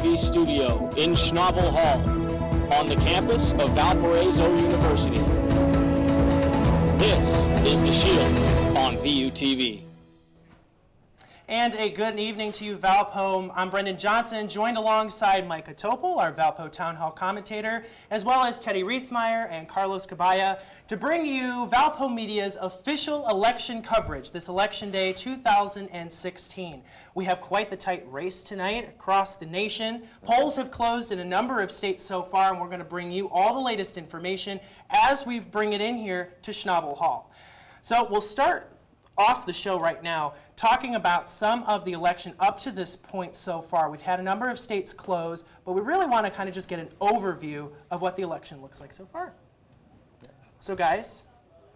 VUTV studio in Schnabel Hall on the campus of Valparaiso University. This is The Shield on VUTV. And a good evening to you, Valpo. I'm Brendan Johnson, joined alongside Micah Topol, our Valpo Town Hall commentator, as well as Teddy Riethmeyer and Carlos Cabaya, to bring you Valpo Media's official election coverage this Election Day 2016. We have quite the tight race tonight across the nation. Polls have closed in a number of states so far, and we're going to bring you all the latest information as we bring it in here to Schnabel Hall. So we'll start off the show right now talking about some of the election up to this point so far. We've had a number of states close, but we really want to kind of just get an overview of what the election looks like so far. So guys,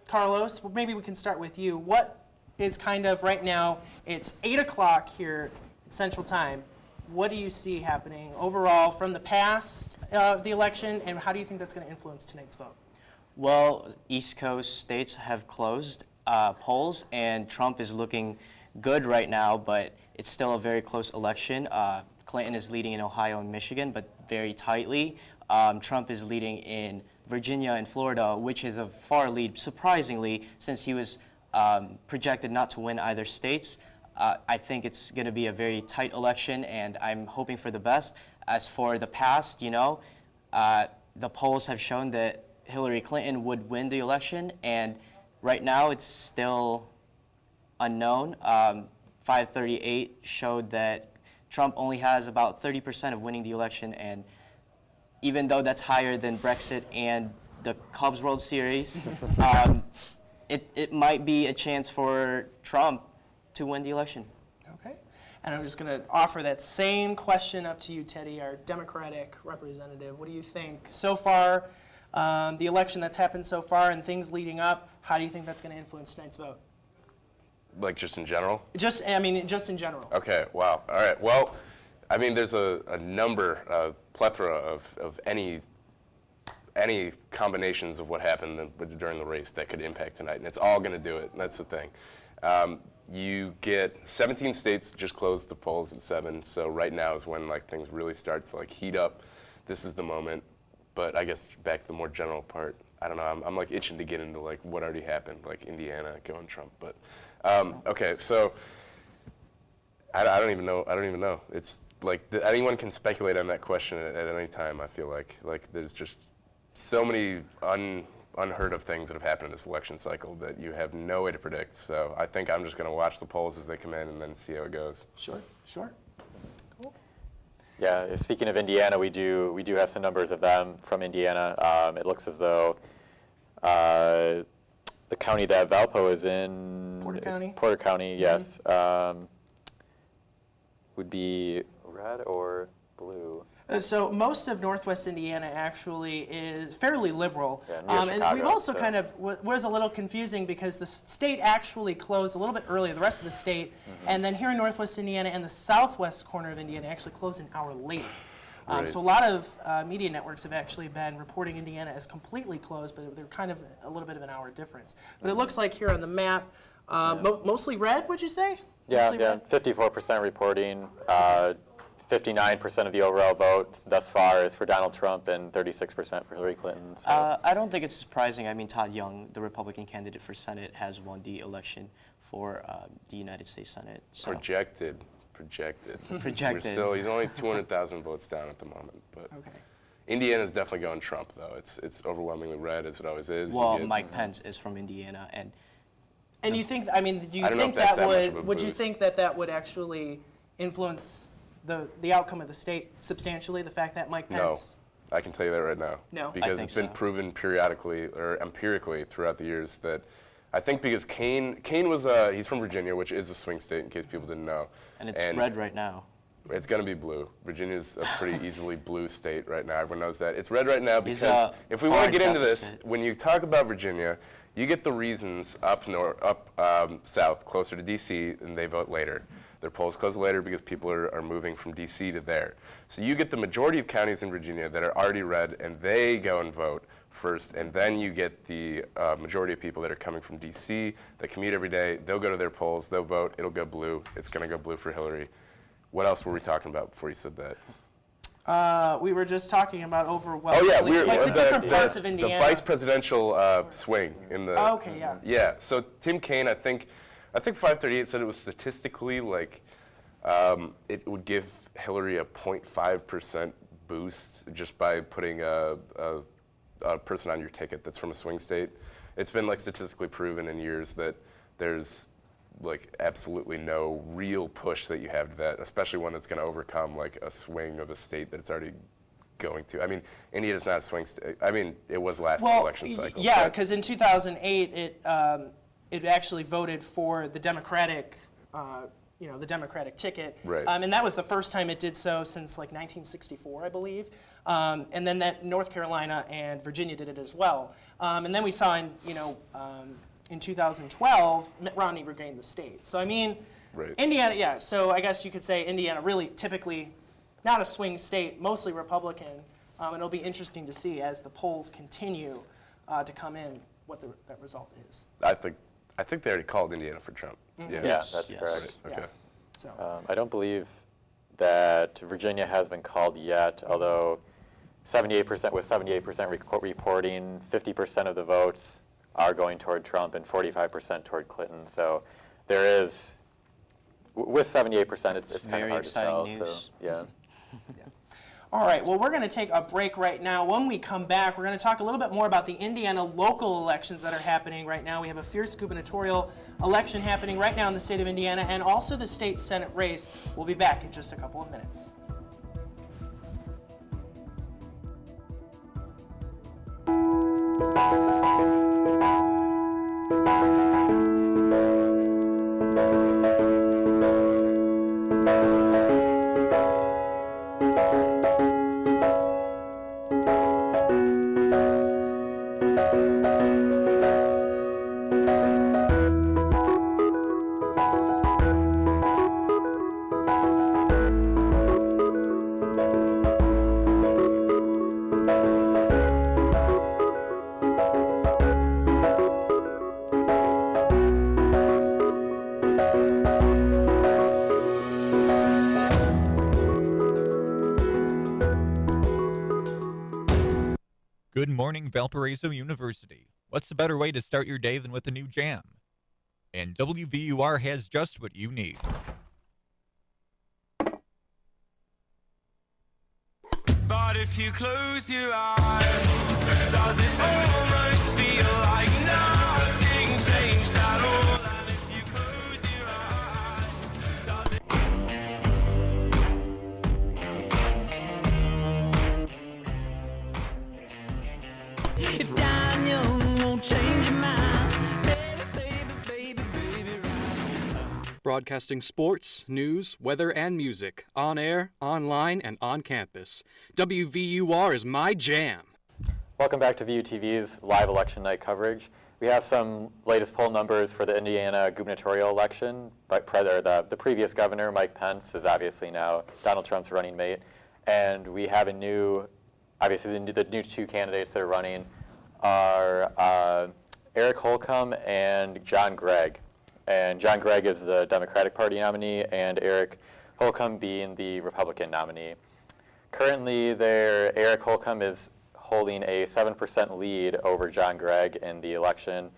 Carlos, well, maybe we can start with you. What is kind of right now, it's 8 o'clock here at Central Time. What do you see happening overall from the past of the election, and how do you think that's going to influence tonight's vote? Well, East Coast states have closed polls, and Trump is looking good right now, but it's still a very close election. Clinton is leading in Ohio and Michigan, but very tightly. Trump is leading in Virginia and Florida, which is a far lead, surprisingly, since he was projected not to win either states. I think it's going to be a very tight election, and I'm hoping for the best. As for the past, you know, the polls have shown that Hillary Clinton would win the election, and right now, it's still unknown. 538 showed that Trump only has about 30% of winning the election, and even though that's higher than Brexit and the Cubs World Series, it might be a chance for Trump to win the election. Okay. And I'm just going to offer that same question up to you, Teddy, our Democratic representative. What do you think so far? The election that's happened so far and things leading up, how do you think that's going to influence tonight's vote? Like just in general? Just in general. Okay, wow. All right. Well, I mean, there's a plethora of any combinations of what happened during the race that could impact tonight, and it's all going to do it, and that's the thing. You get 17 states just closed the polls at 7, so right now is when like things really start to like heat up. This is the moment. But I guess back to the more general part, I don't know, I'm like itching to get into like what already happened, like Indiana going Trump. But okay, so I don't even know. It's like anyone can speculate on that question at any time. I feel like there's just so many unheard of things that have happened in this election cycle that you have no way to predict. So I think I'm just going to watch the polls as they come in and then see how it goes. Sure. Yeah, speaking of Indiana, we do have some numbers of them from Indiana. It looks as though the county that Valpo is in, Porter County, yes, would be red or blue. So most of Northwest Indiana actually is fairly liberal. Yeah, near Chicago, and we've also kind of, was a little confusing because the state actually closed a little bit earlier, the rest of the state, and then here in Northwest Indiana and the southwest corner of Indiana actually closed an hour later. Right. So a lot of media networks have actually been reporting Indiana as completely closed, but they're kind of a little bit of an hour difference. But it looks like here on the map, mostly red, would you say? Yeah, 54% reporting. 59% of the overall votes thus far is for Donald Trump and 36% for Hillary Clinton. So. I don't think it's surprising. I mean, Todd Young, the Republican candidate for Senate, has won the election for the United States Senate. So. Projected. He's only 200,000 votes down at the moment. But okay. Indiana's definitely going Trump, though. It's overwhelmingly red, as it always is. Well, Mike Pence is from Indiana, and you think? I mean, do you think that would you think that would actually influence the outcome of the state substantially, the fact that Mike Pence? No, I can tell you that right now. No? Because it's been proven periodically or empirically throughout the years that I think because Kane was, he's from Virginia, which is a swing state in case people didn't know. And it's red right now. It's going to be blue. Virginia's a pretty easily blue state right now. Everyone knows that. It's red right now because if we want to get into this, when you talk about Virginia, you get the reasons up south, closer to D.C., and they vote later. Their polls close later because people are moving from D.C. to there. So you get the majority of counties in Virginia that are already red, and they go and vote first, and then you get the majority of people that are coming from D.C. that commute every day. They'll go to their polls, they'll vote, it'll go blue. It's going to go blue for Hillary. What else were we talking about before you said that? We were just talking about overwhelmingly, the different parts of Indiana. The vice presidential swing in the. Oh, okay, yeah. Yeah. So Tim Kaine, I think 538 said it was statistically like it would give Hillary a 0.5% boost just by putting a person on your ticket that's from a swing state. It's been like statistically proven in years that there's like absolutely no real push that you have to that, especially one that's going to overcome like a swing of a state that it's already going to. I mean, Indiana's not a swing state. I mean, it was last election cycle. Yeah, because in 2008 it actually voted for the Democratic, the Democratic ticket, right. And that was the first time it did so since like 1964, I believe. And then that North Carolina and Virginia did it as well. And then we saw in 2012, Mitt Romney regained the state. So I mean, right. Indiana, yeah. So I guess you could say Indiana really typically not a swing state, mostly Republican. And it'll be interesting to see as the polls continue to come in what that result is. I think they already called Indiana for Trump. Mm-hmm. Yeah, that's correct. Right. Okay. Yeah. So I don't believe that Virginia has been called yet, although 78% with 78% reporting, 50% of the votes are going toward Trump and 45% toward Clinton. So there is, with 78%, it's kind of hard to tell. News. So, yeah. all right, well, we're going to take a break right now. When we come back, we're going to talk a little bit more about the Indiana local elections that are happening right now. We have a fierce gubernatorial election happening right now in the state of Indiana, and also the state Senate race. We'll be back in just a couple of minutes. Good morning, Valparaiso University. What's a better way to start your day than with a new jam? And WVUR has just what you need. But if you close your eyes, does it almost feel like nothing changed at all? And if you close your eyes, does it... If dying young won't change your mind, baby, right. Broadcasting sports, news, weather, and music on air, online, and on campus. WVUR is my jam. Welcome back to VUTV's live election night coverage. We have some latest poll numbers for the Indiana gubernatorial election. The previous governor, Mike Pence, is obviously now Donald Trump's running mate. And we have obviously the new two candidates that are running are Eric Holcomb and John Gregg. And John Gregg is the Democratic Party nominee, and Eric Holcomb being the Republican nominee. Currently, Eric Holcomb is holding a 7% lead over John Gregg in the election.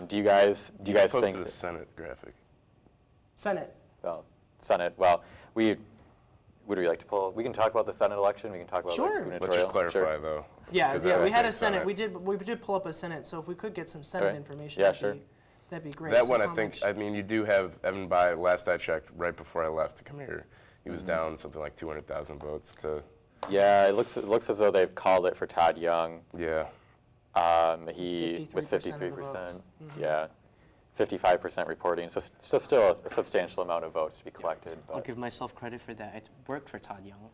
Do you guys think? Posted a Senate graphic. Senate. Well, Senate. Well, would we like to pull? We can talk about the Senate election. We can talk about Sure. the gubernatorial. Let's just clarify though. Yeah, 'cause we had a Senate. Senate. We did pull up a Senate, so if we could get some Senate Right. information, Yeah, sure. That'd be great. That So one, how I think, much- I mean, you do have Evan Bayh, last I checked, right before I left to come here, he was down something like 200,000 votes to, Yeah, it looks as though they've called it for Todd Young. yeah. He with 53% of the votes. 53%. Yeah, 55% reporting. So still a substantial amount of votes to be collected. I'll But give myself credit for that. It worked for Todd Young.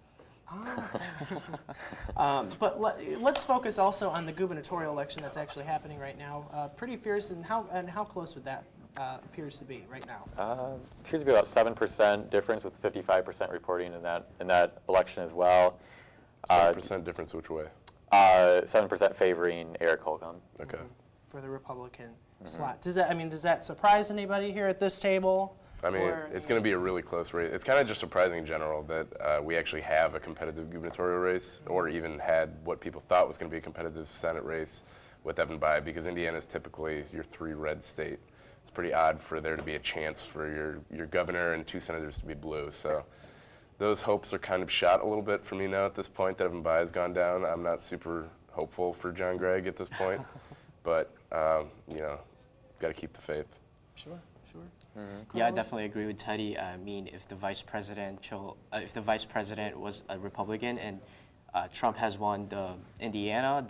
But let's focus also on the gubernatorial election that's actually happening right now. Pretty fierce, and how close would that appears to be right now? appears to be about 7% difference with 55% reporting in that election as well. 7% difference which way? 7% favoring Eric Holcomb. Okay. For the Republican slot. Does that surprise anybody here at this table? I mean, Or, it's going to be a really close race. It's kind of just surprising in general that we actually have a competitive gubernatorial race, or even had what people thought was going to be a competitive Senate race with Evan Bayh, because Indiana is typically your 3 red state. It's pretty odd for there to be a chance for your governor and 2 senators to be blue. So those hopes are kind of shot a little bit for me now at this point that Evan Bayh has gone down. I'm not super hopeful for John Gregg at this point, but you know, got to keep the faith. Sure. Yeah, I definitely agree with Teddy. I mean, if the vice president was a Republican and Trump has won Indiana,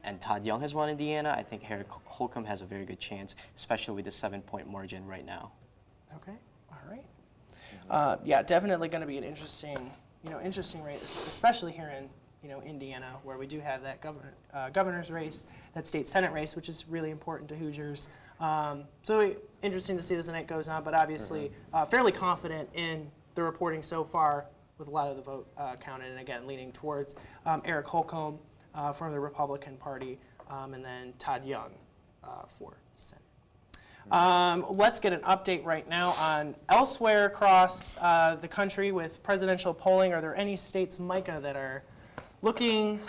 and Todd Young has won Indiana, I think Eric Holcomb has a very good chance, especially with the 7-point margin right now. Okay, all right. Yeah, definitely going to be an interesting race, especially here in Indiana, where we do have that governor's race, that state senate race, which is really important to Hoosiers. So interesting to see as the night goes on, but obviously fairly confident in the reporting so far, with a lot of the vote counted, and again leaning towards Eric Holcomb from the Republican Party, and then Todd Young for Senate. Let's get an update right now on elsewhere across the country with presidential polling. Are there any states, Micah, that are looking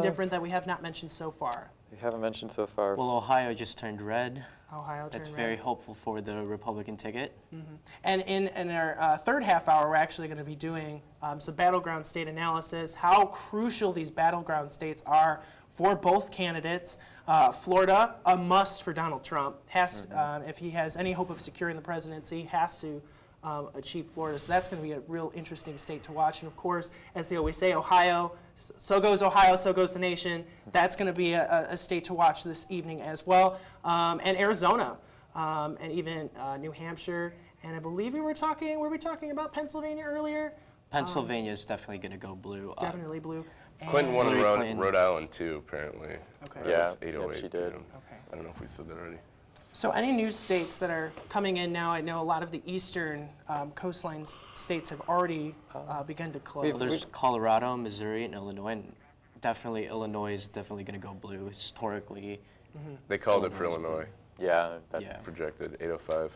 different that we have not mentioned so far? We haven't mentioned so far. Well, Ohio just turned red. Ohio That's turned very red. hopeful for the Republican ticket. And in our third half hour, we're actually going to be doing some battleground state analysis, how crucial these battleground states are for both candidates. Florida, a must for Donald Trump. If he has any hope of securing the presidency, has to achieve Florida. So that's going to be a real interesting state to watch. And of course, as they always say, Ohio, so goes Ohio, so goes the nation. That's going to be a state to watch this evening as well. And Arizona, and even New Hampshire. And I believe were we talking about Pennsylvania earlier? Pennsylvania is definitely going to go blue. Definitely blue. And Clinton won in Hillary Clinton. Rhode Island too, apparently. Okay. Yeah, That's 808. yep, she did. Okay. I don't know if we said that already. So any new states that are coming in now, I know a lot of the eastern coastline states have already begun to close. Well, there's Colorado, Missouri, and Illinois. And definitely, Illinois is definitely going to go blue historically. They called it for Illinois. Yeah, Projected 805.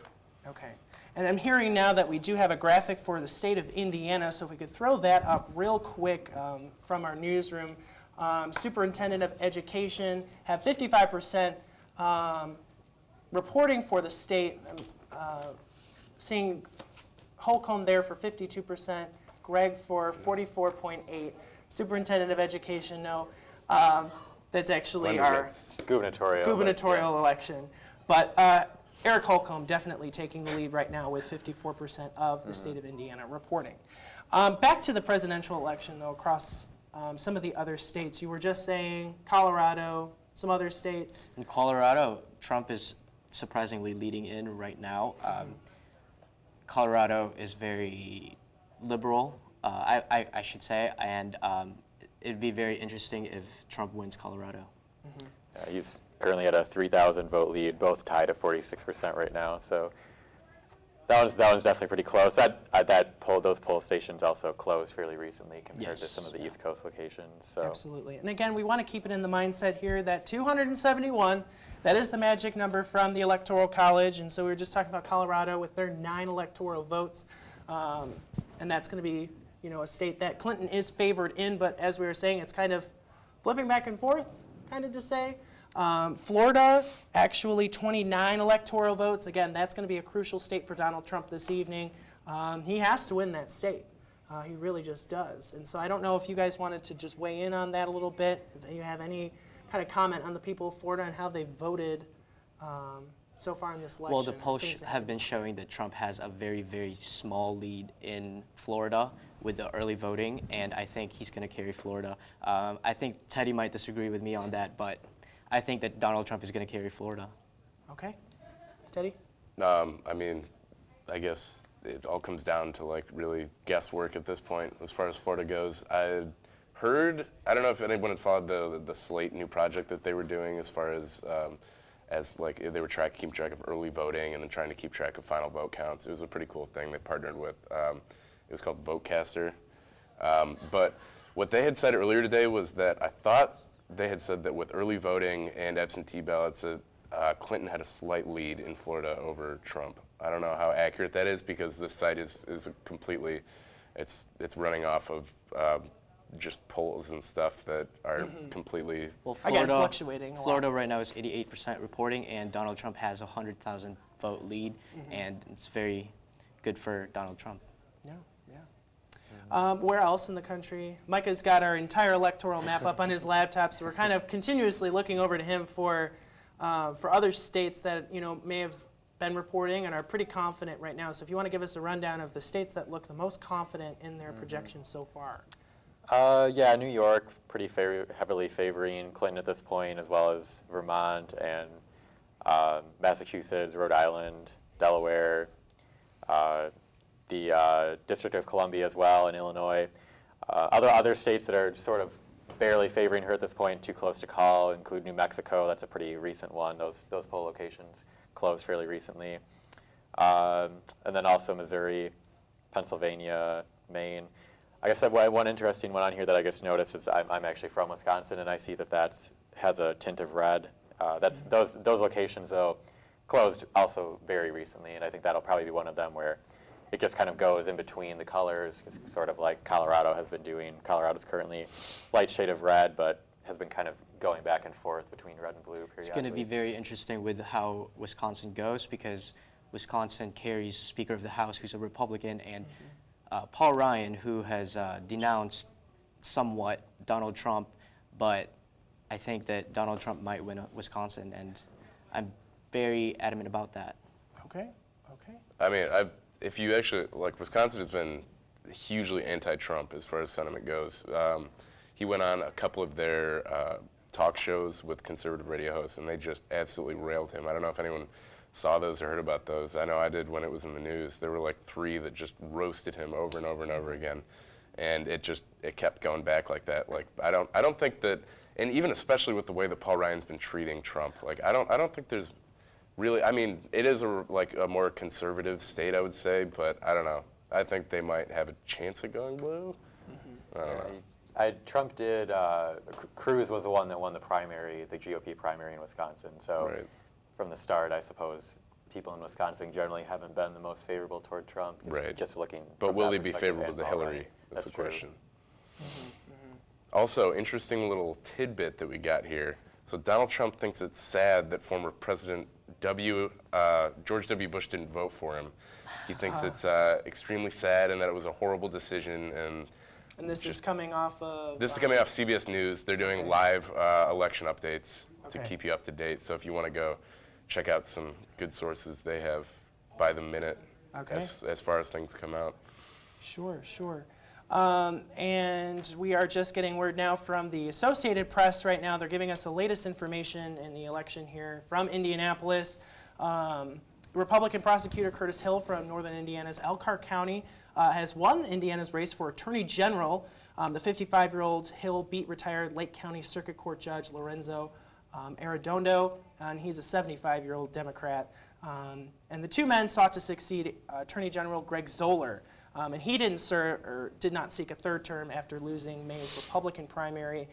Okay. And I'm hearing now that we do have a graphic for the state of Indiana, so if we could throw that up real quick from our newsroom. Superintendent of Education have 55% reporting for the state. Seeing Holcomb there for 52%, Gregg for 44.8%. Superintendent of Education, no. That's actually our gubernatorial election. But Eric Holcomb definitely taking the lead right now with 54% of the state of Indiana reporting. Back to the presidential election, though, across some of the other states. You were just saying Colorado, some other states. In Colorado, Trump is surprisingly leading in right now. Colorado is very liberal, I should say, and it'd be very interesting if Trump wins Colorado. he's currently at a 3,000 vote lead, both tied at 46% right now. So that one's definitely pretty close. Those poll stations also closed fairly recently compared to some of the East Coast locations. So. Absolutely. And again, we want to keep it in the mindset here that 271, that is the magic number from the Electoral College. And so we were just talking about Colorado with their 9 electoral votes. And that's going to be, a state that Clinton is favored in. But as we were saying, it's kind of flipping back and forth, kind of to say. Florida, actually 29 electoral votes. Again, that's going to be a crucial state for Donald Trump this evening. He has to win that state. He really just does. And so I don't know if you guys wanted to just weigh in on that a little bit, if you have any kind of comment on the people of Florida and how they voted so far in this election. Well, the polls have been showing that Trump has a very, very small lead in Florida with the early voting, and I think he's going to carry Florida. I think Teddy might disagree with me on that, but I think that Donald Trump is going to carry Florida. Okay. Teddy? I mean, I guess it all comes down to like really guesswork at this point as far as Florida goes. I heard, I don't know if anyone had followed the Slate new project that they were doing as far as like they were keeping track of early voting and then trying to keep track of final vote counts. It was a pretty cool thing they partnered with. It was called Votecaster. But what they had said earlier today was that I thought they had said that with early voting and absentee ballots, Clinton had a slight lead in Florida over Trump. I don't know how accurate that is because this site is completely, it's running off of just polls and stuff that are completely. Well, Again, fluctuating a lot. Florida right now is 88% reporting, and Donald Trump has a 100,000 vote lead, and it's very good for Donald Trump. Yeah, yeah. Where else in the country? Micah's got our entire electoral map up on his laptop, so we're kind of continuously looking over to him for other states that may have been reporting and are pretty confident right now. So if you want to give us a rundown of the states that look the most confident in their projections so far. Yeah, New York pretty heavily favoring Clinton at this point, as well as Vermont and Massachusetts, Rhode Island, Delaware, the District of Columbia as well, and Illinois. Other states that are sort of barely favoring her at this point, too close to call, include New Mexico. That's a pretty recent one. Those poll locations closed fairly recently. And then also Missouri, Pennsylvania, Maine. I guess one interesting one on here that I guess noticed is I'm actually from Wisconsin, and I see that has a tint of red. Those locations though closed also very recently, and I think that'll probably be one of them where it just kind of goes in between the colors, sort of like Colorado has been doing. Colorado's currently light shade of red, but has been kind of going back and forth between red and blue periodically. It's going to be very interesting with how Wisconsin goes, because Wisconsin carries Speaker of the House, who's a Republican, and Paul Ryan, who has denounced somewhat Donald Trump, but I think that Donald Trump might win Wisconsin, and I'm very adamant about that. Okay, okay. I mean, if you actually, Wisconsin has been hugely anti-Trump as far as sentiment goes. He went on a couple of their talk shows with conservative radio hosts, and they just absolutely railed him. I don't know if anyone saw those or heard about those. I know I did when it was in the news. There were like 3 that just roasted him over and over and over again, and it kept going back like that. I don't think that, and even especially with the way that Paul Ryan's been treating Trump, I don't think there's really. I mean, it is a more conservative state, I would say, but I don't know. I think they might have a chance of going blue. I don't know. Trump did. Cruz was the one that won the GOP primary in Wisconsin. So. Right. From the start, I suppose people in Wisconsin generally haven't been the most favorable toward Trump. Right. Just looking. But will they be favorable to Hillary? That's the question. Also, interesting little tidbit that we got here. So Donald Trump thinks it's sad that former President George W. Bush didn't vote for him. He thinks it's extremely sad and that it was a horrible decision. And this is coming off of? This is coming off CBS News. They're doing live election updates to keep you up to date. So if you want to go check out some good sources they have by the minute as far as things come out. Sure, sure. And we are just getting word now from the Associated Press right now. They're giving us the latest information in the election here from Indianapolis. Republican prosecutor Curtis Hill from northern Indiana's Elkhart County has won Indiana's race for Attorney General. The 55-year-old Hill beat retired Lake County Circuit Court Judge Lorenzo Arredondo, and he's a 75-year-old Democrat. And the two men sought to succeed Attorney General Greg Zoller, and he did not seek a third term after losing May's Republican primary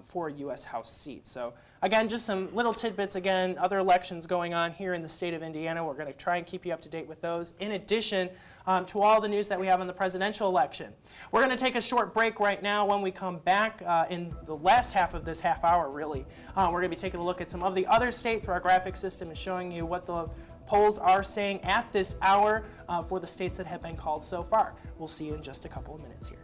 for a U.S. House seat. So again, just some little tidbits. Again, other elections going on here in the state of Indiana. We're going to try and keep you up to date with those, in addition to all the news that we have on the presidential election. We're going to take a short break right now. When we come back in the last half of this half hour, really, we're going to be taking a look at some of the other states through our graphic system and showing you what the polls are saying at this hour for the states that have been called so far. We'll see you in just a couple of minutes here.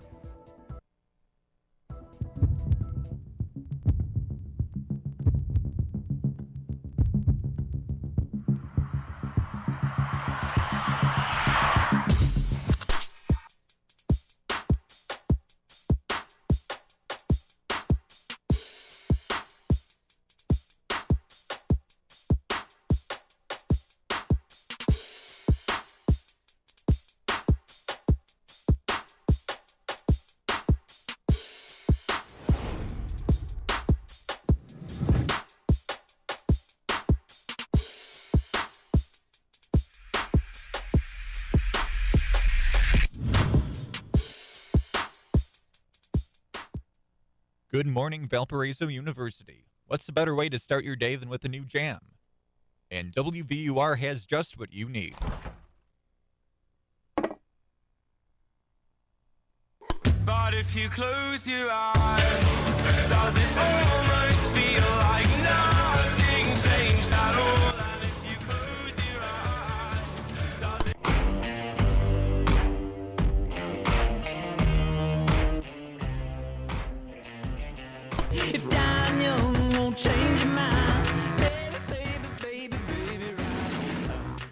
Good morning, Valparaiso University. What's a better way to start your day than with a new jam? And WVUR has just what you need. But if you close your eyes, does it almost feel like nothing changed at all? And if you close your eyes, does it... If dying young won't change your mind, baby, right.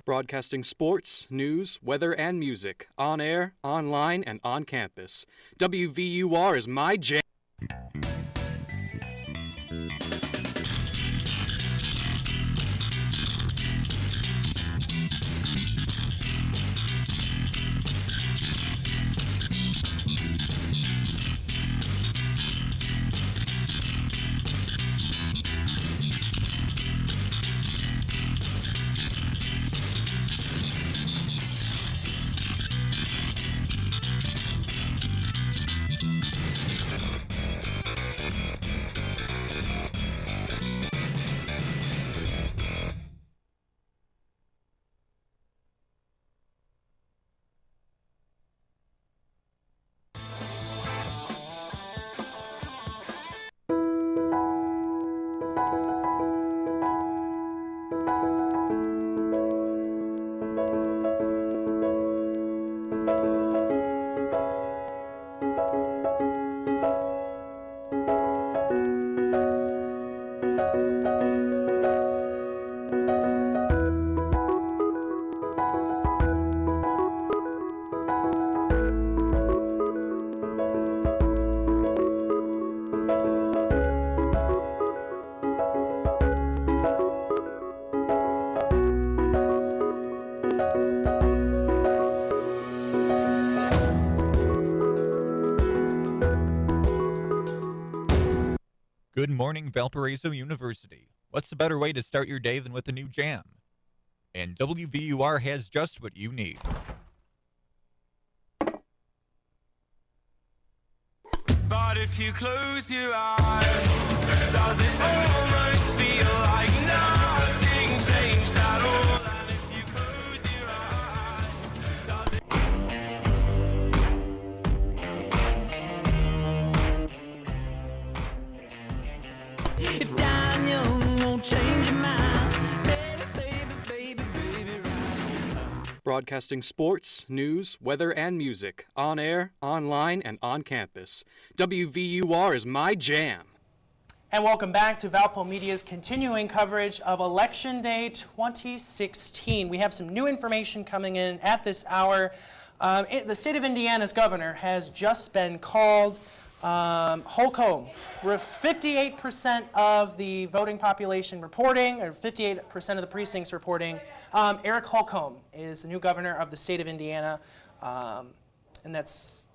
Broadcasting sports, news, weather, and music on air, online, and on campus. WVUR is my jam. Good morning, Valparaiso University. What's the better way to start your day than with a new jam? And WVUR has just what you need. But if you close your eyes, does it almost feel like nothing changed at all? And if you close your eyes, does it... If dying young won't change your mind, baby, right. Broadcasting sports, news, weather, and music on air, online, and on campus. WVUR is my jam. And welcome back to Valpo Media's continuing coverage of Election Day 2016. We have some new information coming in at this hour. The state of Indiana's governor has just been called Holcomb. We're 58% of the voting population reporting, or 58% of the precincts reporting. Eric Holcomb is the new governor of the state of Indiana. And that's,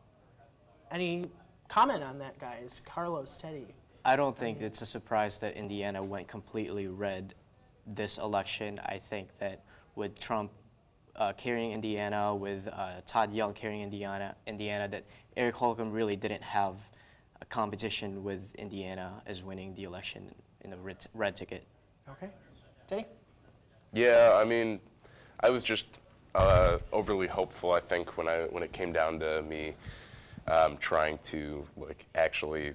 any comment on that, guys? Carlos, Teddy. I don't think it's a surprise that Indiana went completely red this election. I think that with Trump carrying Indiana, with Todd Young carrying Indiana, that Eric Holcomb really didn't have a competition with Indiana as winning the election in the red ticket. Okay. Teddy? Yeah, I mean, I was just overly hopeful, I think, when it came down to me trying to actually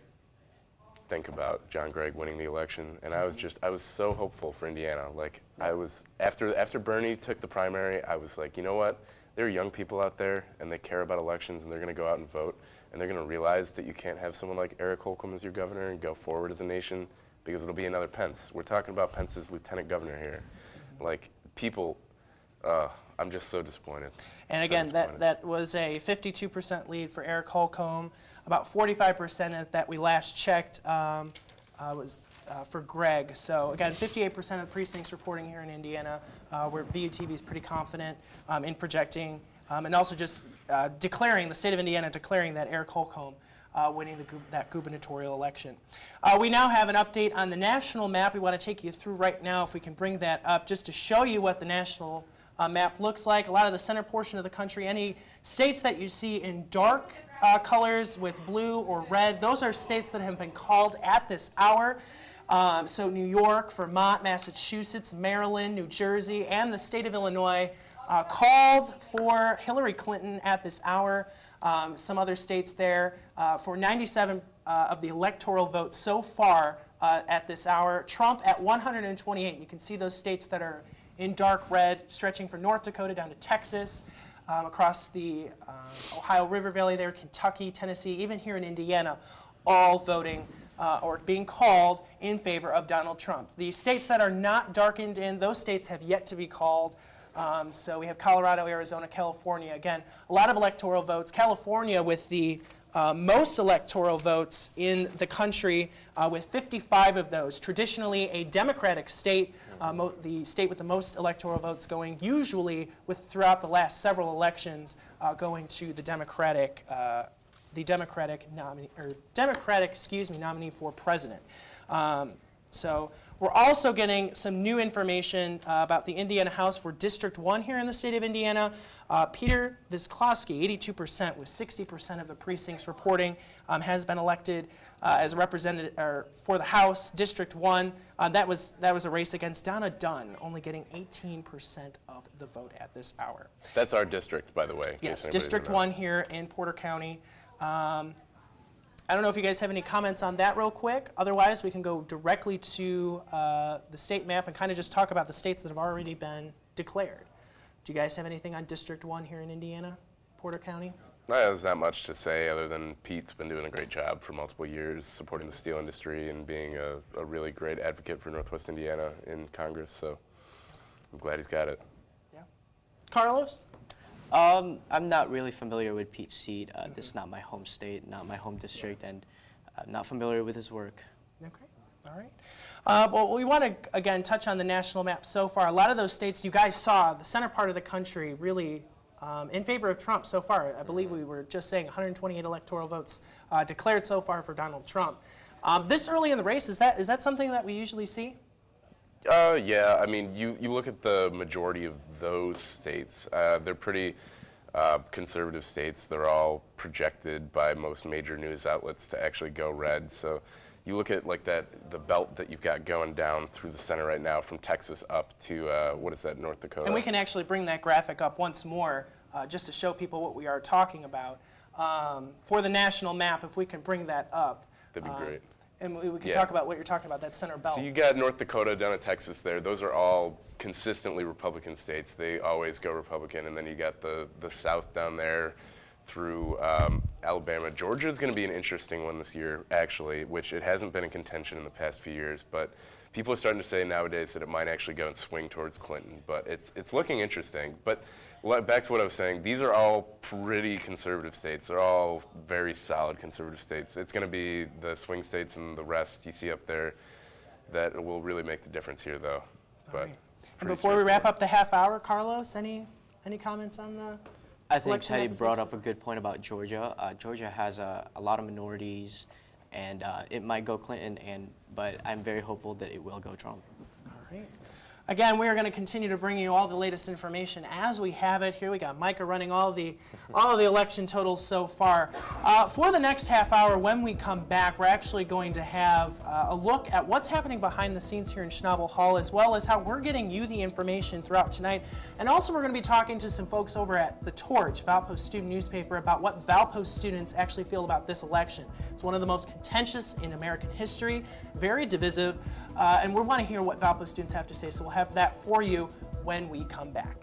think about John Gregg winning the election, and I was so hopeful for Indiana. After Bernie took the primary, I was like, you know what? There are young people out there, and they care about elections, and they're going to go out and vote, and they're going to realize that you can't have someone like Eric Holcomb as your governor and go forward as a nation, because it'll be another Pence. We're talking about Pence's lieutenant governor here. People, I'm just so disappointed. And again, that was a 52% lead for Eric Holcomb. About 45% that we last checked was for Gregg. So again, 58% of precincts reporting here in Indiana, where VUTV is pretty confident in projecting, and also just declaring, the state of Indiana declaring that Eric Holcomb winning that gubernatorial election. We now have an update on the national map we want to take you through right now, if we can bring that up, just to show you what the national map looks like. A lot of the center portion of the country, any states that you see in dark colors with blue or red, those are states that have been called at this hour. So New York, Vermont, Massachusetts, Maryland, New Jersey, and the state of Illinois called for Hillary Clinton at this hour. Some other states there for 97 of the electoral votes so far at this hour. Trump at 128. You can see those states that are in dark red, stretching from North Dakota down to Texas, across the Ohio River Valley there, Kentucky, Tennessee, even here in Indiana, all voting or being called in favor of Donald Trump. The states that are not darkened in, those states have yet to be called. So we have Colorado, Arizona, California. Again, a lot of electoral votes. California with the most electoral votes in the country, with 55 of those. Traditionally a Democratic state, the state with the most electoral votes going, usually with throughout the last several elections, going to the Democratic nominee, or Democratic, nominee for president. So we're also getting some new information about the Indiana House for District 1 here in the state of Indiana. Peter Visklosky, 82%, with 60% of the precincts reporting, has been elected as a representative for the House, District 1. That was a race against Donna Dunn, only getting 18% of the vote at this hour. That's our district, by the way. Yes, District 1 here in Porter County. I don't know if you guys have any comments on that real quick. Otherwise, we can go directly to the state map and kind of just talk about the states that have already been declared. Do you guys have anything on District 1 here in Indiana, Porter County? No, there's not much to say other than Pete's been doing a great job for multiple years supporting the steel industry and being a really great advocate for Northwest Indiana in Congress. So I'm glad he's got it. Yeah. Carlos? I'm not really familiar with Pete's seat. This is not my home state, not my home district, and I'm not familiar with his work. Okay, all right. Well, we want to, again, touch on the national map so far. A lot of those states you guys saw, the center part of the country, really in favor of Trump so far. I believe we were just saying 128 electoral votes declared so far for Donald Trump. This early in the race, is that something that we usually see? Yeah, I mean, you look at the majority of those states, they're pretty conservative states. They're all projected by most major news outlets to actually go red. So you look at like the belt that you've got going down through the center right now from Texas up to, what is that, North Dakota? And we can actually bring that graphic up once more just to show people what we are talking about. For the national map, if we can bring that up. That'd be great. And we can talk about what you're talking about, that center belt. So you got North Dakota down to Texas there. Those are all consistently Republican states. They always go Republican. And then you got the South down there through Alabama. Georgia is going to be an interesting one this year, actually, which it hasn't been in contention in the past few years. But people are starting to say nowadays that it might actually go and swing towards Clinton. But it's looking interesting. But back to what I was saying, these are all pretty conservative states. They're all very solid conservative states. It's going to be the swing states and the rest you see up there that will really make the difference here, though. But right. And before we wrap up the half hour, Carlos, any comments on the I think Teddy brought up a good point about Georgia. Georgia has a lot of minorities, and it might go Clinton, but I'm very hopeful that it will go Trump. All right. Again, we are going to continue to bring you all the latest information as we have it. Here we got Micah running all the election totals so far. For the next half hour, when we come back, we're actually going to have a look at what's happening behind the scenes here in Schnabel Hall, as well as how we're getting you the information throughout tonight. And also we're going to be talking to some folks over at The Torch, Valpo student newspaper, about what Valpo students actually feel about this election. It's one of the most contentious in American history, very divisive, and we want to hear what Valpo students have to say, so we'll have that for you when we come back.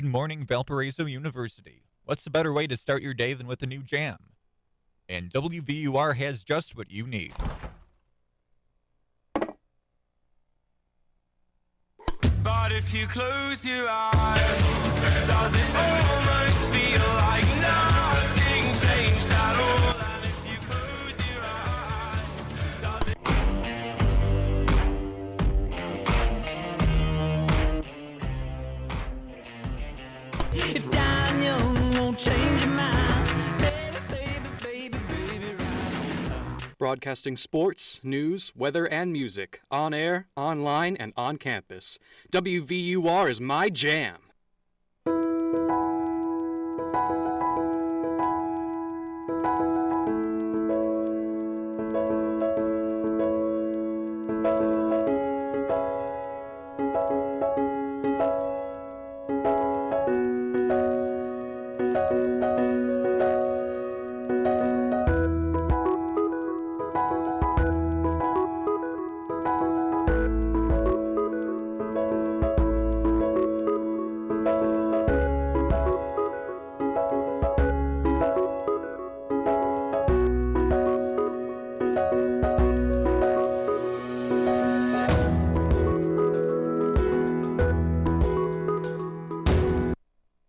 Good morning, Valparaiso University. What's a better way to start your day than with a new jam? And WVUR has just what you need. But if you close your eyes, does it almost feel like nothing changed at all? And if you close your eyes, does it... If dying young won't change your mind, baby, baby, baby, baby, right. Broadcasting sports, news, weather, and music on air, online, and on campus. WVUR is my jam.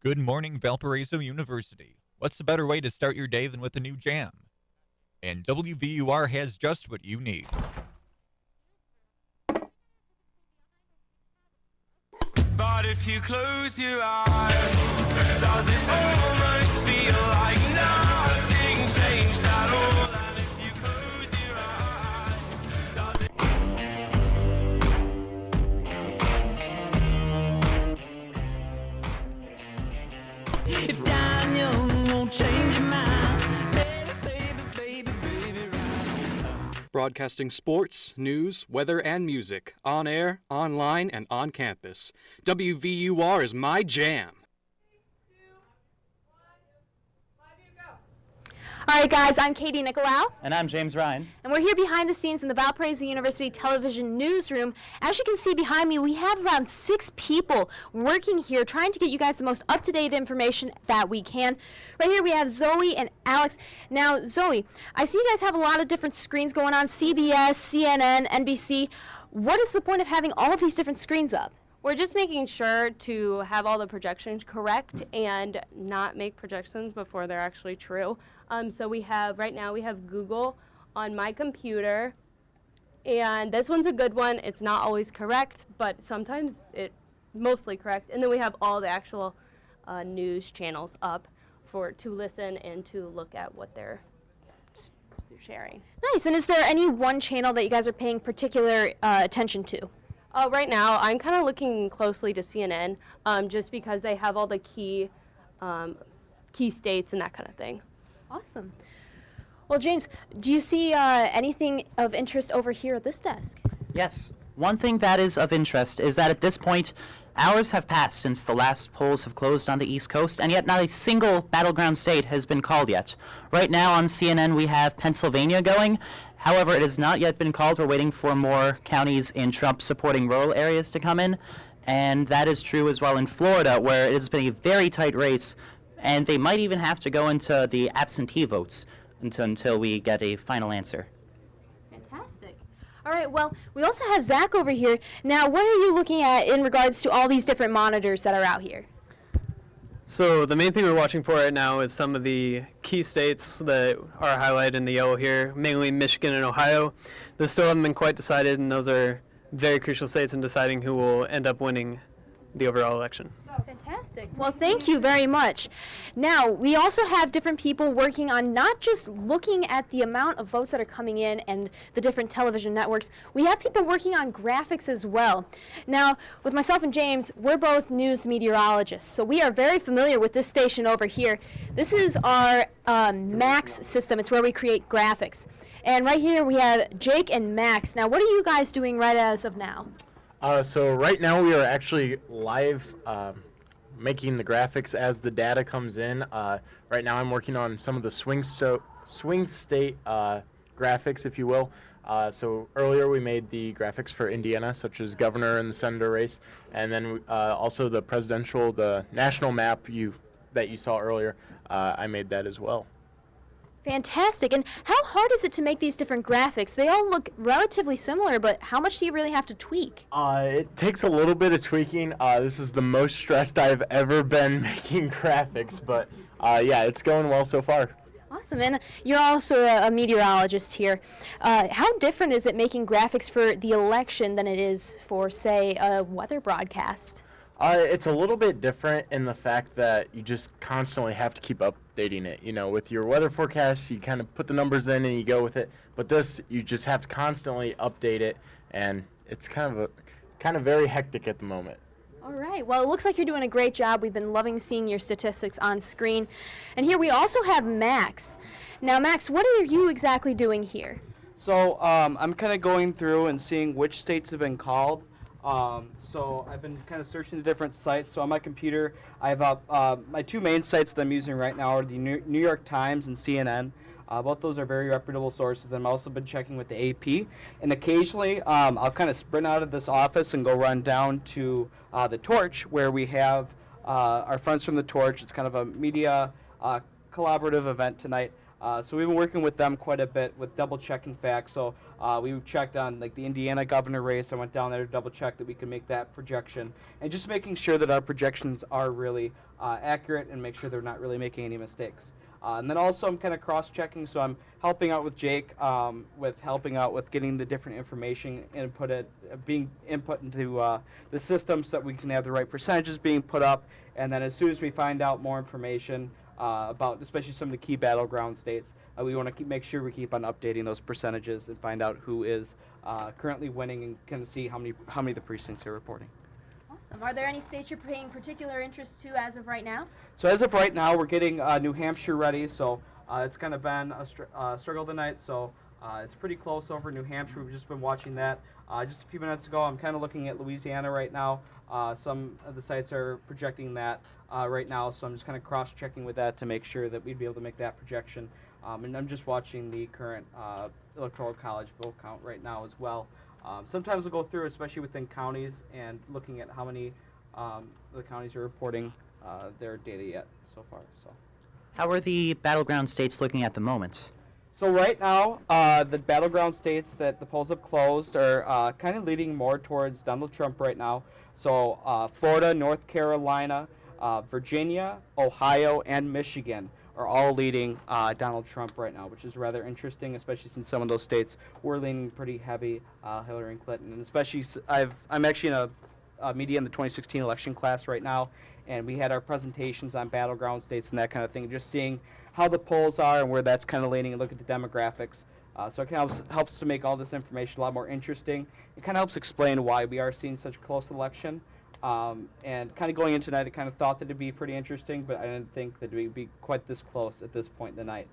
Good morning, Valparaiso University. What's a better way to start your day than with a new jam? And WVUR has just what you need. But if you close your eyes, does it almost feel like nothing changed at all? And if you close your eyes, does it... If dying young won't change your mind, baby, baby, baby, baby, right. Broadcasting sports, news, weather, and music on air, online, and on campus. WVUR is my jam. All right, guys, I'm Katie Nicolau, And I'm James Ryan. and we're here behind the scenes in the Valparaiso University television newsroom. As you can see behind me, we have around 6 people working here trying to get you guys the most up-to-date information that we can. Right here we have Zoe and Alex. Now, Zoe, I see you guys have a lot of different screens going on, CBS, CNN, NBC. What is the point of having all of these different screens up? We're just making sure to have all the projections correct and not make projections before they're actually true. So right now we have Google on my computer, and this one's a good one. It's not always correct, but sometimes it's mostly correct. And then we have all the actual news channels up to listen and to look at what they're sharing. Nice. And is there any one channel that you guys are paying particular attention to? Right now, I'm kind of looking closely to CNN, just because they have all the key states and that kind of thing. Awesome. Well, James, do you see anything of interest over here at this desk? Yes. One thing that is of interest is that at this point, hours have passed since the last polls have closed on the East Coast, and yet not a single battleground state has been called yet. Right now on CNN, we have Pennsylvania going. However, it has not yet been called. We're waiting for more counties in Trump-supporting rural areas to come in, and that is true as well in Florida, where it has been a very tight race, and they might even have to go into the absentee votes until we get a final answer. Fantastic. All right, well, we also have Zach over here. Now, what are you looking at in regards to all these different monitors that are out here? So the main thing we're watching for right now is some of the key states that are highlighted in the yellow here, mainly Michigan and Ohio. Those still haven't been quite decided, and those are very crucial states in deciding who will end up winning the overall election. Oh, fantastic. Well, thank you very much. Now, we also have different people working on not just looking at the amount of votes that are coming in and the different television networks. We have people working on graphics as well. Now, with myself and James, we're both news meteorologists, so we are very familiar with this station over here. This is our Max system. It's where we create graphics. And right here we have Jake and Max. Now, what are you guys doing right as of now? So right now we are actually live making the graphics as the data comes in. Right now I'm working on some of the swing state graphics, if you will. So earlier we made the graphics for Indiana, such as governor and the senator race, and then also the presidential, the national map that you saw earlier. I made that as well. Fantastic. And how hard is it to make these different graphics? They all look relatively similar, but how much do you really have to tweak? It takes a little bit of tweaking. This is the most stressed I've ever been making graphics, but yeah, it's going well so far. Awesome. And you're also a meteorologist here. How different is it making graphics for the election than it is for, say, a weather broadcast? It's a little bit different in the fact that you just constantly have to keep updating it. You know, with your weather forecasts, you kind of put the numbers in and you go with it. But this, you just have to constantly update it, and it's kind of very hectic at the moment. All right. Well, it looks like you're doing a great job. We've been loving seeing your statistics on screen. And here we also have Max. Now, Max, what are you exactly doing here? So I'm kind of going through and seeing which states have been called. So I've been kind of searching the different sites. So on my computer, I have my two main sites that I'm using right now are the New York Times and CNN. Both those are very reputable sources. I've also been checking with the AP. And occasionally, I'll kind of sprint out of this office and go run down to the Torch, where we have our friends from the Torch. It's kind of a media collaborative event tonight. So we've been working with them quite a bit with double checking facts. So we checked on like the Indiana governor race. I went down there to double check that we can make that projection, and just making sure that our projections are really accurate and make sure they're not really making any mistakes. And then also I'm kind of cross-checking, so I'm helping out with Jake with helping out with getting the different information being input into the system so that we can have the right percentages being put up. And then as soon as we find out more information about especially some of the key battleground states, we want to make sure we keep on updating those percentages and find out who is currently winning and kind of see how many of the precincts are reporting. Awesome. Are there any states you're paying particular interest to as of right now? So as of right now, we're getting New Hampshire ready. So it's kind of been a struggle tonight. So it's pretty close over New Hampshire. We've just been watching that. Just a few minutes ago, I'm kind of looking at Louisiana right now. Some of the sites are projecting that right now. So I'm just kind of cross-checking with that to make sure that we'd be able to make that projection. And I'm just watching the current Electoral College vote count right now as well. Sometimes we'll go through, especially within counties, and looking at how many the counties are reporting their data yet so far. So, how are the battleground states looking at the moment? So right now, the battleground states that the polls have closed are kind of leading more towards Donald Trump right now. So Florida, North Carolina, Virginia, Ohio, and Michigan are all leading Donald Trump right now, which is rather interesting, especially since some of those states were leaning pretty heavy Hillary Clinton. And especially, I'm actually in a media in the 2016 election class right now, and we had our presentations on battleground states and that kind of thing, just seeing how the polls are and where that's kind of leaning, and look at the demographics. So it kind of helps to make all this information a lot more interesting. It kind of helps explain why we are seeing such a close election. And kind of going into tonight, I kind of thought that it'd be pretty interesting, but I didn't think that it would be quite this close at this point in the night.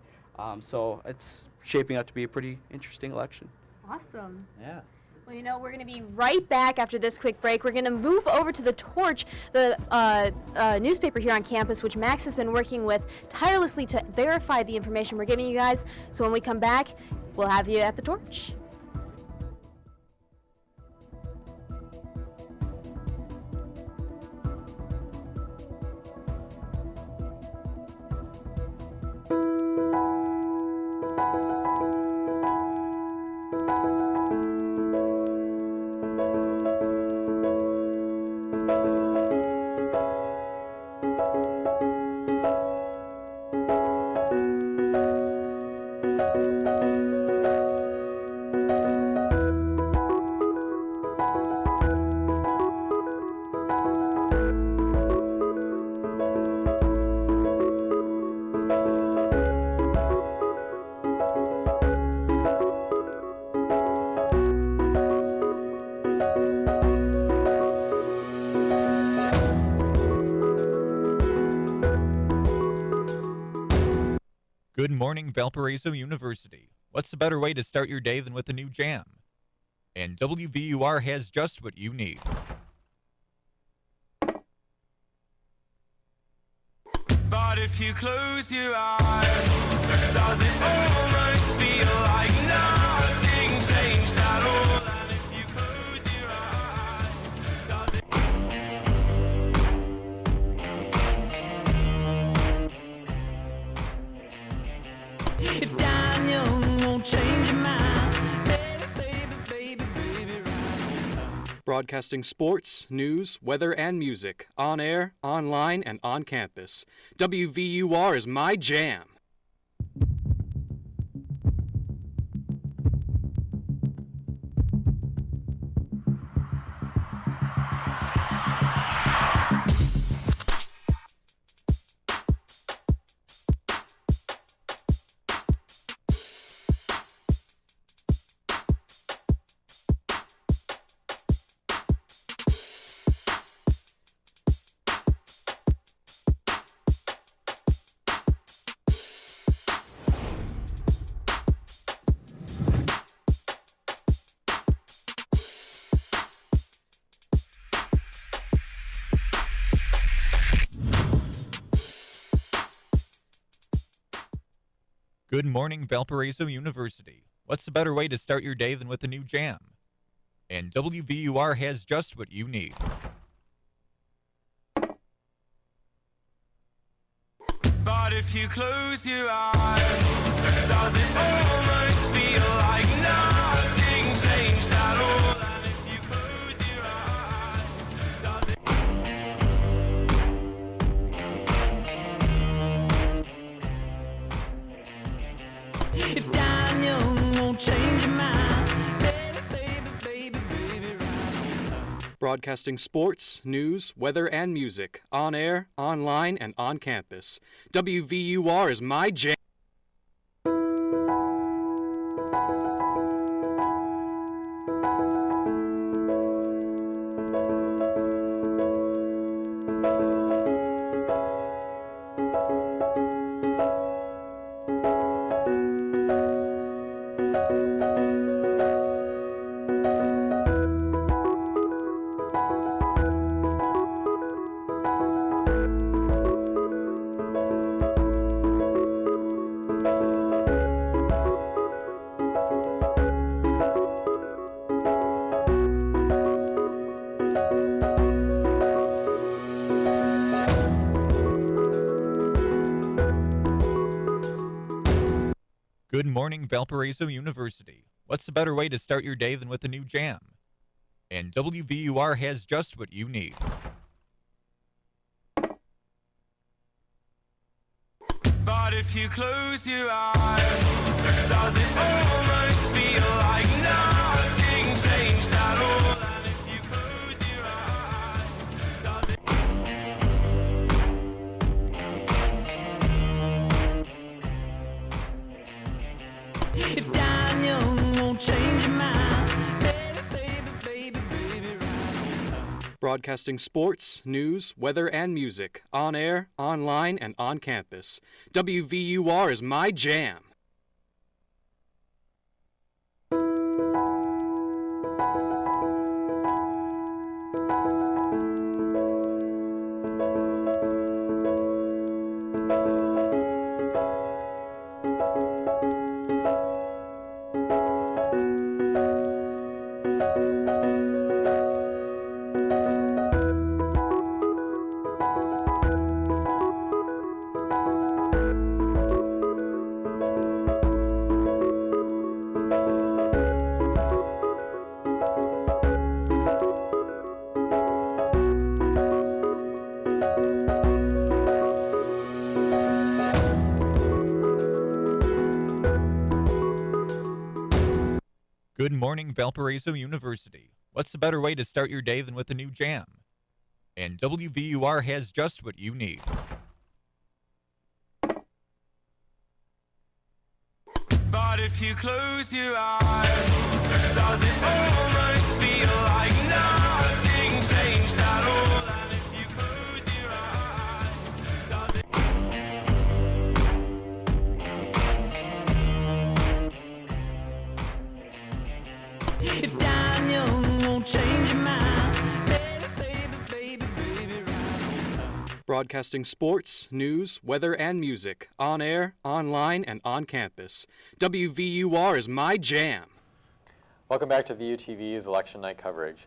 So it's shaping up to be a pretty interesting election. Awesome. Yeah. Well, you know, we're going to be right back after this quick break. We're going to move over to the Torch, the newspaper here on campus, which Max has been working with tirelessly to verify the information we're giving you guys. So when we come back, we'll have you at the Torch. Good morning, Valparaiso University. What's a better way to start your day than with a new jam? And WVUR has just what you need. But if you close your eyes, does it almost feel like nothing changed at all. And if you close your eyes, does it? If dying young won't change your mind, baby, baby, baby, baby, right now. Broadcasting sports, news, weather, and music on air, online, and on campus. WVUR is my jam. Good morning, Valparaiso University. What's the better way to start your day than with a new jam? And WVUR has just what you need. But if you close your eyes, does it almost feel like nothing changed at all? And if you close your eyes, does it? If dying young won't change your mind, baby, baby, baby, baby, right now. Broadcasting sports, news, weather, and music on air, online, and on campus. WVUR is my jam. Good morning, Valparaiso University. What's the better way to start your day than with a new jam? And WVUR has just what you need. But if you close your eyes, does it almost feel like nothing changed at all? And if you close your eyes, does it? If dying young won't change your mind, baby, baby, baby, baby, right now. Broadcasting sports, news, weather, and music on air, online, and on campus. WVUR is my jam. Good morning, Valparaiso University. What's the better way to start your day than with a new jam? And WVUR has just what you need. But if you close your eyes, does it almost feel like nothing changed at all? And if you close your eyes, does it? If dying young won't change your mind, baby, baby, baby, baby, right now. Broadcasting sports, news, weather, and music on air, online, and on campus. WVUR is my jam. Welcome back to VUTV's election night coverage.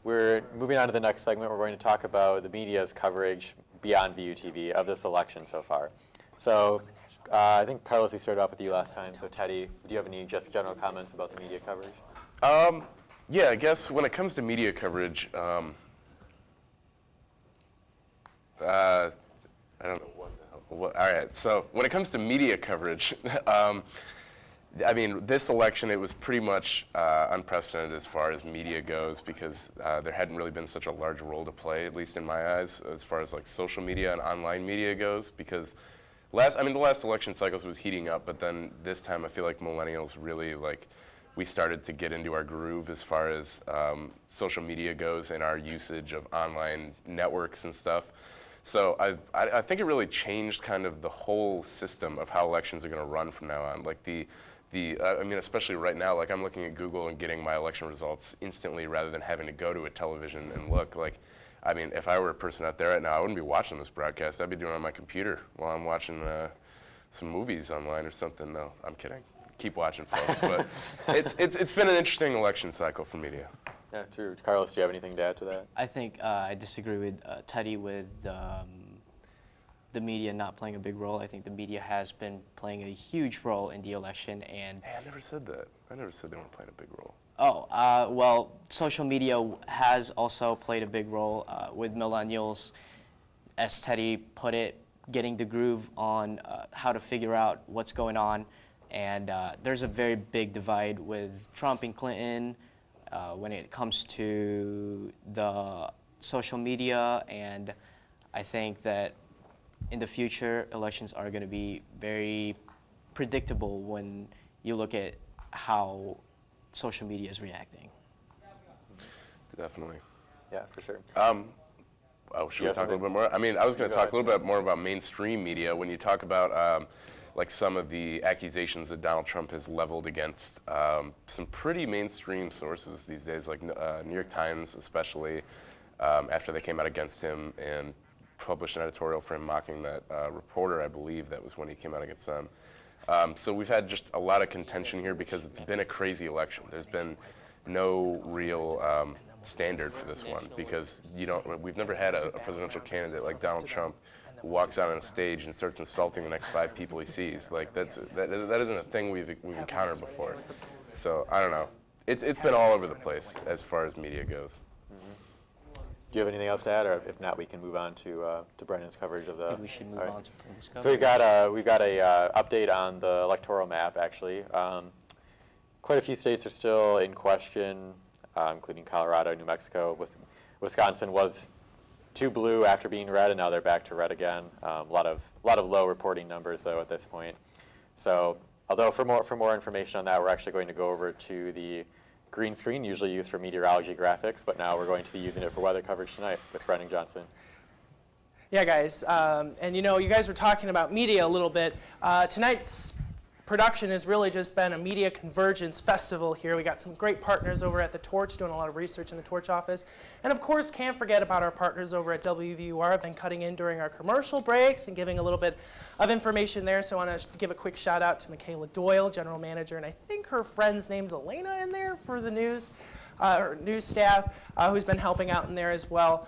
We're moving on to the next segment. We're going to talk about the media's coverage beyond VUTV of this election so far. So I think, Carlos, we started off with you last time. So Teddy, do you have any just general comments about the media coverage? Yeah, I guess when it comes to media coverage, I don't know all right, so when it comes to media coverage, I mean, this election, it was pretty much unprecedented as far as media goes because there hadn't really been such a large role to play, at least in my eyes, as far as like social media and online media goes. Because the last election cycles was heating up, but then this time I feel like millennials really we started to get into our groove as far as social media goes and our usage of online networks and stuff. So I think it really changed kind of the whole system of how elections are going to run from now on. Like I mean, especially right now, like I'm looking at Google and getting my election results instantly rather than having to go to a television and look. Like, I mean, if I were a person out there right now, I wouldn't be watching this broadcast. I'd be doing it on my computer while I'm watching some movies online or something. No, I'm kidding. Keep watching, folks. But it's been an interesting election cycle for media. Yeah, true. Carlos, do you have anything to add to that? I think I disagree with Teddy with the media not playing a big role. I think the media has been playing a huge role in the election. And hey, I never said that. I never said they weren't playing a big role. Oh, well, social media has also played a big role with millennials, as Teddy put it, getting the groove on how to figure out what's going on. And there's a very big divide with Trump and Clinton when it comes to the social media. And I think that in the future, elections are going to be very predictable when you look at how social media is reacting. Definitely. Yeah, for sure. Should we talk a little bit more? I mean, I was going to talk a little bit more about mainstream media. When you talk about like some of the accusations that Donald Trump has leveled against some pretty mainstream sources these days, like New York Times especially, after they came out against him and published an editorial for him mocking that reporter, I believe that was when he came out against them. So we've had just a lot of contention here because it's been a crazy election. There's been no real standard for this one because we've never had a presidential candidate like Donald Trump who walks out on a stage and starts insulting the next 5 people he sees. Like that isn't a thing we've encountered before. So I don't know. It's been all over the place as far as media goes. Do you have anything else to add, or if not, we can move on to Brendan's coverage of the. I think we should move on to Brendan's coverage. So we've got a update on the electoral map. Actually, quite a few states are still in question, including Colorado, New Mexico. Wisconsin was to blue after being red, and now they're back to red again. A lot of low reporting numbers though at this point. So, although for more information on that, we're actually going to go over to the green screen, usually used for meteorology graphics, but now we're going to be using it for weather coverage tonight with Brendan Johnson. Yeah, guys, and you guys were talking about media a little bit. Tonight's production has really just been a media convergence festival here. We got some great partners over at the Torch doing a lot of research in the Torch office. And of course, can't forget about our partners over at WVUR. I've been cutting in during our commercial breaks and giving a little bit of information there. So I want to give a quick shout out to Michaela Doyle, General Manager, and I think her friend's name's Elena in there for the news staff, who's been helping out in there as well.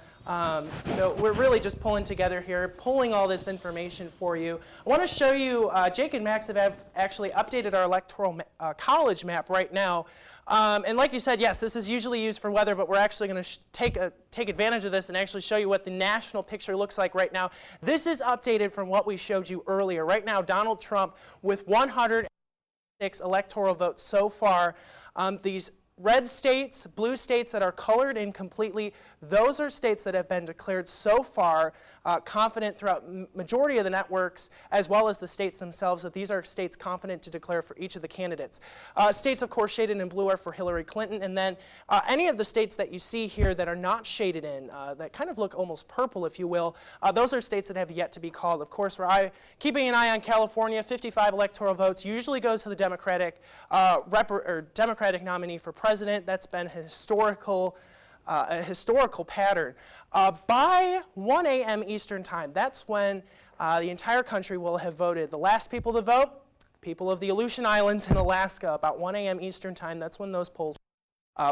So we're really just pulling together here, pulling all this information for you. I want to show you, Jake and Max have actually updated our electoral college map right now. And like you said, yes, this is usually used for weather, but we're actually going to take advantage of this and actually show you what the national picture looks like right now. This is updated from what we showed you earlier. Right now, Donald Trump with 106 electoral votes so far. These red states, blue states that are colored in completely, those are states that have been declared so far confident throughout majority of the networks, as well as the states themselves, that these are states confident to declare for each of the candidates. States, of course, shaded in blue are for Hillary Clinton, and then any of the states that you see here that are not shaded in, that kind of look almost purple, if you will, those are states that have yet to be called. Of course, we're keeping an eye on California. 55 electoral votes usually goes to the Democratic nominee for president. That's been a historical pattern. By 1 a.m. Eastern time, that's when the entire country will have voted. The last people to vote, people of the Aleutian Islands in Alaska, about 1 a.m. Eastern Time. That's when those polls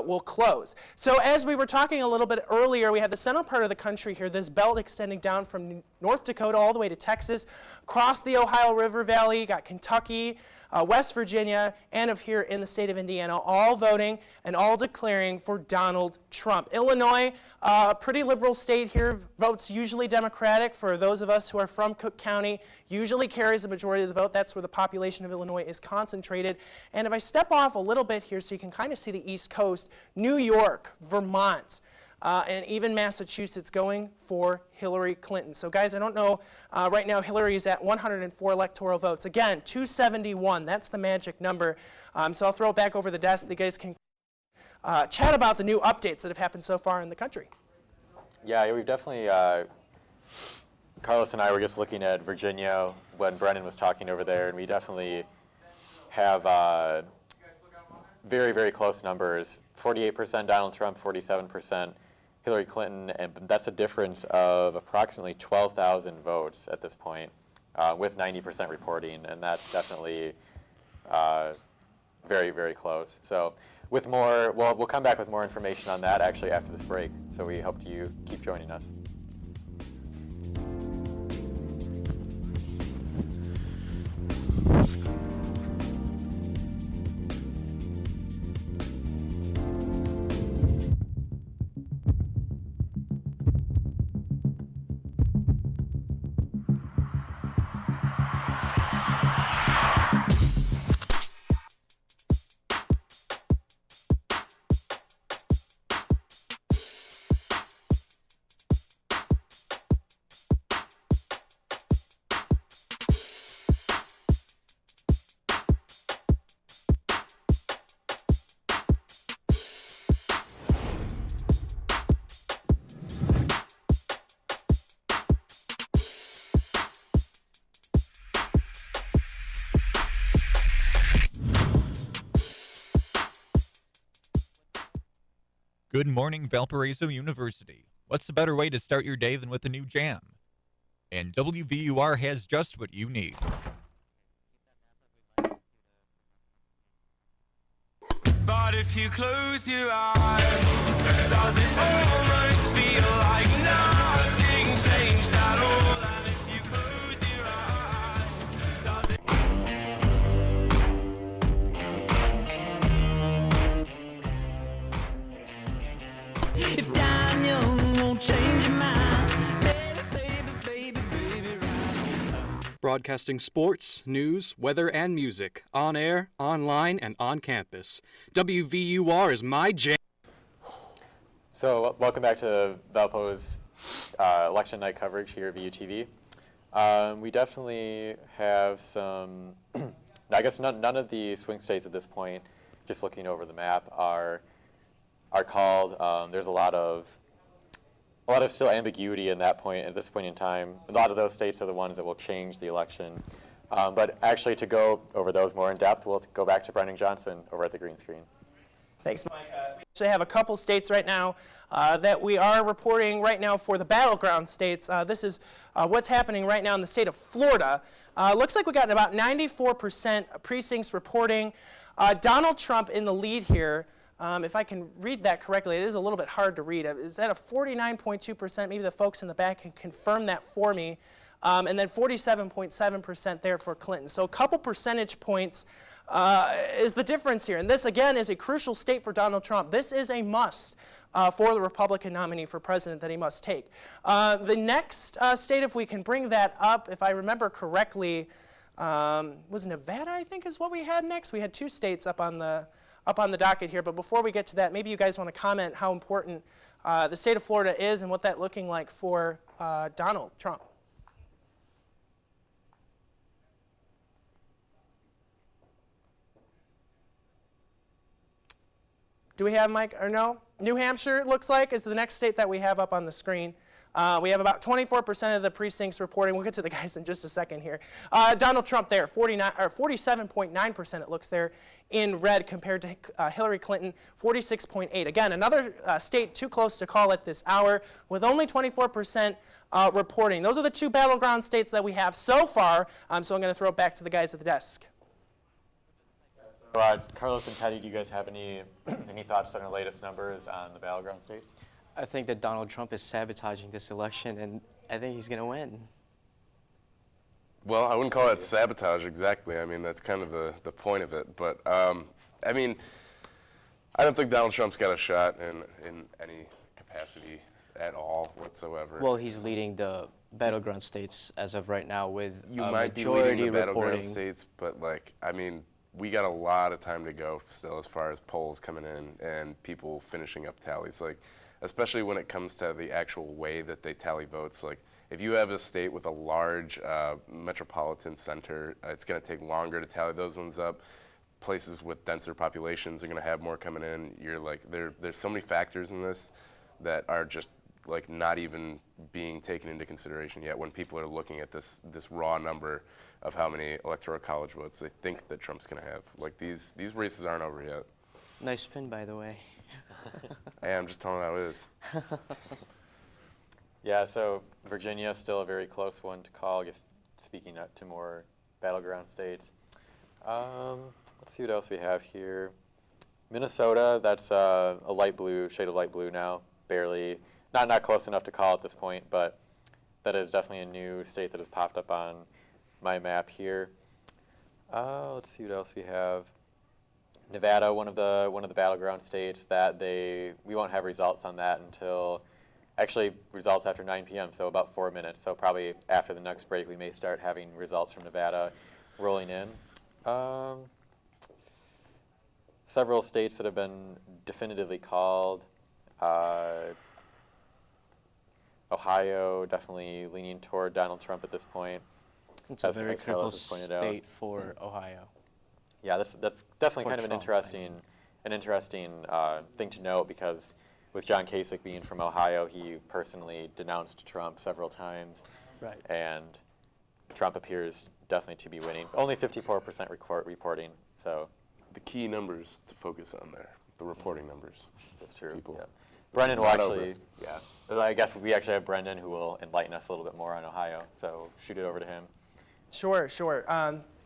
will close. So as we were talking a little bit earlier, we have the central part of the country here, this belt extending down from North Dakota all the way to Texas, across the Ohio River Valley, got Kentucky, West Virginia, and of here in the state of Indiana, all voting and all declaring for Donald Trump. Illinois, a pretty liberal state here, votes usually Democratic. For those of us who are from Cook County, usually carries the majority of the vote. That's where the population of Illinois is concentrated. And if I step off a little bit here so you can kind of see the East Coast, New York, Vermont, and even Massachusetts going for Hillary Clinton. So guys, I don't know, right now Hillary is at 104 electoral votes. Again, 271, that's the magic number. So I'll throw it back over the desk. The guys can chat about the new updates that have happened so far in the country. Yeah, we've definitely, Carlos and I were just looking at Virginia when Brennan was talking over there, and we definitely have very, very close numbers. 48% Donald Trump, 47% Hillary Clinton, and that's a difference of approximately 12,000 votes at this point, with 90% reporting, and that's definitely very, very close. So with more, well, we'll come back with more information on that actually after this break, so we hope you keep joining us. Good morning, Valparaiso University. What's a better way to start your day than with a new jam? And WVUR has just what you need. But if you close your eyes, does it almost feel like nothing changed at all? And if you close your eyes, does it... If dying young won't change your mind, baby, baby, baby, baby, right. Broadcasting sports, news, weather, and music on air, online, and on campus. WVUR is my jam. So welcome back to Valpo's election night coverage here at VUTV. We definitely have some, I guess none of the swing states at this point, just looking over the map, are called. There's a lot of still ambiguity in that point at this point in time. A lot of those states are the ones that will change the election. But actually, to go over those more in depth, we'll go back to Brennan Johnson over at the green screen. Thanks, Mike. We actually have a couple states right now that we are reporting right now for the battleground states. This is what's happening right now in the state of Florida. Looks like we got about 94% precincts reporting. Donald Trump in the lead here. If I can read that correctly, it is a little bit hard to read. Is that a 49.2%? Maybe the folks in the back can confirm that for me. And then 47.7% there for Clinton. So a couple percentage points is the difference here. And this, again, is a crucial state for Donald Trump. This is a must for the Republican nominee for president that he must take. The next state, if we can bring that up, if I remember correctly, was Nevada, I think, is what we had next. We had two states up on the docket here. But before we get to that, maybe you guys want to comment how important the state of Florida is and what that's looking like for Donald Trump. Do we have Mike or no? New Hampshire, it looks like, is the next state that we have up on the screen. We have about 24% of the precincts reporting. We'll get to the guys in just a second here. Donald Trump there, 47.9% it looks there in red compared to Hillary Clinton, 46.8. Again, another state too close to call at this hour with only 24% reporting. Those are the two battleground states that we have so far. So I'm going to throw it back to the guys at the desk. Carlos and Teddy, do you guys have any thoughts on the latest numbers on the battleground states? I think that Donald Trump is sabotaging this election, and I think he's going to win. Well, I wouldn't call that sabotage exactly. I mean, that's kind of the point of it. But, I mean, I don't think Donald Trump's got a shot in any capacity at all whatsoever. Well, he's leading the battleground states as of right now with You a might be majority leading the battleground reporting. states, but, like, I mean, we got a lot of time to go still as far as polls coming in and people finishing up tallies. Like, especially when it comes to the actual way that they tally votes. Like, if you have a state with a large metropolitan center, it's going to take longer to tally those ones up. Places with denser populations are going to have more coming in. You're like, there's so many factors in this that are just like not even being taken into consideration yet when people are looking at this raw number of how many electoral college votes they think that Trump's going to have. Like, these races aren't over yet. Nice spin, by the way. Hey, I'm just telling how it is. Yeah, so Virginia is still a very close one to call, I guess, speaking to more battleground states. Let's see what else we have here. Minnesota, that's a light blue, shade of light blue now, barely, not close enough to call at this point, but that is definitely a new state that has popped up on my map here. Let's see what else we have. Nevada, one of the battleground states that we won't have results on that until, actually results after 9 p.m., so about 4 minutes. So probably after the next break, we may start having results from Nevada rolling in. Several states that have been definitively called. Ohio, definitely leaning toward Donald Trump at this point. It's a very critical state for Ohio. Yeah, that's definitely For kind of an interesting thing to note, because with John Kasich being from Ohio, he personally denounced Trump several times. Right. And Trump appears definitely to be winning. Only 54% reporting, so. The key numbers to focus on there, the reporting numbers. That's true. People. Yeah. Brendan will Not actually, over. yeah. I guess we actually have Brendan who will enlighten us a little bit more on Ohio, so shoot it over to him. Sure.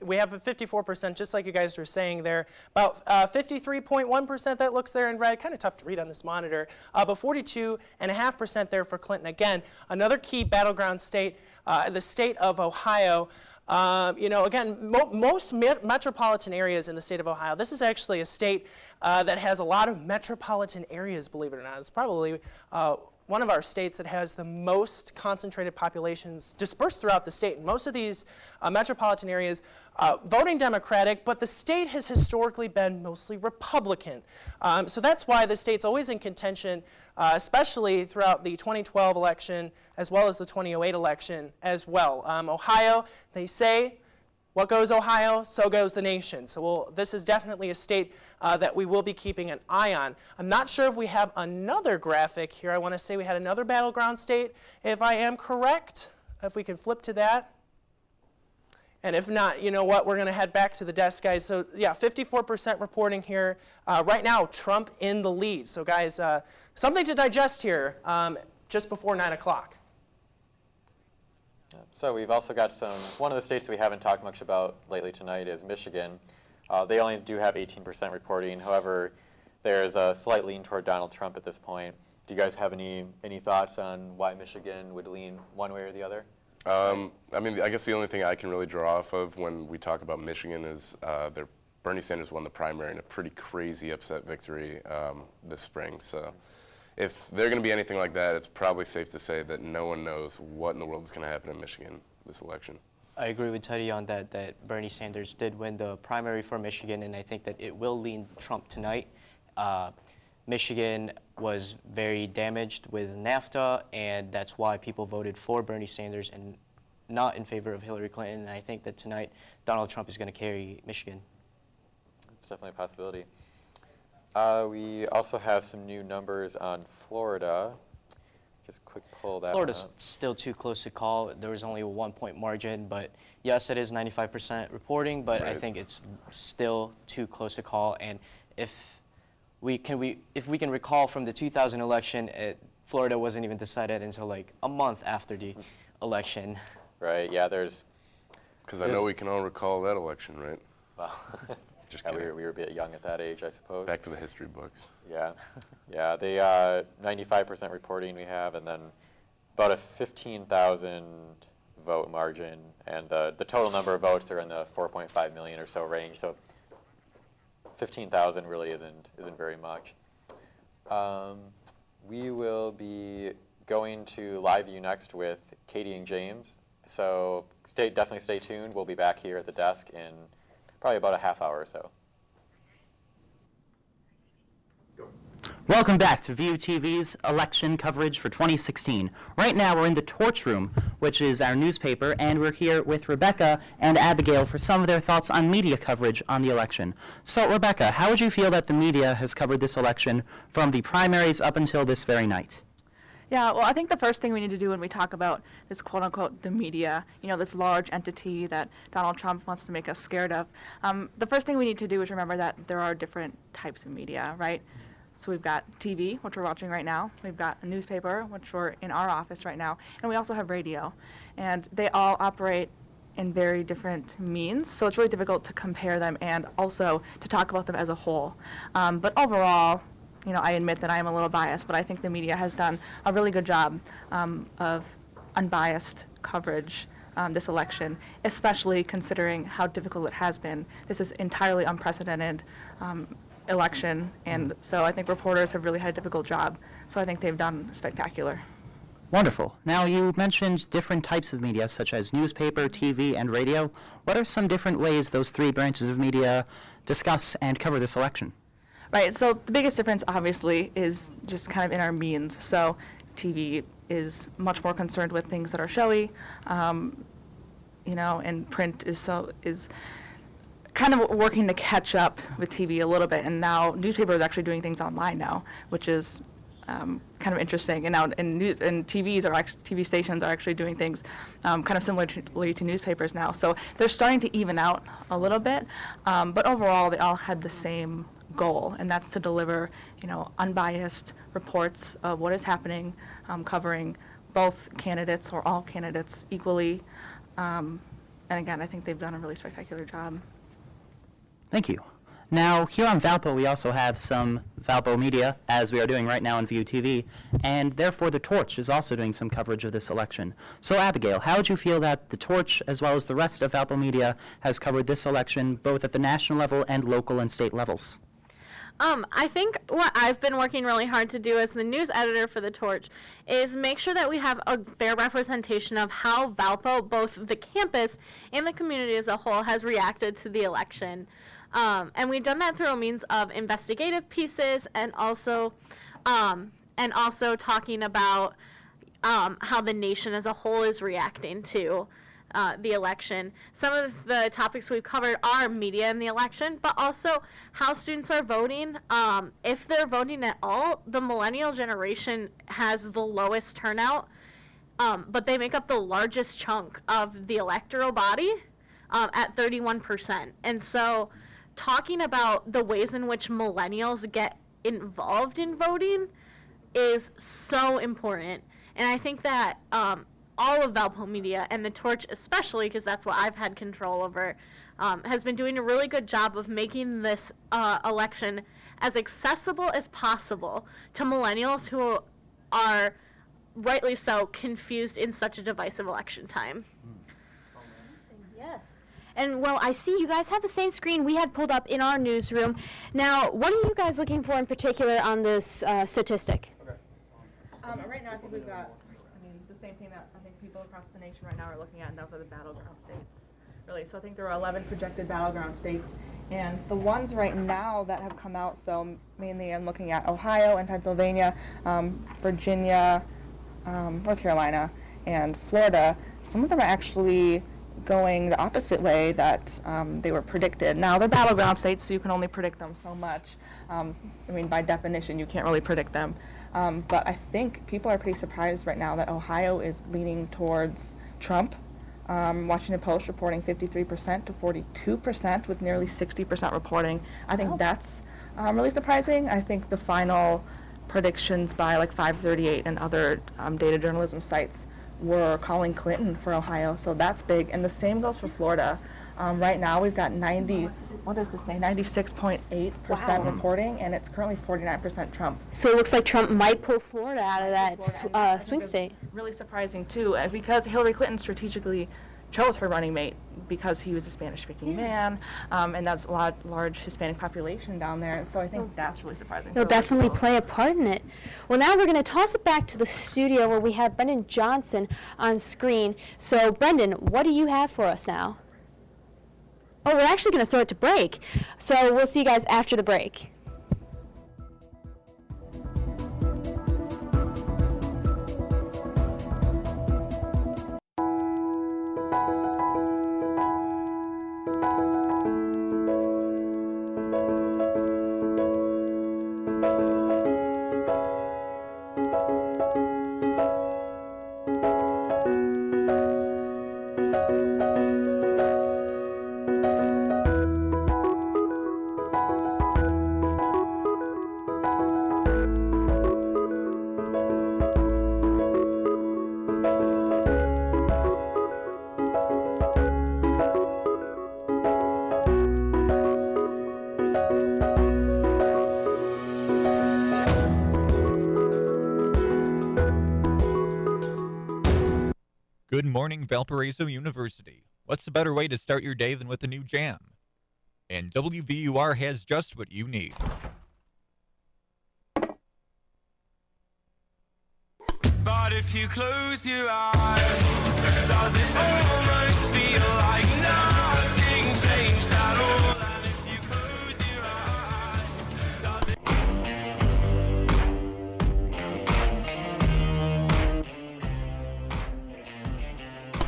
We have a 54%, just like you guys were saying there. About 53.1% that looks there in red. Kind of tough to read on this monitor. But 42.5% there for Clinton. Again, another key battleground state, the state of Ohio. Again, most metropolitan areas in the state of Ohio. This is actually a state that has a lot of metropolitan areas, believe it or not. It's probably one of our states that has the most concentrated populations dispersed throughout the state. And most of these metropolitan areas voting Democratic, but the state has historically been mostly Republican. So that's why the state's always in contention, especially throughout the 2012 election as well as the 2008 election as well. Ohio, they say, what goes Ohio, so goes the nation. So this is definitely a state that we will be keeping an eye on. I'm not sure if we have another graphic here. I want to say we had another battleground state, if I am correct. If we can flip to that. And if not, you know what, we're going to head back to the desk, guys. So yeah, 54% reporting here. Right now, Trump in the lead. So guys, something to digest here just before 9 o'clock. So we've also got one of the states that we haven't talked much about lately tonight is Michigan. They only do have 18% reporting. However, there's a slight lean toward Donald Trump at this point. Do you guys have any thoughts on why Michigan would lean one way or the other? I mean, I guess the only thing I can really draw off of when we talk about Michigan is Bernie Sanders won the primary in a pretty crazy upset victory this spring. So if they're going to be anything like that, it's probably safe to say that no one knows what in the world is going to happen in Michigan this election. I agree with Teddy on that Bernie Sanders did win the primary for Michigan, and I think that it will lean Trump tonight. Michigan was very damaged with NAFTA, and that's why people voted for Bernie Sanders and not in favor of Hillary Clinton. And I think that tonight Donald Trump is going to carry Michigan. That's definitely a possibility. We also have some new numbers on Florida. Just quick pull that Florida's one up. still too close to call. There was only a 1-point margin, but yes, it is 95% reporting, but I think it's still too close to call. And if we can recall from the 2000 election, Florida wasn't even decided until like a month after the election. Right, yeah, Because I know we can all recall that election, right? Well, Just Yeah, kidding. we were a bit young at that age, I suppose. Back to the history books. Yeah, yeah. They 95% reporting we have, and then about a 15,000 vote margin, and the total number of votes are in the 4.5 million or so range. So 15,000 really isn't very much. We will be going to Live View next with Katie and James. So definitely stay tuned. We'll be back here at the desk in probably about a half hour or so. Welcome back to VUTV's election coverage for 2016. Right now we're in the Torch Room, which is our newspaper, and we're here with Rebecca and Abigail for some of their thoughts on media coverage on the election. So Rebecca, how would you feel that the media has covered this election from the primaries up until this very night? Yeah, well, I think the first thing we need to do when we talk about this quote-unquote the media, you know, this large entity that Donald Trump wants to make us scared of, the first thing we need to do is remember that there are different types of media, right? So we've got TV, which we're watching right now. We've got a newspaper, which we're in our office right now. And we also have radio. And they all operate in very different means. So it's really difficult to compare them and also to talk about them as a whole. But overall, you know, I admit that I am a little biased, but I think the media has done a really good job of unbiased coverage this election, especially considering how difficult it has been. This is entirely unprecedented election, and so I think reporters have really had a difficult job. So I think they've done spectacular. Wonderful. Now, you mentioned different types of media, such as newspaper, TV, and radio. What are some different ways those three branches of media discuss and cover this election? Right, so the biggest difference, obviously, is just kind of in our means. So TV is much more concerned with things that are showy, you know, and print is kind of working to catch up with TV a little bit, and now newspapers are actually doing things online now, which is kind of interesting. And now TV stations are actually doing things kind of similarly to newspapers now. So they're starting to even out a little bit, but overall they all had the same goal, and that's to deliver, you know, unbiased reports of what is happening, covering both candidates or all candidates equally. And again, I think they've done a really spectacular job. Thank you. Now, here on Valpo, we also have some Valpo media, as we are doing right now on VUTV, and therefore the Torch is also doing some coverage of this election. So, Abigail, how would you feel that the Torch, as well as the rest of Valpo media, has covered this election, both at the national level and local and state levels? I think what I've been working really hard to do as the news editor for the Torch is make sure that we have a fair representation of how Valpo, both the campus and the community as a whole, has reacted to the election. And we've done that through a means of investigative pieces and also talking about how the nation as a whole is reacting to the election. Some of the topics we've covered are media in the election, but also how students are voting. If they're voting at all, the millennial generation has the lowest turnout, but they make up the largest chunk of the electoral body at 31%. And so talking about the ways in which millennials get involved in voting is so important. And I think that all of Valpo media, and the Torch especially, because that's what I've had control over, has been doing a really good job of making this election as accessible as possible to millennials who are, rightly so, confused in such a divisive election time. Yes. And, well, I see you guys have the same screen we had pulled up in our newsroom. Now, what are you guys looking for in particular on this statistic? Right now, I think we've got, the same thing that I think people across the nation right now are looking at, and those are the battleground states, really. So I think there are 11 projected battleground states, and the ones right now that have come out, so mainly I'm looking at Ohio and Pennsylvania, Virginia, North Carolina, and Florida. Some of them are actually going the opposite way that they were predicted. Now, they're battleground states, so you can only predict them so much. By definition, you can't really predict them. But I think people are pretty surprised right now that Ohio is leaning towards Trump. Washington Post reporting 53% to 42%, with nearly 60% reporting. I think that's really surprising. I think the final predictions by like 538 and other data journalism sites were calling Clinton for Ohio, so that's big. And the same goes for Florida. Right now we've got 96.8% reporting, and it's currently 49% Trump. So it looks like Trump might pull Florida out of that swing state. Really surprising too, because Hillary Clinton strategically chose her running mate because he was a Spanish-speaking man, and that's a large Hispanic population down there, and so I think that's really surprising. It'll definitely play a part in it. Well, now we're going to toss it back to the studio where we have Brendan Johnson on screen. So, Brendan, what do you have for us now? Oh, we're actually going to throw it to break. So we'll see you guys after the break. Good morning, Valparaiso University. What's a better way to start your day than with a new jam? And WVUR has just what you need. But if you close your eyes, does it almost feel like nothing changed at all? And if you close your eyes, does it...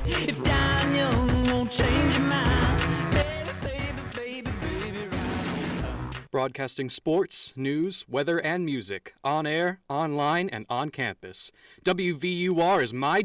If dying young won't change your mind, baby, baby, baby, baby, right. Broadcasting sports, news, weather, and music on air, online, and on campus. WVUR is my.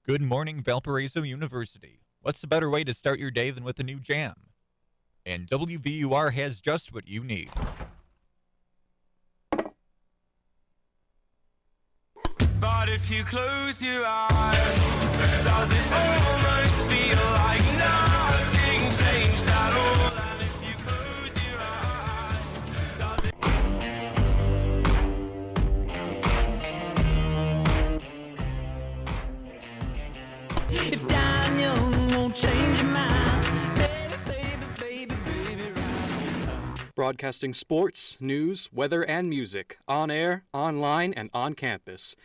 Good morning, Valparaiso University. What's a better way to start your day than with a new jam? And WVUR has just what you need. But if you close your eyes, does it almost feel like nothing changed at all? And if you close your eyes, does it... If dying young won't change your mind, baby, baby, baby, baby, right. Broadcasting sports, news, weather, and music on air, online, and on campus.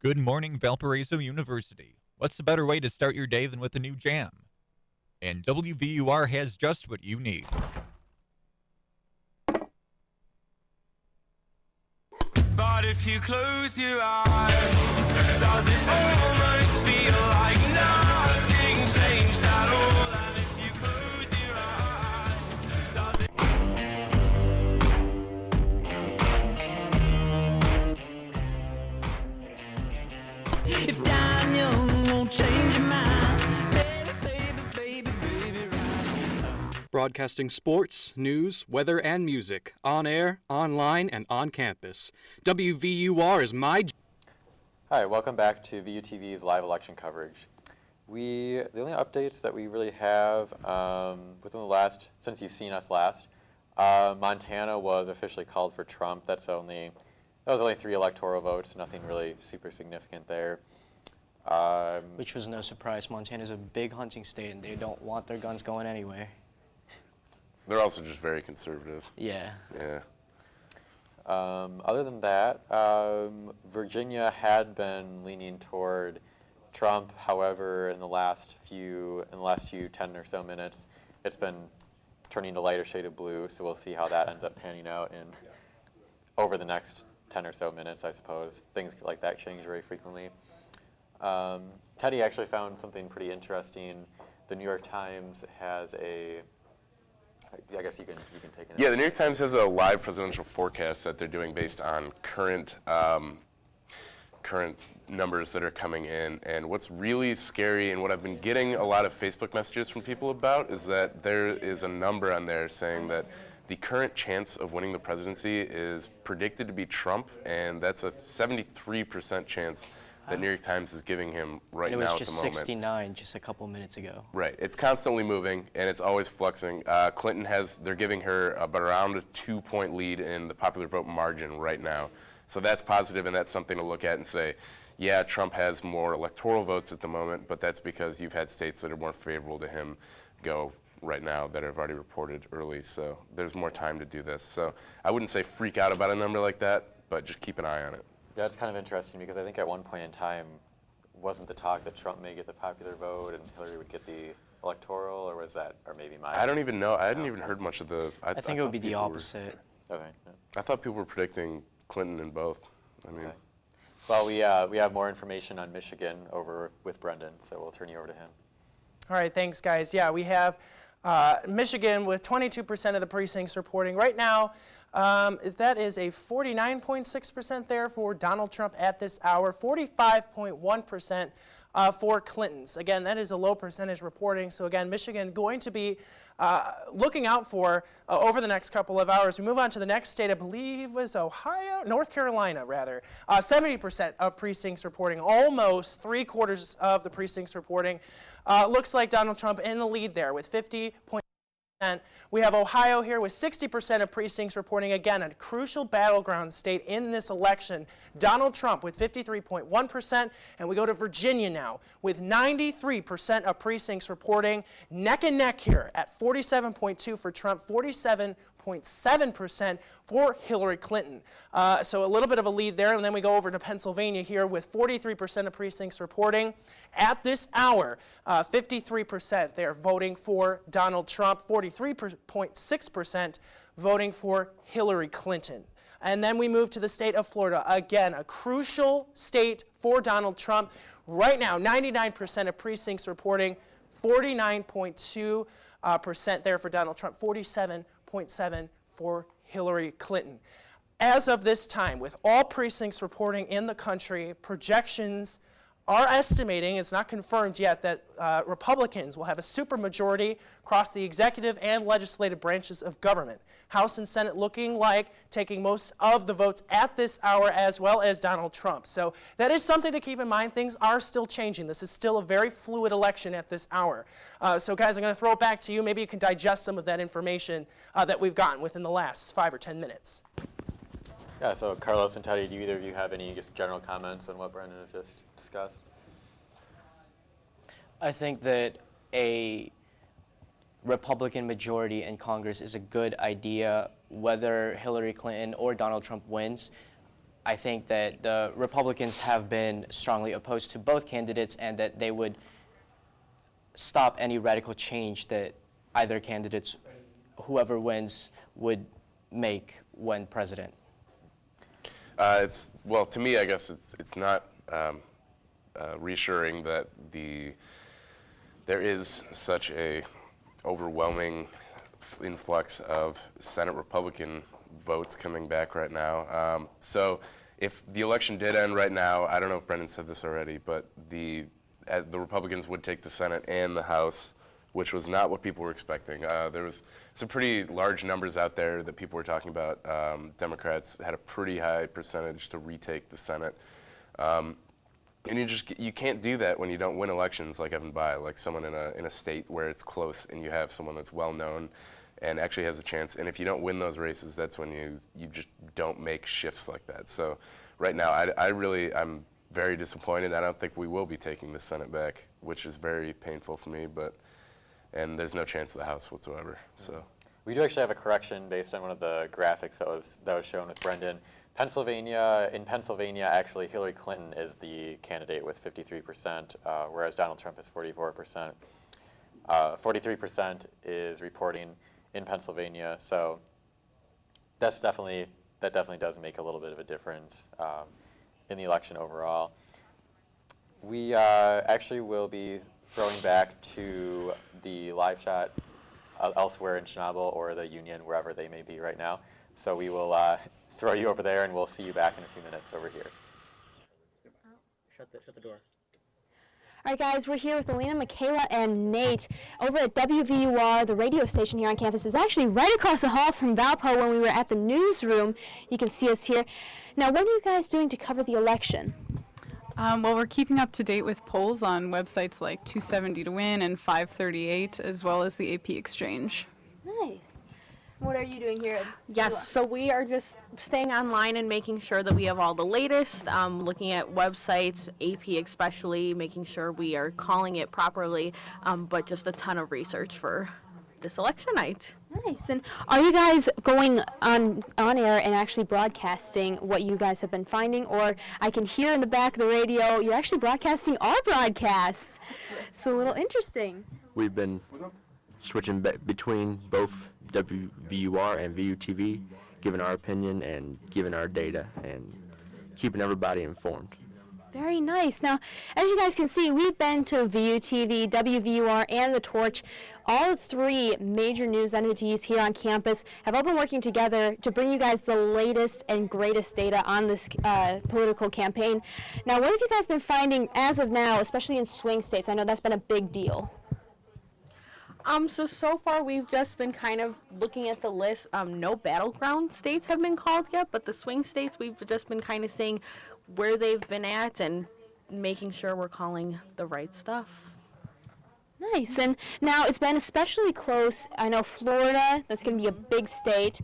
Good morning, Valparaiso University. What's a better way to start your day than with a new jam? And WVUR has just what you need. But if you close your eyes, does it almost feel like nothing changed at all? And if you close your eyes, does it... If dying young won't change your mind, baby, baby, baby, baby, Broadcasting sports, news, weather, and music on air, online, and on campus. WVUR is my... Hi, welcome back to VUTV's live election coverage. The only updates that we really have within the last, since you've seen us last, Montana was officially called for Trump. That was only 3 electoral votes, nothing really super significant there. Which was no surprise. Montana's a big hunting state, and they don't want their guns going anywhere. They're also just very conservative. Yeah. Yeah. Other than that, Virginia had been leaning toward Trump. However, in the last few 10 or so minutes, it's been turning to lighter shade of blue. So we'll see how that ends up panning out over the next 10 or so minutes, I suppose. Things like that change very frequently. Teddy actually found something pretty interesting. The New York Times has I guess you can take it. Yeah, the New York Times has a live presidential forecast that they're doing based on current numbers that are coming in. And what's really scary, and what I've been getting a lot of Facebook messages from people about, is that there is a number on there saying that the current chance of winning the presidency is predicted to be Trump, and that's a 73% chance that New York Times is giving him right now at the moment. It was just 69 just a couple minutes ago. Right. It's constantly moving, and it's always fluxing. Clinton they're giving her about around a 2-point lead in the popular vote margin right now. So that's positive, and that's something to look at and say, yeah, Trump has more electoral votes at the moment, but that's because you've had states that are more favorable to him go right now that have already reported early. So there's more time to do this. So I wouldn't say freak out about a number like that, but just keep an eye on it. Yeah, it's kind of interesting because I think at one point in time, wasn't the talk that Trump may get the popular vote and Hillary would get the electoral, or was that, or maybe my... I don't even know. I hadn't even heard much of the... I think it would be the opposite. Okay. Yeah. I thought people were predicting Clinton in both. I mean... Okay. Well, we have more information on Michigan over with Brendan, so we'll turn you over to him. All right, thanks, guys. Yeah, we have Michigan with 22% of the precincts reporting. Right now, that is a 49.6% there for Donald Trump at this hour, 45.1% for Clinton's. Again, that is a low percentage reporting. So again, Michigan going to be looking out for over the next couple of hours. We move on to the next state, I believe was North Carolina rather. 70% of precincts reporting, almost 3/4 of the precincts reporting. Looks like Donald Trump in the lead there with 50.1%. We have Ohio here with 60% of precincts reporting, again, a crucial battleground state in this election. Donald Trump with 53.1%, and we go to Virginia now with 93% of precincts reporting, neck and neck here at 47.2% for Trump, 47.7% for Hillary Clinton. So a little bit of a lead there, and then we go over to Pennsylvania here with 43% of precincts reporting. At this hour, 53% they're voting for Donald Trump, 43.6% voting for Hillary Clinton. And then we move to the state of Florida. Again, a crucial state for Donald Trump. Right now, 99% of precincts reporting, 49.2% there for Donald Trump, 47.7% for Hillary Clinton. As of this time, with all precincts reporting in the country, projections are estimating, it's not confirmed yet, that Republicans will have a supermajority across the executive and legislative branches of government. House and Senate looking like taking most of the votes at this hour, as well as Donald Trump. So that is something to keep in mind. Things are still changing. This is still a very fluid election at this hour. So guys, I'm going to throw it back to you. Maybe you can digest some of that information that we've gotten within the last 5 or 10 minutes. Yeah, so Carlos and Teddy, do either of you have any just general comments on what Brendan has just discussed? I think that a Republican majority in Congress is a good idea, whether Hillary Clinton or Donald Trump wins. I think that the Republicans have been strongly opposed to both candidates, and that they would stop any radical change that either candidates, whoever wins, would make when president. Well, to me, I guess it's not reassuring that there is such a overwhelming influx of Senate Republican votes coming back right now. So if the election did end right now, I don't know if Brendan said this already, but the Republicans would take the Senate and the House which was not what people were expecting. There was some pretty large numbers out there that people were talking about. Democrats had a pretty high percentage to retake the Senate. And you can't do that when you don't win elections like Evan Bayh, like someone in a state where it's close and you have someone that's well known and actually has a chance. And if you don't win those races, that's when you just don't make shifts like that. So right now, I'm very disappointed. I don't think we will be taking the Senate back, which is very painful for me. And there's no chance of the House whatsoever. So we do actually have a correction based on one of the graphics that was shown with Brendan. In Pennsylvania, actually, Hillary Clinton is the candidate with 53%, whereas Donald Trump is 44%. 43% is reporting in Pennsylvania, so that definitely does make a little bit of a difference in the election overall. We actually will be throwing back to the live shot elsewhere in Schnabel or the Union, wherever they may be right now. So we will throw you over there, and we'll see you back in a few minutes over here. Shut the door. All right, guys, we're here with Alina, Michaela, and Nate over at WVUR. The radio station here on campus is actually right across the hall from Valpo when we were at the newsroom. You can see us here. Now, what are you guys doing to cover the election? Well, we're keeping up to date with polls on websites like 270 to Win and 538, as well as the AP Exchange. Nice. What are you doing here? Yes, so we are just staying online and making sure that we have all the latest, looking at websites, AP especially, making sure we are calling it properly, but just a ton of research for this election night. Nice. And are you guys going on air and actually broadcasting what you guys have been finding? Or I can hear in the back of the radio, you're actually broadcasting our broadcast. It's a little interesting. We've been switching between both WVUR and VUTV, giving our opinion and giving our data and keeping everybody informed. Very nice. Now, as you guys can see, we've been to VUTV, WVUR, and The Torch. All three major news entities here on campus have all been working together to bring you guys the latest and greatest data on this political campaign. Now, what have you guys been finding as of now, especially in swing states? I know that's been a big deal. So far we've just been kind of looking at the list. No battleground states have been called yet, but the swing states we've just been kind of seeing where they've been at and making sure we're calling the right stuff. Nice. And now it's been especially close. I know Florida, that's going to be a big state,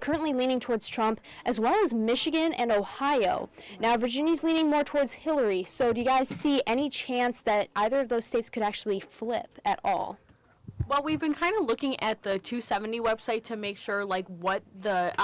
currently leaning towards Trump, as well as Michigan and Ohio. Now Virginia's leaning more towards Hillary. So do you guys see any chance that either of those states could actually flip at all? Well, we've been kind of looking at the 270 website to make sure, like, what the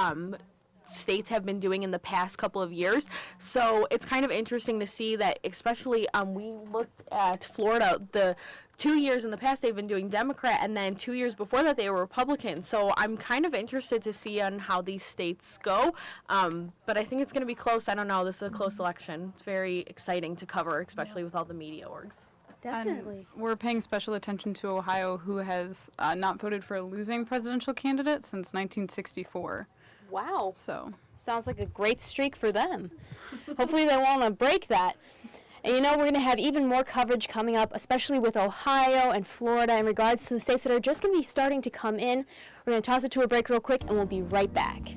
states have been doing in the past couple of years. So it's kind of interesting to see that, especially we looked at Florida, the 2 years in the past they've been doing Democrat, and then 2 years before that they were Republican. So I'm kind of interested to see on how these states go. But I think it's going to be close. I don't know. This is a close election. It's very exciting to cover, especially with all the media orgs. Definitely. And we're paying special attention to Ohio, who has not voted for a losing presidential candidate since 1964. Wow. So sounds like a great streak for them. Hopefully they won't break that. And you know, we're going to have even more coverage coming up, especially with Ohio and Florida in regards to the states that are just going to be starting to come in. We're going to toss it to a break real quick, and we'll be right back.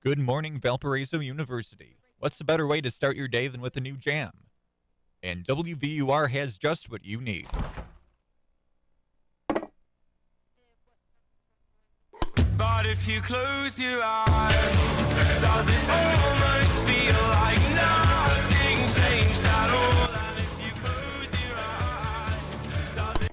Good morning, Valparaiso University. What's the better way to start your day than with a new jam? And WVUR has just what you need. But But if you close your eyes, does it almost feel like nothing changed at all? And if you close your eyes, does it...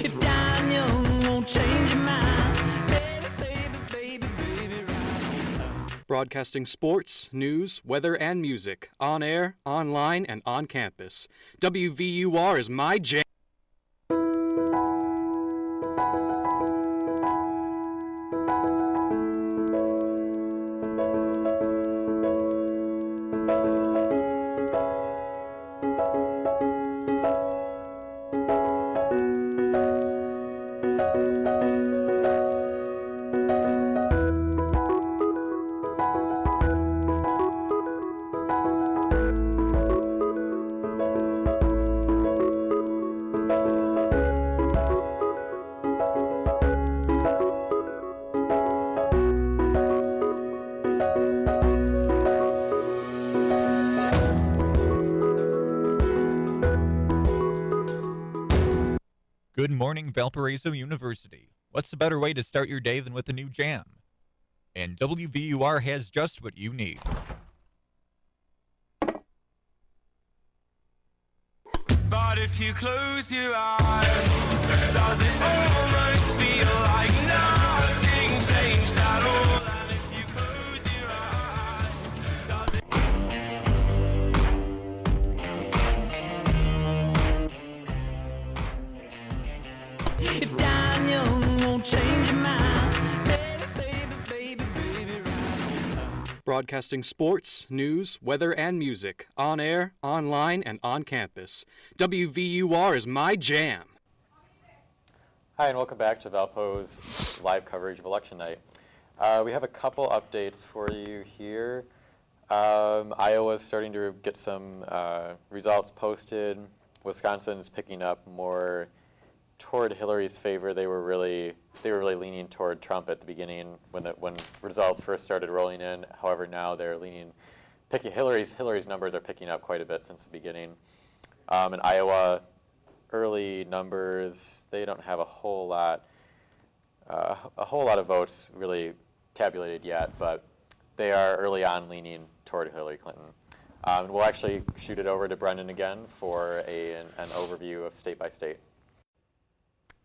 If dying young won't change your mind, baby, baby, baby, baby, right now. Broadcasting sports, news, weather, and music on air, online, and on campus. WVUR is my jam. Good morning, Valparaiso University. What's a better way to start your day than with a new jam? And WVUR has just what you need. But if you close your eyes, does it almost feel like nothing changed at all? And if you close your eyes, does it... If dying young won't change your mind, baby, baby, baby, baby, right now. Broadcasting sports, news, weather, and music on air, online, and on campus. WVUR is my jam. Hi, and welcome back to Valpo's live coverage of election night. We have a couple updates for you here. Iowa's starting to get some results posted. Wisconsin is picking up more toward Hillary's favor. They were really leaning toward Trump at the beginning when results first started rolling in. However, now they're Hillary's numbers are picking up quite a bit since the beginning. In Iowa, early numbers, they don't have a whole lot of votes really tabulated yet, but they are early on leaning toward Hillary Clinton. We'll actually shoot it over to Brendan again for an overview of state by state.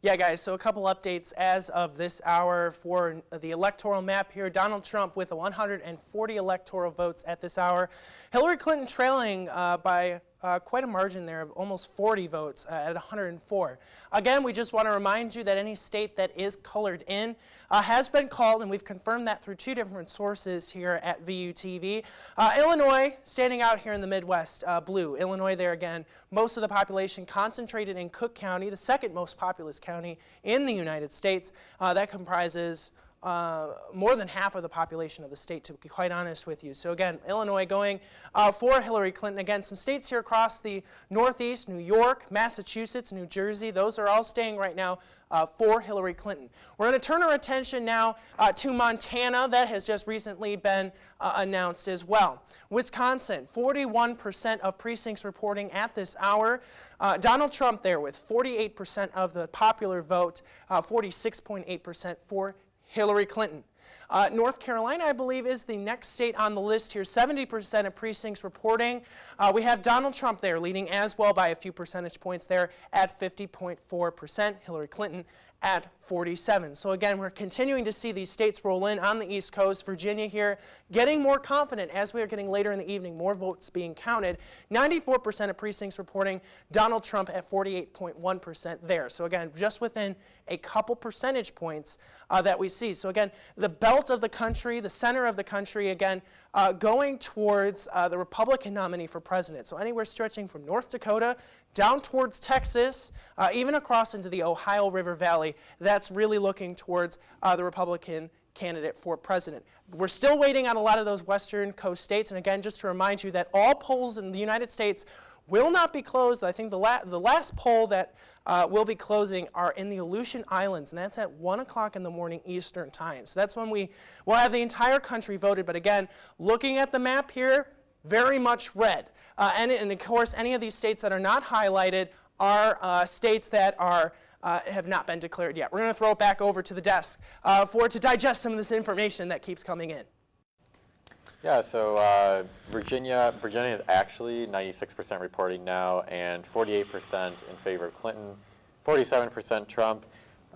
Yeah, guys, so a couple updates as of this hour for the electoral map here. Donald Trump with 140 electoral votes at this hour. Hillary Clinton trailing by quite a margin there, of almost 40 votes at 104. Again, we just want to remind you that any state that is colored in has been called, and we've confirmed that through two different sources here at VUTV. Illinois, standing out here in the Midwest, blue. Illinois there again, most of the population concentrated in Cook County, the second most populous county in the United States. That comprises more than half of the population of the state, to be quite honest with you. So again, Illinois going for Hillary Clinton. Again, some states here across the Northeast, New York, Massachusetts, New Jersey, those are all staying right now for Hillary Clinton. We're going to turn our attention now to Montana. That has just recently been announced as well. Wisconsin, 41% of precincts reporting at this hour. Donald Trump there with 48% of the popular vote, 46.8% for Hillary Clinton. North Carolina, I believe, is the next state on the list here. 70% of precincts reporting. We have Donald Trump there leading as well by a few percentage points there at 50.4%. Hillary Clinton at 47. So again, we're continuing to see these states roll in on the East Coast. Virginia here getting more confident as we are getting later in the evening, more votes being counted. 94% of precincts reporting Donald Trump at 48.1% there. So again, just within a couple percentage points that we see. So again, the belt of the country, the center of the country, again, going towards the Republican nominee for president. So anywhere stretching from North Dakota down towards Texas, even across into the Ohio River Valley, that's really looking towards the Republican candidate for president. We're still waiting on a lot of those western coast states, and again, just to remind you that all polls in the United States will not be closed. I think the last poll that will be closing are in the Aleutian Islands, and that's at 1 o'clock in the morning Eastern time. So that's when we will have the entire country voted. But again, looking at the map here, very much red. And of course, any of these states that are not highlighted are states that are have not been declared yet. We're going to throw it back over to the desk to digest some of this information that keeps coming in. Yeah, so Virginia is actually 96% reporting now, and 48% in favor of Clinton, 47% Trump.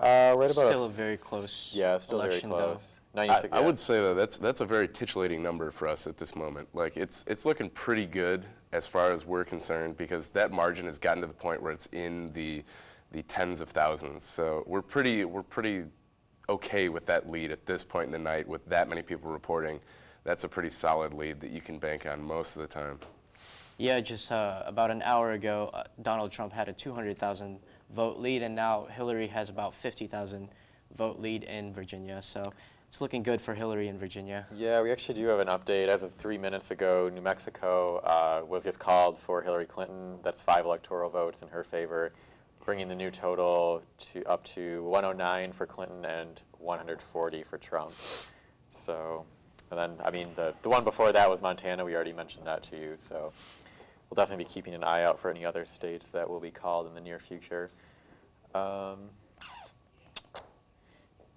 Right about still a very close election, very close. though. 96, I would say that that's a very titillating number for us at this moment. Like it's looking pretty good as far as we're concerned, because that margin has gotten to the point where it's in the tens of thousands. So we're pretty okay with that lead at this point in the night with that many people reporting. That's a pretty solid lead that you can bank on most of the time. Yeah, just about an hour ago, Donald Trump had a 200,000 vote lead, and now Hillary has about 50,000 vote lead in Virginia. So it's looking good for Hillary in Virginia. Yeah, we actually do have an update. As of 3 minutes ago, New Mexico was just called for Hillary Clinton. That's 5 electoral votes in her favor, bringing the new total up to 109 for Clinton and 140 for Trump. So, and then, I mean, the one before that was Montana. We already mentioned that to you. So we'll definitely be keeping an eye out for any other states that will be called in the near future.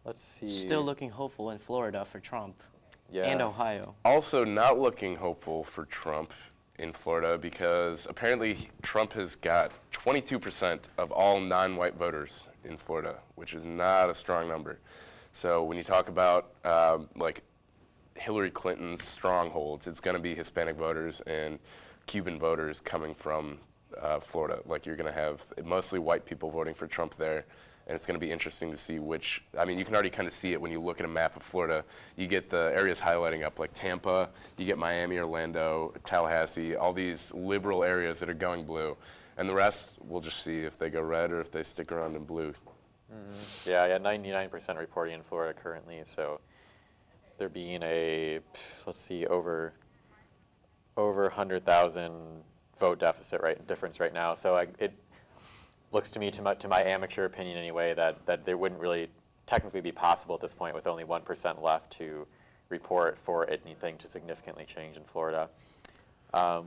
Let's see. Still looking hopeful in Florida for Trump and Ohio. Also not looking hopeful for Trump in Florida, because apparently Trump has got 22% of all non-white voters in Florida, which is not a strong number. So when you talk about like Hillary Clinton's strongholds, it's going to be Hispanic voters and Cuban voters coming from Florida. Like you're going to have mostly white people voting for Trump there. And it's going to be interesting to see which, I mean, you can already kind of see it when you look at a map of Florida. You get the areas highlighting up, like Tampa, you get Miami, Orlando, Tallahassee, all these liberal areas that are going blue. And the rest, we'll just see if they go red or if they stick around in blue. Mm-hmm. Yeah, 99% reporting in Florida currently. So there being a, let's see, over 100,000 vote difference right now. So it looks to me, to my amateur opinion anyway, that there wouldn't really technically be possible at this point with only 1% left to report for anything to significantly change in Florida.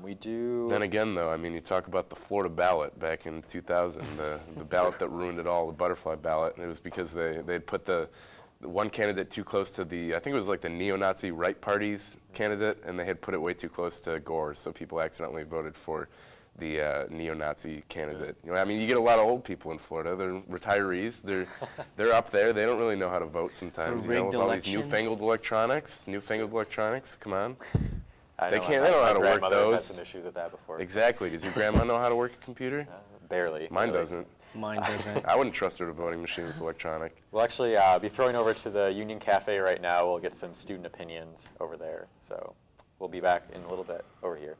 We do. Then again, though, I mean, you talk about the Florida ballot back in 2000, the ballot that ruined it all, the butterfly ballot, and it was because they'd put the one candidate too close to I think it was like the neo-Nazi right party's candidate, and they had put it way too close to Gore's, so people accidentally voted for the neo-Nazi candidate. You know, I mean, you get a lot of old people in Florida. They're retirees. They're up there. They don't really know how to vote sometimes. You know, with all these newfangled electronics. Come on. They don't know how to work those. Had some issues with that before. Exactly. Does your grandma know how to work a computer? Barely. Mine doesn't. Mine doesn't. I wouldn't trust her to voting machine that's electronic. We'll actually be throwing over to the Union Cafe right now. We'll get some student opinions over there. So we'll be back in a little bit over here.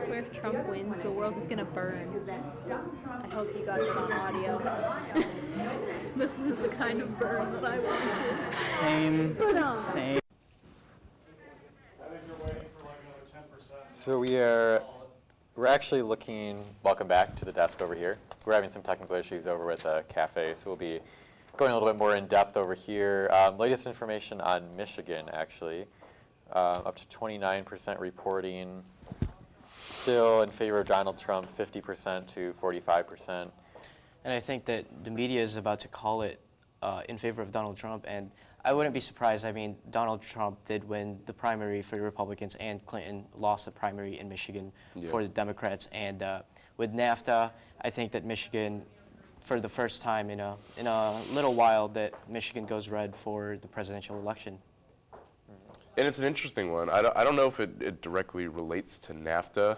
Where if Trump wins, the world is going to burn. I hope you got that on audio. This isn't the kind of burn that I wanted. Same. So we're actually looking, welcome back to the desk over here. We're having some technical issues over with the cafe, so we'll be going a little bit more in depth over here. Latest information on Michigan, actually. Up to 29% reporting, still in favor of Donald Trump, 50% to 45%. And I think that the media is about to call it in favor of Donald Trump, and I wouldn't be surprised. I mean, Donald Trump did win the primary for the Republicans, and Clinton lost the primary in Michigan for the Democrats. And with NAFTA, I think that Michigan, for the first time in a little while, that Michigan goes red for the presidential election. And it's an interesting one. I don't know if it directly relates to NAFTA,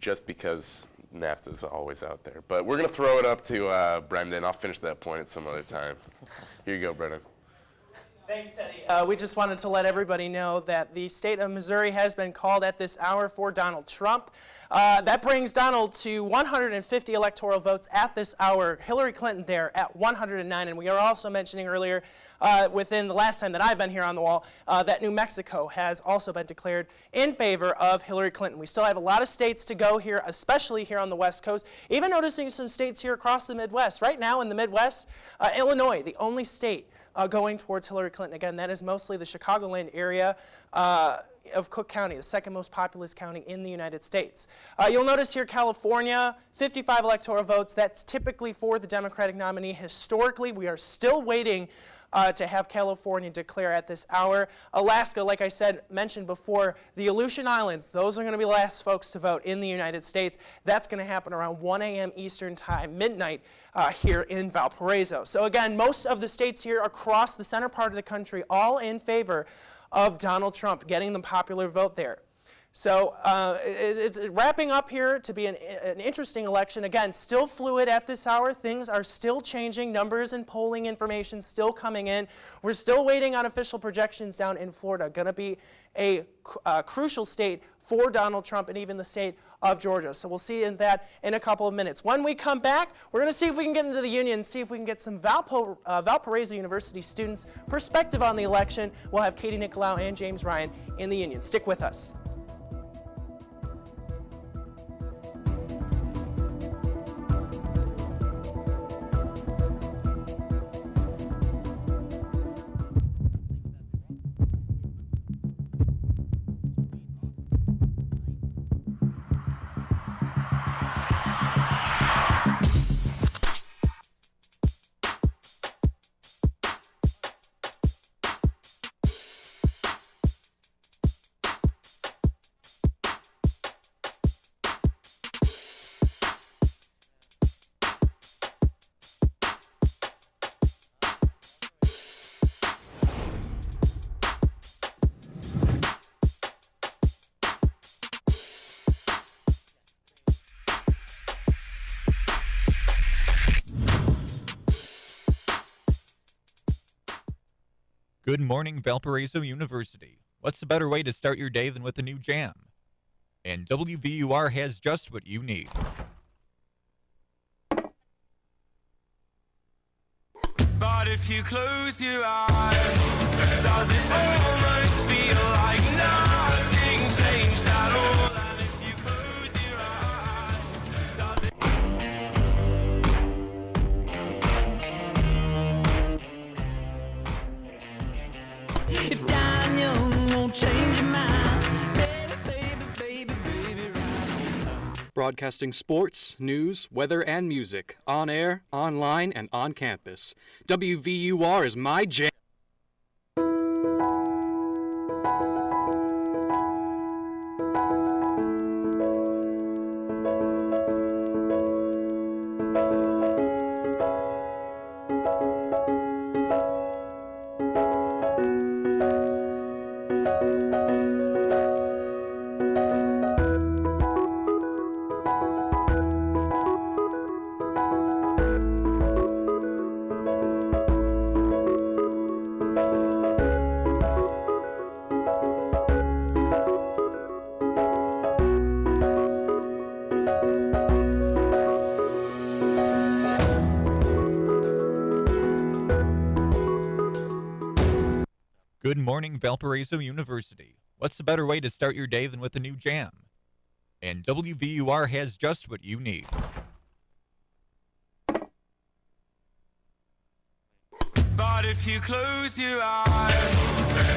just because NAFTA's always out there. But we're going to throw it up to Brendan. I'll finish that point at some other time. Here you go, Brendan. Thanks, Teddy. We just wanted to let everybody know that the state of Missouri has been called at this hour for Donald Trump. That brings Donald to 150 electoral votes at this hour. Hillary Clinton there at 109. And we are also mentioning earlier, within the last time that I've been here on the wall, that New Mexico has also been declared in favor of Hillary Clinton. We still have a lot of states to go here, especially here on the West Coast. Even noticing some states here across the Midwest. Right now in the Midwest, Illinois, the only state going towards Hillary Clinton. Again, that is mostly the Chicagoland area of Cook County, the second most populous county in the United States. You'll notice here California, 55 electoral votes. That's typically for the Democratic nominee. Historically, we are still waiting to have California declare at this hour. Alaska, like I said, mentioned before, the Aleutian Islands, those are going to be the last folks to vote in the United States. That's going to happen around 1 a.m. Eastern Time, midnight, here in Valparaiso. So again, most of the states here across the center part of the country, all in favor of Donald Trump getting the popular vote there. So it's wrapping up here to be an interesting election. Again, still fluid at this hour. Things are still changing. Numbers and polling information still coming in. We're still waiting on official projections down in Florida. Going to be a crucial state for Donald Trump and even the state of Georgia. So we'll see that in a couple of minutes. When we come back, we're going to see if we can get into the Union, see if we can get some Valparaiso University students' perspective on the election. We'll have Katie Nicolau and James Ryan in the Union. Stick with us. Good morning, Valparaiso University. What's a better way to start your day than with a new jam? And WVUR has just what you need. But if you close your eyes, does it almost feel like nothing changed at all? And if you close your eyes, does it... If dying young won't change your mind, baby, baby, baby, baby, right. Broadcasting sports, news, weather, and music on air, online, and on campus. WVUR is my jam. Good morning, Valparaiso University. What's a better way to start your day than with a new jam? And WVUR has just what you need. But if you close your eyes,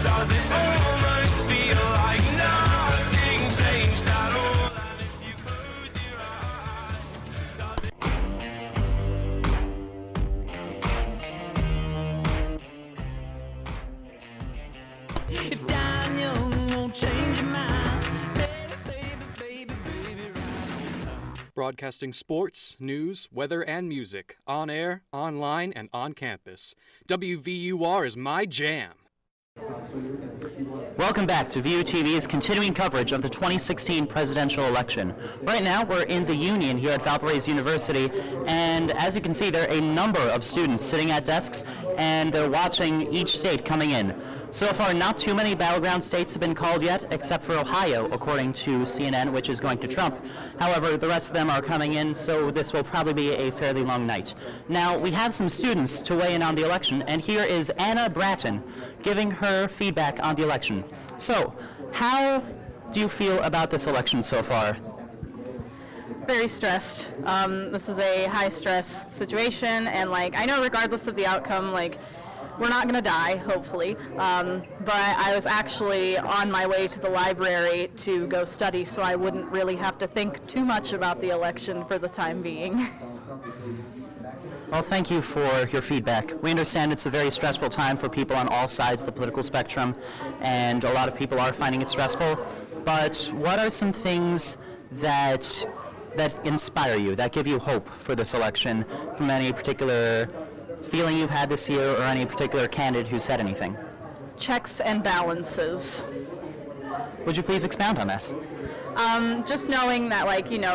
does it almost feel like nothing changed at all? And if you close your eyes, does it... If dying young won't change your mind, baby, baby, baby, baby, right. Broadcasting sports, news, weather, and music on air, online, and on campus. WVUR is my jam. Welcome back to VUTV's continuing coverage of the 2016 presidential election. Right now, we're in the Union here at Valparaiso University, and as you can see, there are a number of students sitting at desks, and they're watching each state coming in. So far, not too many battleground states have been called yet, except for Ohio, according to CNN, which is going to Trump. However, the rest of them are coming in, so this will probably be a fairly long night. Now, we have some students to weigh in on the election, and here is Anna Bratton giving her feedback on the election. So, how do you feel about this election so far? Very stressed. This is a high-stress situation, and I know regardless of the outcome, we're not going to die, hopefully. But I was actually on my way to the library to go study, so I wouldn't really have to think too much about the election for the time being. Well, thank you for your feedback. We understand it's a very stressful time for people on all sides of the political spectrum, and a lot of people are finding it stressful. But what are some things that inspire you, that give you hope for this election, from any particular feeling you've had this year or any particular candidate who said anything? Checks and balances. Would you please expound on that? Just knowing that,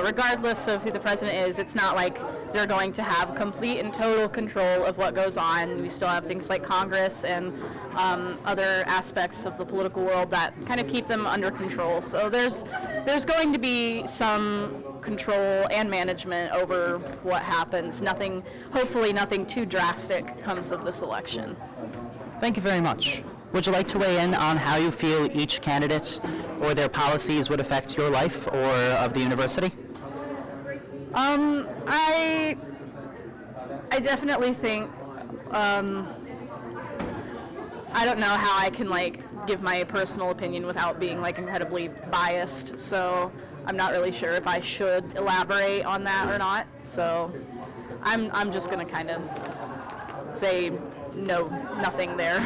regardless of who the president is, it's not like they're going to have complete and total control of what goes on. We still have things like Congress and other aspects of the political world that kind of keep them under control. So there's going to be some control and management over what happens. Hopefully nothing too drastic comes of this election. Thank you very much. Would you like to weigh in on how you feel each candidate or their policies would affect your life or of the university? I definitely think, I don't know how I can give my personal opinion without being incredibly biased, so I'm not really sure if I should elaborate on that or not, so I'm just going to kind of say no, nothing there.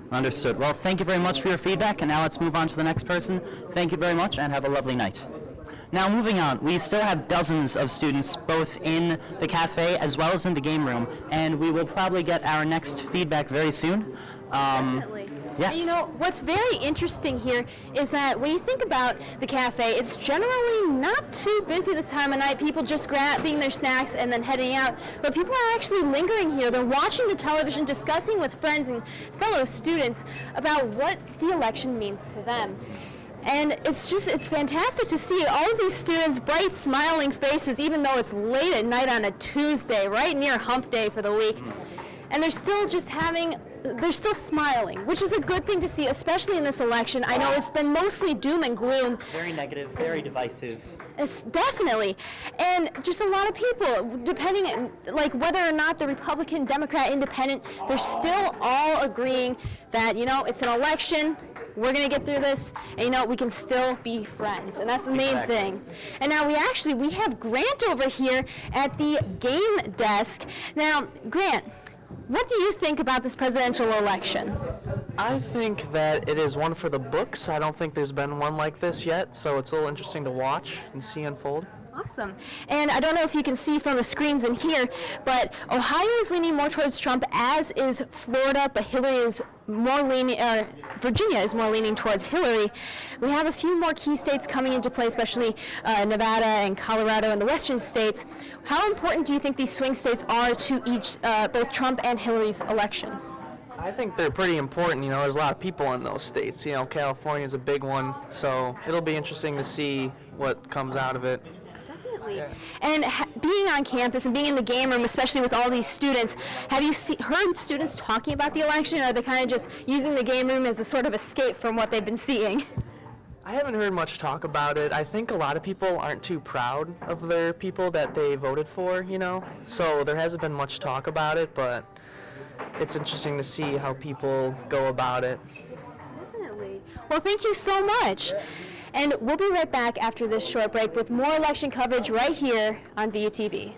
Understood. Well, thank you very much for your feedback, and now let's move on to the next person. Thank you very much, and have a lovely night. Now, moving on, we still have dozens of students both in the cafe as well as in the game room, and we will probably get our next feedback very soon. Definitely. Yes. And what's very interesting here is that when you think about the cafe, it's generally not too busy this time of night. People just grabbing their snacks and then heading out. But people are actually lingering here. They're watching the television, discussing with friends and fellow students about what the election means to them. And it's fantastic to see all of these students, bright, smiling faces, even though it's late at night on a Tuesday, right near hump day for the week. And they're still they're still smiling, which is a good thing to see, especially in this election. I know it's been mostly doom and gloom. Very negative, very divisive. It's definitely. And just a lot of people, depending, whether or not the Republican, Democrat, Independent, they're still all agreeing that, it's an election, we're going to get through this, and we can still be friends, and that's the main thing. And now we have Grant over here at the game desk. Now, Grant, what do you think about this presidential election? I think that it is one for the books. I don't think there's been one like this yet, so it's a little interesting to watch and see unfold. Awesome. And I don't know if you can see from the screens in here, but Ohio is leaning more towards Trump, as is Florida, but Virginia is more leaning towards Hillary. We have a few more key states coming into play, especially Nevada and Colorado and the western states. How important do you think these swing states are to both Trump and Hillary's election? I think they're pretty important. There's a lot of people in those states. California's a big one, so it'll be interesting to see what comes out of it. Yeah. And being on campus and being in the game room, especially with all these students, have you heard students talking about the election, or are they kind of just using the game room as a sort of escape from what they've been seeing? I haven't heard much talk about it. I think a lot of people aren't too proud of their people that they voted for, so there hasn't been much talk about it, but it's interesting to see how people go about it. Definitely. Well, thank you so much. And we'll be right back after this short break with more election coverage right here on VUTV.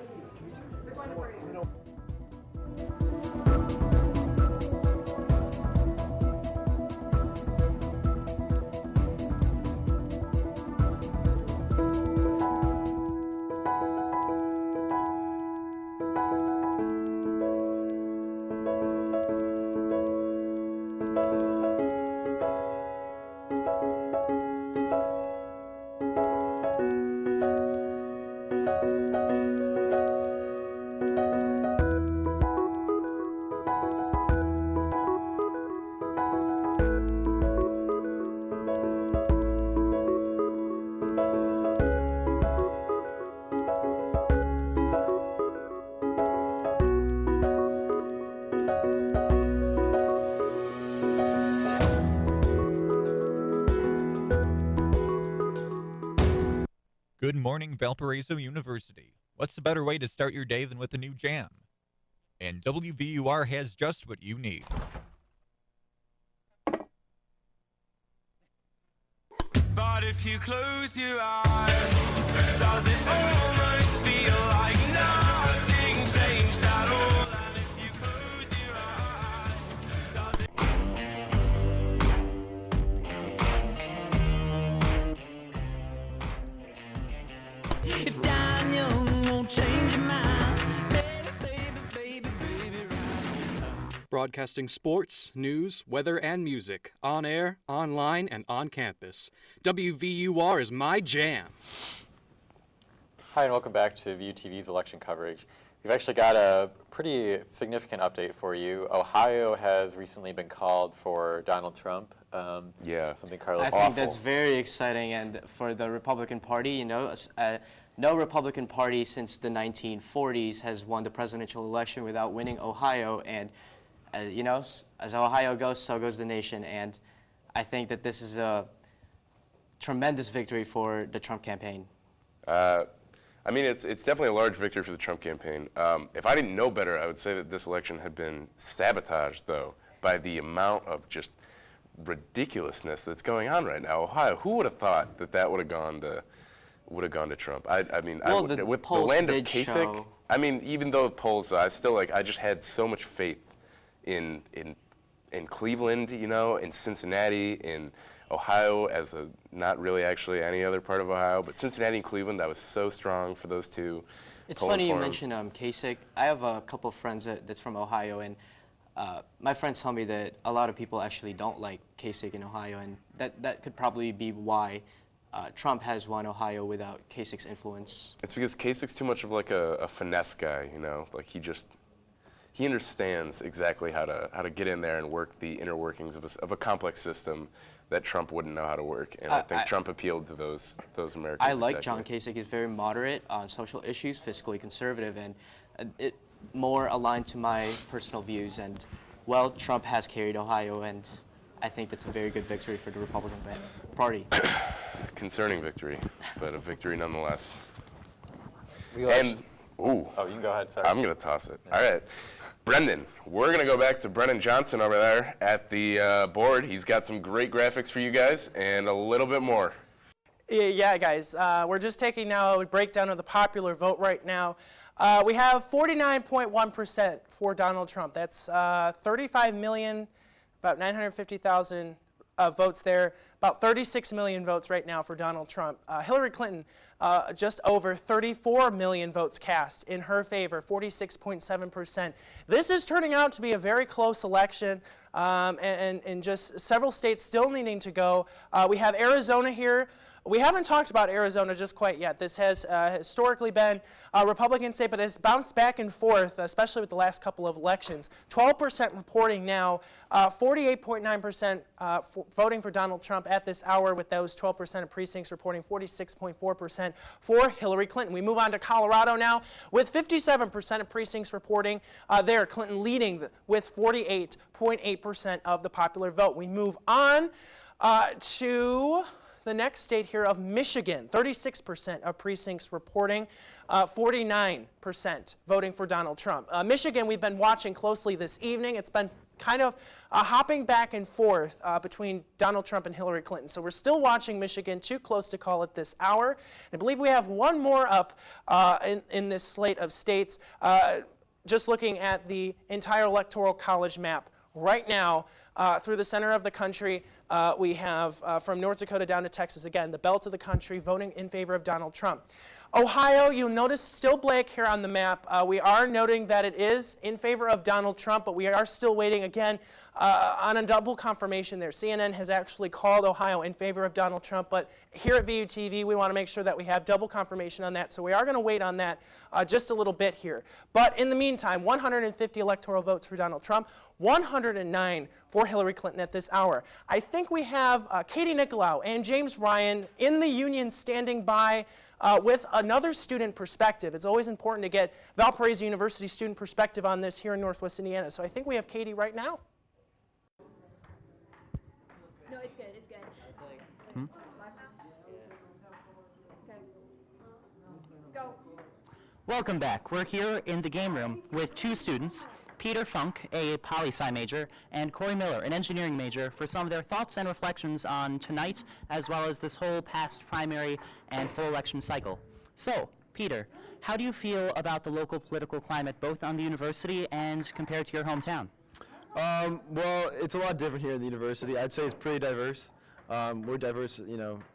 Good morning, Valparaiso University. What's a better way to start your day than with a new jam? And WVUR has just what you need. But if you close your eyes, does it almost feel like nothing changed at all? And if you close your eyes, does it... If dying young won't change your mind, baby, baby, baby, baby, right. Broadcasting sports, news, weather, and music on air, online, and on campus. WVUR is my jam. Hi, and welcome back to VUTV's election coverage. We've actually got a pretty significant update for you. Ohio has recently been called for Donald Trump. Yeah. Something Carlos. I think that's very exciting, and for the Republican Party, you know, no Republican Party since the 1940s has won the presidential election without winning Ohio, and you know, as Ohio goes, so goes the nation, and I think that this is a tremendous victory for the Trump campaign. I mean, it's definitely a large victory for the Trump campaign. If I didn't know better, I would say that this election had been sabotaged, though, by the amount of just ridiculousness that's going on right now. Ohio, who would have thought that that would have gone to Trump? I mean, well, with the land of Kasich. I mean, even though the polls, I still I just had so much faith in Cleveland, you know, in Cincinnati, in Ohio as a not really actually any other part of Ohio, but Cincinnati and Cleveland, I was so strong for those two. It's funny you mention Kasich. I have a couple of friends that's from Ohio, and my friends tell me that a lot of people actually don't like Kasich in Ohio, and that could probably be why Trump has won Ohio without Kasich's influence. It's because Kasich's too much of like a finesse guy, you know, like he understands exactly how to get in there and work the inner workings of a complex system that Trump wouldn't know how to work, and I think Trump appealed to those Americans. I like John Kasich. He's very moderate on social issues, fiscally conservative, and it more aligned to my personal views. And well, Trump has carried Ohio, and I think that's a very good victory for the Republican Party. Concerning victory, but a victory nonetheless. Ooh. Oh, you can go ahead, sorry. I'm going to toss it. Yeah. All right. Brendan, we're going to go back to Brendan Johnson over there at the board. He's got some great graphics for you guys and a little bit more. Yeah, guys. We're just taking now a breakdown of the popular vote right now. We have 49.1% for Donald Trump. That's 35 million, about 950,000 votes there. About 36 million votes right now for Donald Trump. Hillary Clinton, just over 34 million votes cast in her favor, 46.7%. This is turning out to be a very close election, and just several states still needing to go. We have Arizona here. We haven't talked about Arizona just quite yet. This has historically been a Republican state, but it's bounced back and forth, especially with the last couple of elections. 12% reporting now, 48.9% voting for Donald Trump at this hour, with those 12% of precincts reporting 46.4% for Hillary Clinton. We move on to Colorado now, with 57% of precincts reporting there, Clinton leading with 48.8% of the popular vote. We move on to the next state here of Michigan, 36% of precincts reporting, 49% voting for Donald Trump. Michigan, we've been watching closely this evening. It's been kind of hopping back and forth between Donald Trump and Hillary Clinton. So we're still watching Michigan, too close to call it this hour. I believe we have one more up in this slate of states. Just looking at the entire Electoral College map right now, through the center of the country, we have from North Dakota down to Texas, again, the belt of the country, voting in favor of Donald Trump. Ohio, you'll notice still black here on the map. We are noting that it is in favor of Donald Trump, but we are still waiting, again, on a double confirmation there. CNN has actually called Ohio in favor of Donald Trump, but here at VUTV, we want to make sure that we have double confirmation on that, so we are going to wait on that just a little bit here. But in the meantime, 150 electoral votes for Donald Trump, 109 for Hillary Clinton at this hour. I think we have Katie Nicolau and James Ryan in the union standing by with another student perspective. It's always important to get Valparaiso University student perspective on this here in Northwest Indiana. So I think we have Katie right now. No, it's good. It's good. Hmm? Go. Welcome back. We're here in the game room with two students, Peter Funk, a poli-sci major, and Corey Miller, an engineering major, for some of their thoughts and reflections on tonight, as well as this whole past primary and full election cycle. So, Peter, how do you feel about the local political climate, both on the university and compared to your hometown? Well, it's a lot different here in the university. I'd say it's pretty diverse. We're diverse,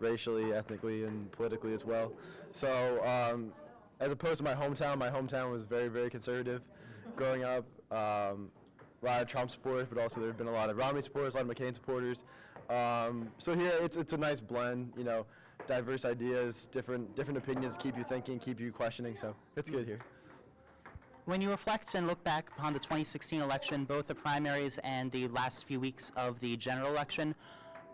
racially, ethnically, and politically as well. So, as opposed to my hometown was very, very conservative growing up. A lot of Trump supporters, but also there have been a lot of Romney supporters, a lot of McCain supporters. So here, it's a nice blend, diverse ideas, different opinions, keep you thinking, keep you questioning, so it's good here. When you reflect and look back upon the 2016 election, both the primaries and the last few weeks of the general election,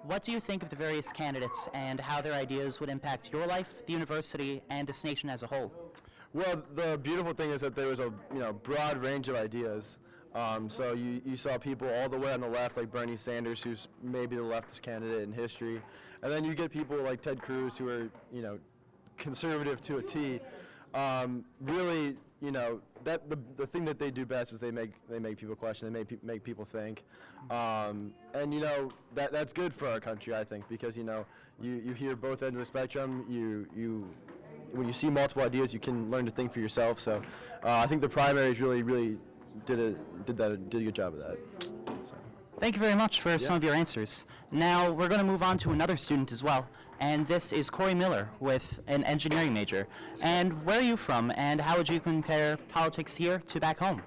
what do you think of the various candidates and how their ideas would impact your life, the university, and this nation as a whole? Well, the beautiful thing is that there was a broad range of ideas. So you saw people all the way on the left, like Bernie Sanders, who's maybe the leftist candidate in history, and then you get people like Ted Cruz, who are conservative to a T. Really, that the thing that they do best is they make people question, they make people think, and that's good for our country, I think, because you hear both ends of the spectrum. When you see multiple ideas, you can learn to think for yourself. So I think the primaries really did a good job of that. So. Thank you very much for some of your answers. Now we're going to move on to another student as well, and this is Corey Miller with an engineering major. And where are you from, and how would you compare politics here to back home?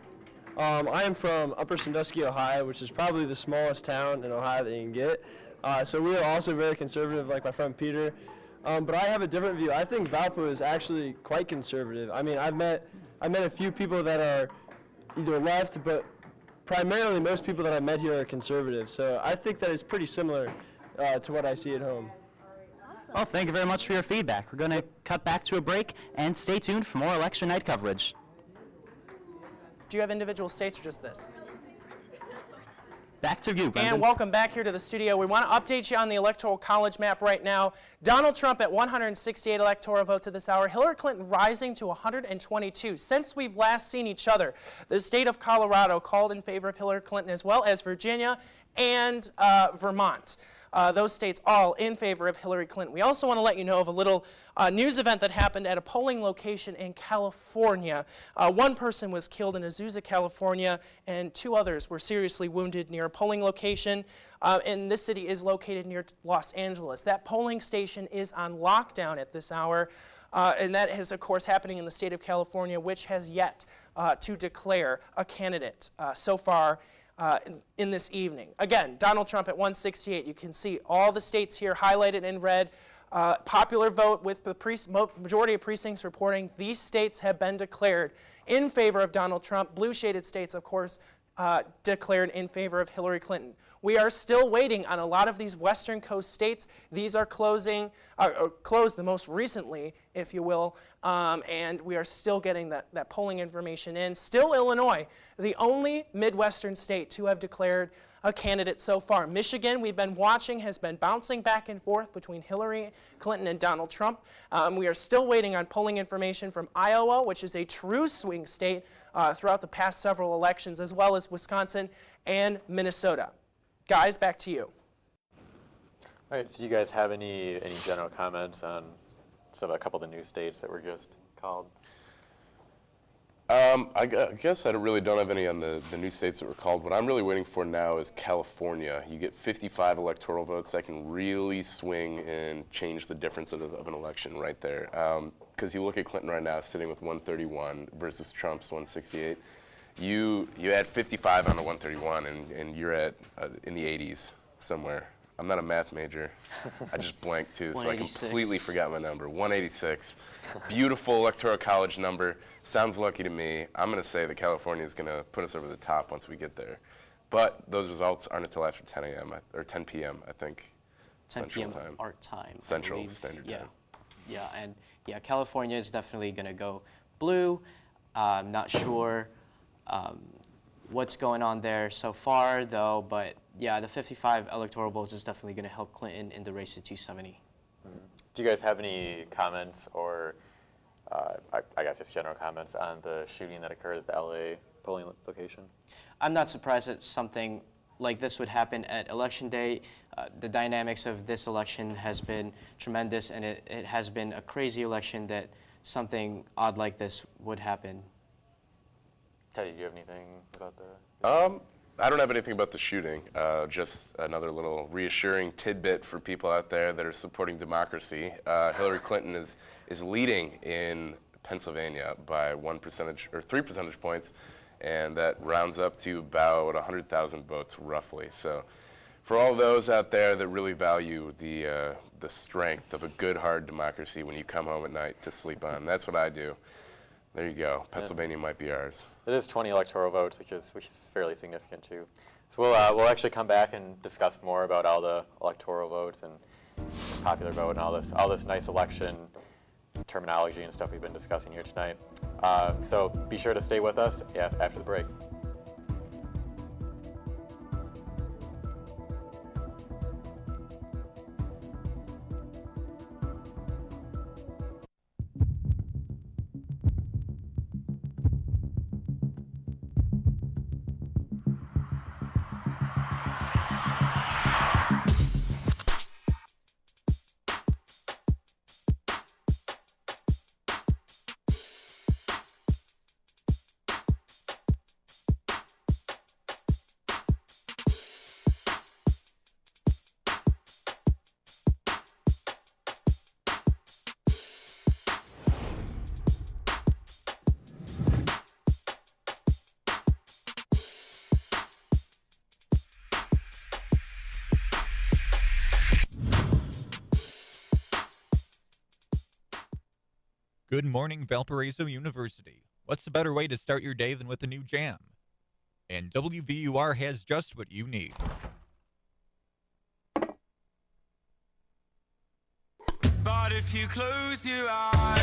I am from Upper Sandusky, Ohio, which is probably the smallest town in Ohio that you can get. So we are also very conservative, like my friend Peter. But I have a different view. I think Valpo is actually quite conservative. I mean, I've met a few people that are either left, but primarily most people that I've met here are conservative. So I think that it's pretty similar to what I see at home. Well, thank you very much for your feedback. We're going to cut back to a break and stay tuned for more election night coverage. Do you have individual states or just this? Back to you, Brendan. And welcome back here to the studio. We want to update you on the Electoral College map right now. Donald Trump at 168 electoral votes at this hour. Hillary Clinton rising to 122. Since we've last seen each other, the state of Colorado called in favor of Hillary Clinton, as well as Virginia and Vermont. Those states all in favor of Hillary Clinton. We also want to let you know of a little news event that happened at a polling location in California. One person was killed in Azusa, California, and 2 others were seriously wounded near a polling location. And this city is located near Los Angeles. That polling station is on lockdown at this hour. And that is, of course, happening in the state of California, which has yet to declare a candidate so far in this evening. Again, Donald Trump at 168. You can see all the states here highlighted in red. Popular vote with the majority of precincts reporting these states have been declared in favor of Donald Trump. Blue shaded states, of course, declared in favor of Hillary Clinton. We are still waiting on a lot of these Western Coast states. These are closed the most recently, if you will, and we are still getting that polling information in. Still Illinois, the only Midwestern state to have declared a candidate so far. Michigan, we've been watching, has been bouncing back and forth between Hillary Clinton and Donald Trump. We are still waiting on polling information from Iowa, which is a true swing state throughout the past several elections, as well as Wisconsin and Minnesota. Guys, back to you. All right, so you guys have any general comments on a couple of the new states that were just called? I guess I really don't have any on the new states that were called. What I'm really waiting for now is California. You get 55 electoral votes that can really swing and change the difference of an election right there. Because you look at Clinton right now sitting with 131 versus Trump's 168. You add 55 on the 131 and you're at in the 80s somewhere. I'm not a math major. I just blanked too, so I completely forgot my number. 186. Beautiful Electoral College number. Sounds lucky to me. I'm going to say that California is going to put us over the top once we get there. But those results aren't until after 10 a.m. or 10 p.m., I think. 10 Central p.m. time. Our time. Central Standard Time. Yeah, and California is definitely going to go blue. I'm not sure what's going on there so far, though, but yeah, the 55 electoral votes is definitely going to help Clinton in the race to 270. Do you guys have any comments or I guess just general comments on the shooting that occurred at the LA polling location. I'm not surprised that something like this would happen at Election Day. The dynamics of this election has been tremendous, and it has been a crazy election that something odd like this would happen. Teddy, do you have anything about the... I don't have anything about the shooting. Just another little reassuring tidbit for people out there that are supporting democracy. Hillary Clinton is leading in Pennsylvania by 3 percentage points, and that rounds up to about 100,000 votes roughly. So for all those out there that really value the strength of a good, hard democracy when you come home at night to sleep on, that's what I do. There you go. Pennsylvania might be ours. It is 20 electoral votes, which is fairly significant too. So we'll actually come back and discuss more about all the electoral votes and popular vote and all this nice election terminology and stuff we've been discussing here tonight. So be sure to stay with us after the break. Good morning, Valparaiso University. What's a better way to start your day than with a new jam? And WVUR has just what you need. But if you close your eyes,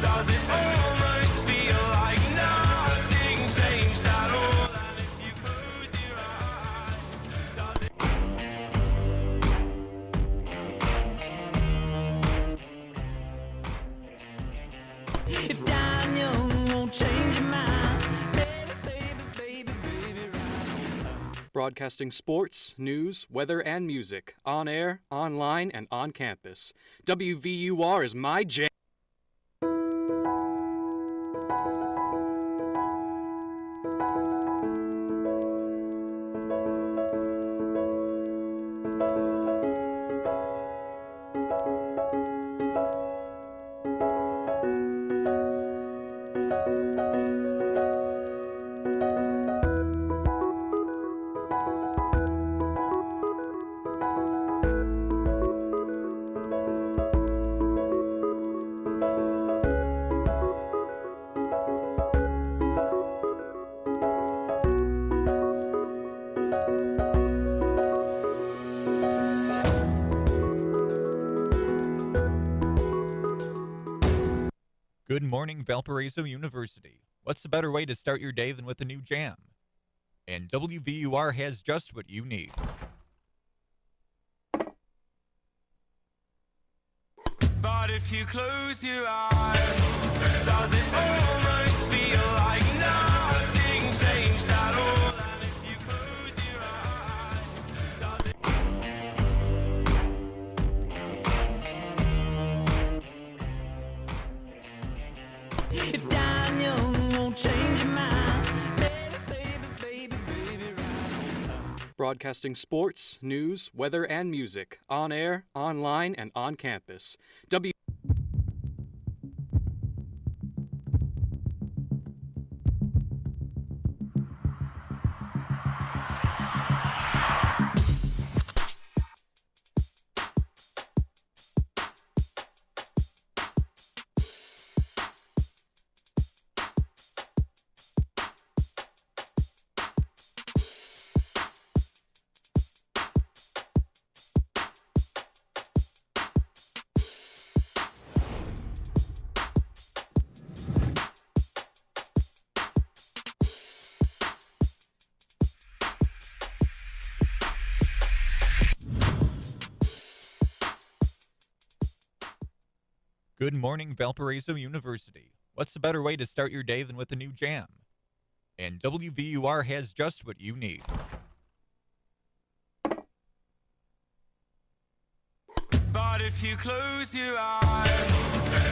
does it almost feel like nothing changed at all? And if you close your eyes, does it... If dying young won't change your mind, baby, baby, baby, baby, right. Broadcasting sports, news, weather, and music on air, online, and on campus. WVUR is my jam. Good morning, Valparaiso University. What's a better way to start your day than with a new jam? And WVUR has just what you need. But if you close your eyes, does it almost feel like nothing changed at all? And if you close your eyes, does it... If dying young won't change your mind, baby, baby, baby, baby, right. Broadcasting sports, news, weather, and music on air, online, and on campus. Good morning, Valparaiso University. What's a better way to start your day than with a new jam? And WVUR has just what you need. But if you close your eyes,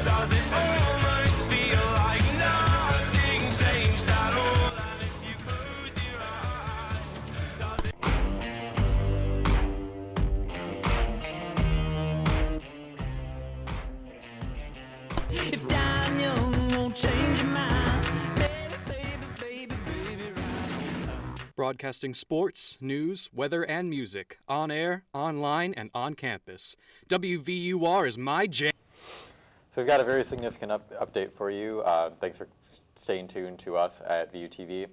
does it almost feel like nothing changed at all? And if you close your eyes, does it... If Daniel won't change your mind, baby, baby, baby, baby, right. Broadcasting sports, news, weather, and music on air, online, and on campus. WVUR is my jam. So we've got a very significant update for you. Thanks for staying tuned to us at VUTV.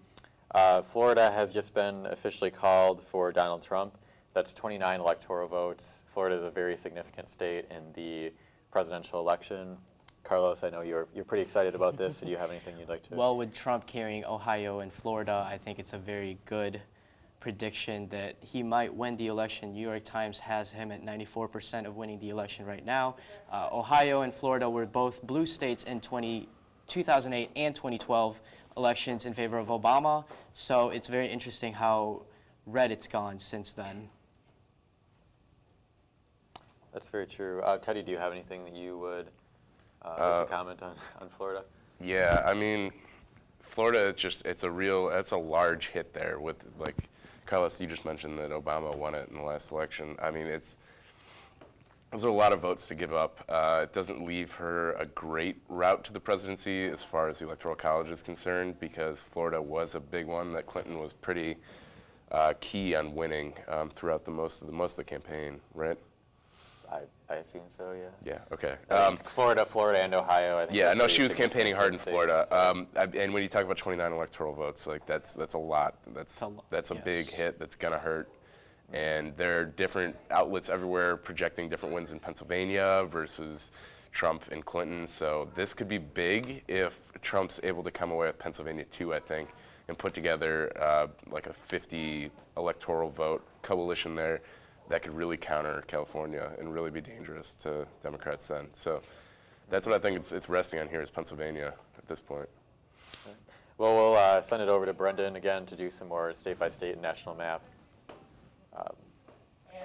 Florida has just been officially called for Donald Trump. That's 29 electoral votes. Florida is a very significant state in the presidential election. Carlos, I know you're pretty excited about this. Do you have anything you'd like to? Well, with Trump carrying Ohio and Florida, I think it's a very good prediction that he might win the election. New York Times has him at 94% of winning the election right now. Ohio and Florida were both blue states in 2008 and 2012 elections in favor of Obama. So it's very interesting how red it's gone since then. That's very true. Teddy, do you have anything that you would like to comment on Florida? Yeah, I mean, Florida, it's a large hit there with, like, Carlos, you just mentioned that Obama won it in the last election. I mean, those are a lot of votes to give up. It doesn't leave her a great route to the presidency as far as the Electoral College is concerned, because Florida was a big one that Clinton was pretty key on winning throughout most of the campaign, right? I assume so, yeah. Yeah, okay. Florida, and Ohio. I think yeah, no, she was significant campaigning hard in states, Florida. so. And when you talk about 29 electoral votes, like that's a lot. That's a yes. big hit that's gonna hurt. And there are different outlets everywhere projecting different wins in Pennsylvania versus Trump and Clinton. So this could be big if Trump's able to come away with Pennsylvania too, I think, and put together like a 50 electoral vote coalition there that could really counter California and really be dangerous to Democrats then. So that's what I think it's resting on here is Pennsylvania at this point. Okay. Well, we'll send it over to Brendan again to do some more state-by-state and national map.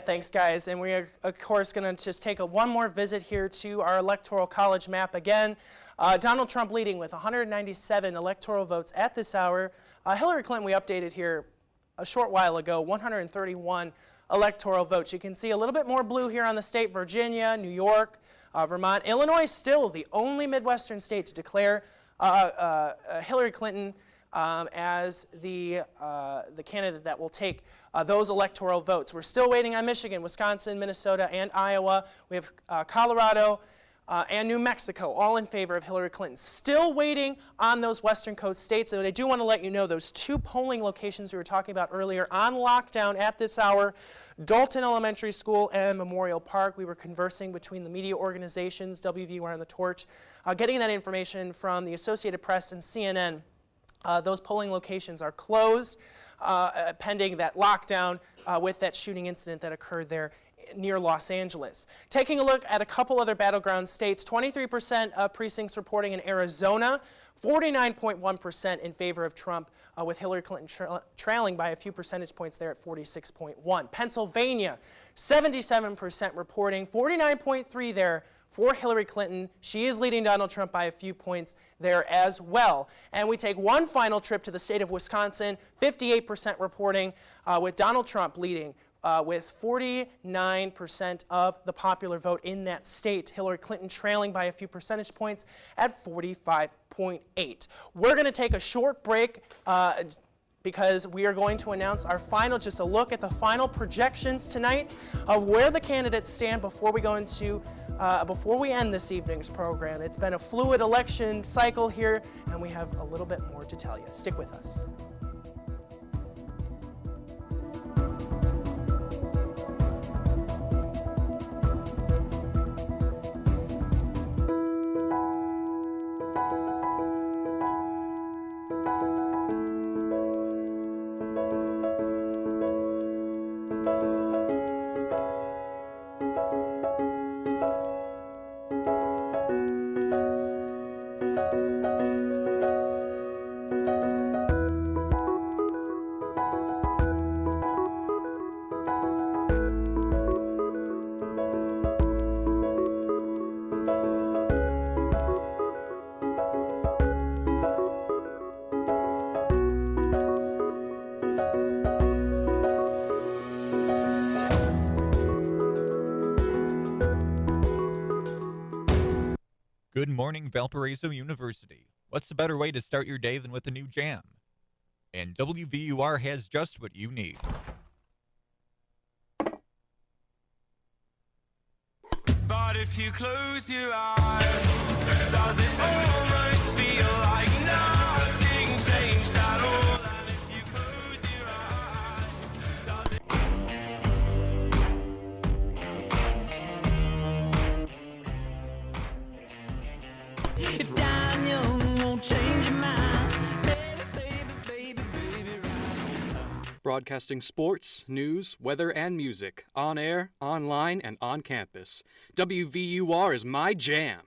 Thanks, guys. And we are, of course, going to just take one more visit here to our Electoral College map again. Donald Trump leading with 197 electoral votes at this hour. Hillary Clinton, we updated here a short while ago, 131 electoral votes. You can see a little bit more blue here on the state. Virginia, New York, Vermont. Illinois still the only Midwestern state to declare Hillary Clinton as the candidate that will take those electoral votes. We're still waiting on Michigan, Wisconsin, Minnesota, and Iowa. We have Colorado and New Mexico, all in favor of Hillary Clinton. Still waiting on those Western coast states. And I do want to let you know those two polling locations we were talking about earlier on lockdown at this hour, Dalton Elementary School and Memorial Park. We were conversing between the media organizations, WVUR and The Torch, getting that information from the Associated Press and CNN. Those polling locations are closed pending that lockdown with that shooting incident that occurred there near Los Angeles. Taking a look at a couple other battleground states, 23% of precincts reporting in Arizona, 49.1% in favor of Trump, with Hillary Clinton trailing by a few percentage points there at 46.1. Pennsylvania, 77% reporting, 49.3 there for Hillary Clinton. She is leading Donald Trump by a few points there as well. And we take one final trip to the state of Wisconsin, 58% reporting, with Donald Trump leading with 49% of the popular vote in that state. Hillary Clinton trailing by a few percentage points at 45.8. We're going to take a short break because we are going to announce our final, just a look at the final projections tonight of where the candidates stand before we go into before we end this evening's program. It's been a fluid election cycle here, and we have a little bit more to tell you. Stick with us. Good morning, Valparaiso University. What's a better way to start your day than with a new jam? And WVUR has just what you need. But if you close your eyes, does it almost feel like nothing changed at all? And if you close your eyes, does it... If dying young won't change your mind, baby, baby, baby, baby, right. Broadcasting sports, news, weather, and music on air, online, and on campus. WVUR is my jam.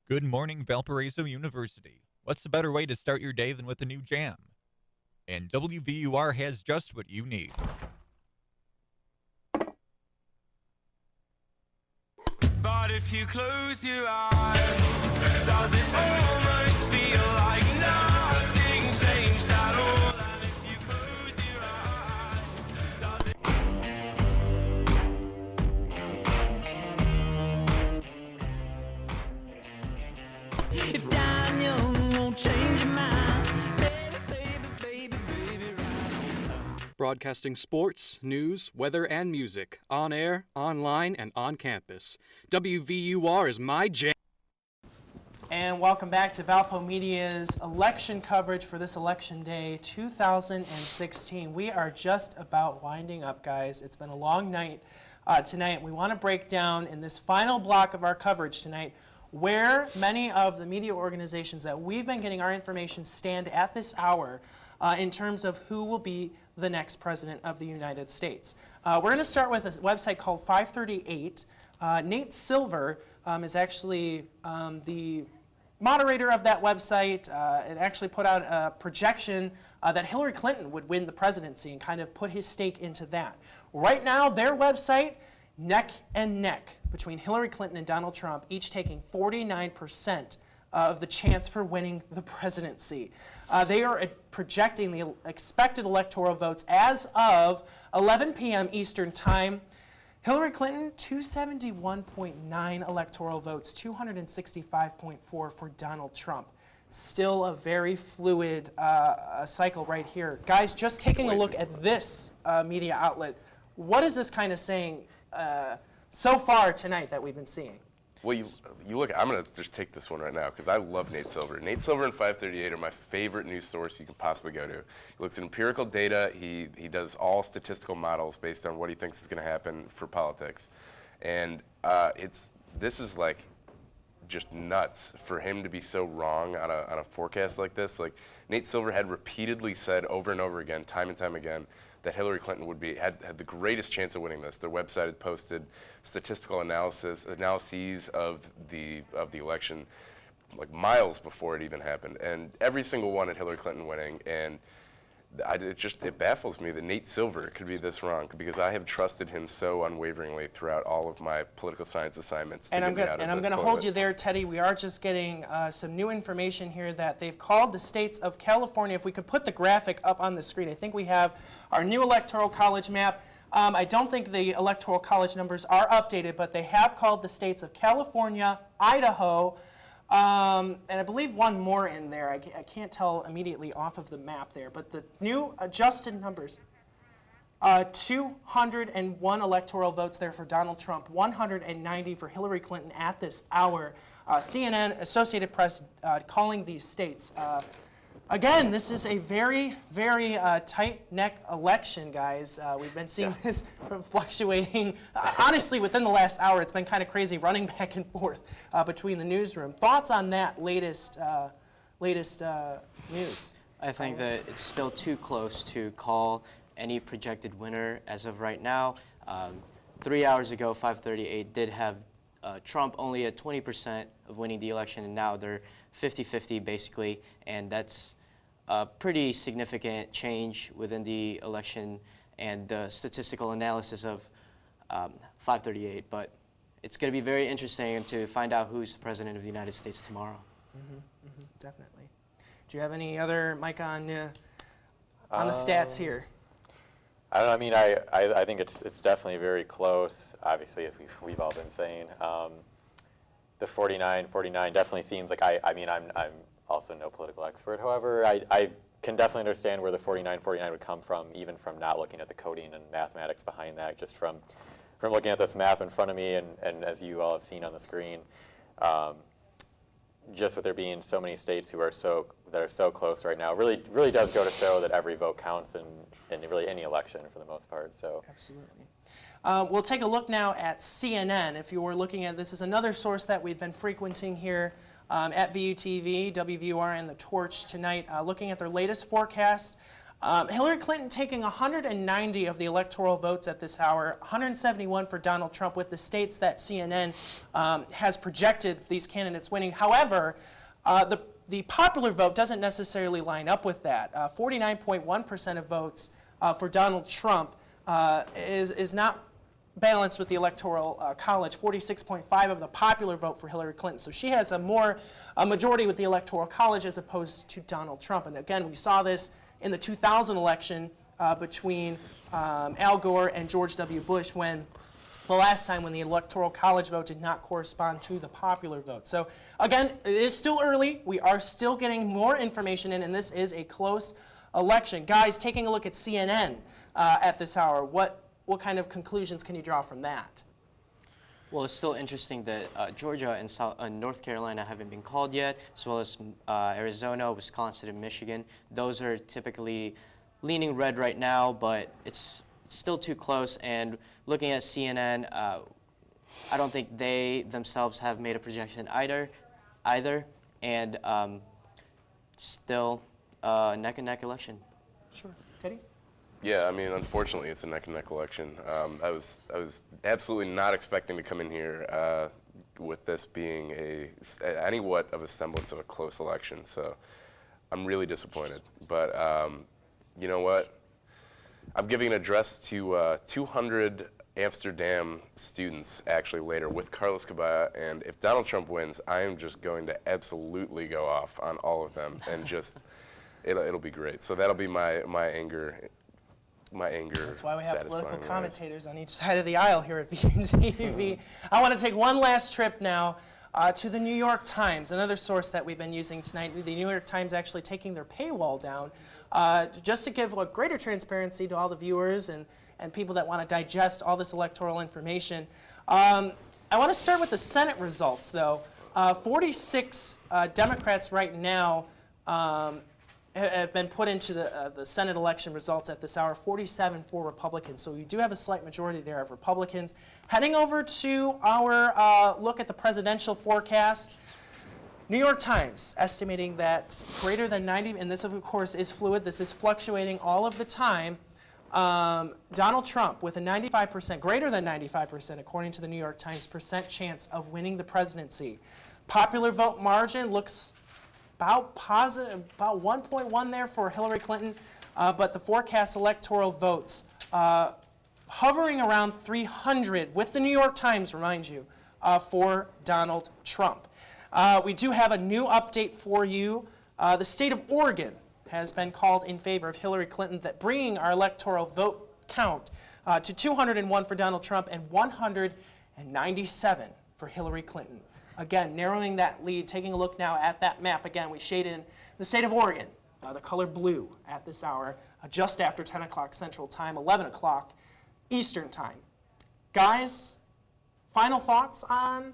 Good morning, Valparaiso University. What's a better way to start your day than with a new jam? And WVUR has just what you need. But if you close your eyes, does it almost feel like nothing changed at all? And if you close your eyes, does it... If dying young won't change your mind, baby, baby, baby, baby, right. Broadcasting sports, news, weather, and music on air, online, and on campus. WVUR is my jam. And welcome back to Valpo Media's election coverage for this election day 2016. We are just about winding up, guys. It's been a long night tonight. We want to break down in this final block of our coverage tonight where many of the media organizations that we've been getting our information stand at this hour in terms of who will be the next president of the United States. We're going to start with a website called 538. Nate Silver is actually the moderator of that website. It actually put out a projection that Hillary Clinton would win the presidency and kind of put his stake into that. Right now, their website, neck and neck between Hillary Clinton and Donald Trump, each taking 49% of the chance for winning the presidency. They are projecting the expected electoral votes as of 11 p.m. Eastern Time. Hillary Clinton, 271.9 electoral votes, 265.4 for Donald Trump. Still a very fluid cycle right here. Guys, just taking a look at this media outlet, what is this kind of saying so far tonight that we've been seeing? Well, you look, I'm going to just take this one right now because I love Nate Silver. Nate Silver and 538 are my favorite news source you can possibly go to. He looks at empirical data. He does all statistical models based on what he thinks is going to happen for politics. And this is like just nuts for him to be so wrong on a forecast like this. Like Nate Silver had repeatedly said over and over again, time and time again, that Hillary Clinton had the greatest chance of winning this. Their website had posted statistical analyses of the election like miles before it even happened, and every single one had Hillary Clinton winning. And it baffles me that Nate Silver could be this wrong because I have trusted him so unwaveringly throughout all of my political science assignments. And I'm going to hold you there, Teddy. We are just getting some new information here that they've called the states of California. If we could put the graphic up on the screen, I think we have our new Electoral College map. I don't think the Electoral College numbers are updated, but they have called the states of California, Idaho, and I believe one more in there. I can't tell immediately off of the map there, but the new adjusted numbers, 201 electoral votes there for Donald Trump, 190 for Hillary Clinton at this hour. CNN, Associated Press calling these states Again, this is a very, very tight-neck election, guys. We've been seeing this fluctuating. Honestly, within the last hour, it's been kind of crazy running back and forth between the newsroom. Thoughts on that latest news? I think that it's still too close to call any projected winner as of right now. 3 hours ago, 538 did have Trump only at 20% of winning the election, and now they're 50-50 basically, and that's a pretty significant change within the election and the statistical analysis of 538. But it's going to be very interesting to find out who's the president of the United States tomorrow. Definitely. Do you have any other, Mike, on the stats here? I don't know. I mean, I think it's definitely very close. Obviously, as we've all been saying, the 49-49 definitely seems like I mean, I'm also no political expert. However, I can definitely understand where the 49-49 would come from, even from not looking at the coding and mathematics behind that, just from looking at this map in front of me, and as you all have seen on the screen, just with there being so many states that are so close right now, really does go to show that every vote counts in really any election for the most part. So absolutely. We'll take a look now at CNN. If you were looking at this, is another source that we've been frequenting here at VUTV, WVUR, and The Torch tonight, looking at their latest forecast. Hillary Clinton taking 190 of the electoral votes at this hour, 171 for Donald Trump, with the states that CNN has projected these candidates winning. However, the popular vote doesn't necessarily line up with that. 49.1% of votes for Donald Trump is not balanced with the Electoral College. 46.5 of the popular vote for Hillary Clinton. So she has a majority with the Electoral College as opposed to Donald Trump. And again, we saw this in the 2000 election between Al Gore and George W. Bush, when the last time when the Electoral College vote did not correspond to the popular vote. So again, it is still early. We are still getting more information in, and this is a close election. Guys, taking a look at CNN at this hour, what kind of conclusions can you draw from that? Well, it's still interesting that Georgia and North Carolina haven't been called yet, as well as Arizona, Wisconsin, and Michigan. Those are typically leaning red right now, but it's still too close. And looking at CNN, I don't think they themselves have made a projection either. And still a neck-and-neck election. Sure. Teddy? Yeah, I mean, unfortunately, it's a neck-and-neck election. I was absolutely not expecting to come in here with this being anywhat of a semblance of a close election. So I'm really disappointed. But you know what? I'm giving an address to 200 Amsterdam students actually later with Carlos Cabaya, and if Donald Trump wins, I am just going to absolutely go off on all of them, and just it'll be great. So that'll be my anger. That's why we have political commentators on each side of the aisle here at VUTV. I want to take one last trip now to the New York Times, another source that we've been using tonight. The New York Times actually taking their paywall down just to give greater transparency to all the viewers and people that want to digest all this electoral information. I want to start with the Senate results, though. 46 Democrats right now have been put into the Senate election results at this hour, 47 for Republicans. So we do have a slight majority there of Republicans. Heading over to our look at the presidential forecast, New York Times estimating that greater than 90, and this of course is fluid, this is fluctuating all of the time, Donald Trump with a 95%, greater than 95%, according to the New York Times, percent chance of winning the presidency. Popular vote margin looks about 1.1 there for Hillary Clinton, but the forecast electoral votes hovering around 300 with the New York Times, remind you, for Donald Trump. We do have a new update for you. The state of Oregon has been called in favor of Hillary Clinton, that bringing our electoral vote count to 201 for Donald Trump and 197 for Hillary Clinton. Again, narrowing that lead, taking a look now at that map. Again, we shade in the state of Oregon, the color blue at this hour, just after 10 o'clock Central Time, 11 o'clock Eastern Time. Guys, final thoughts on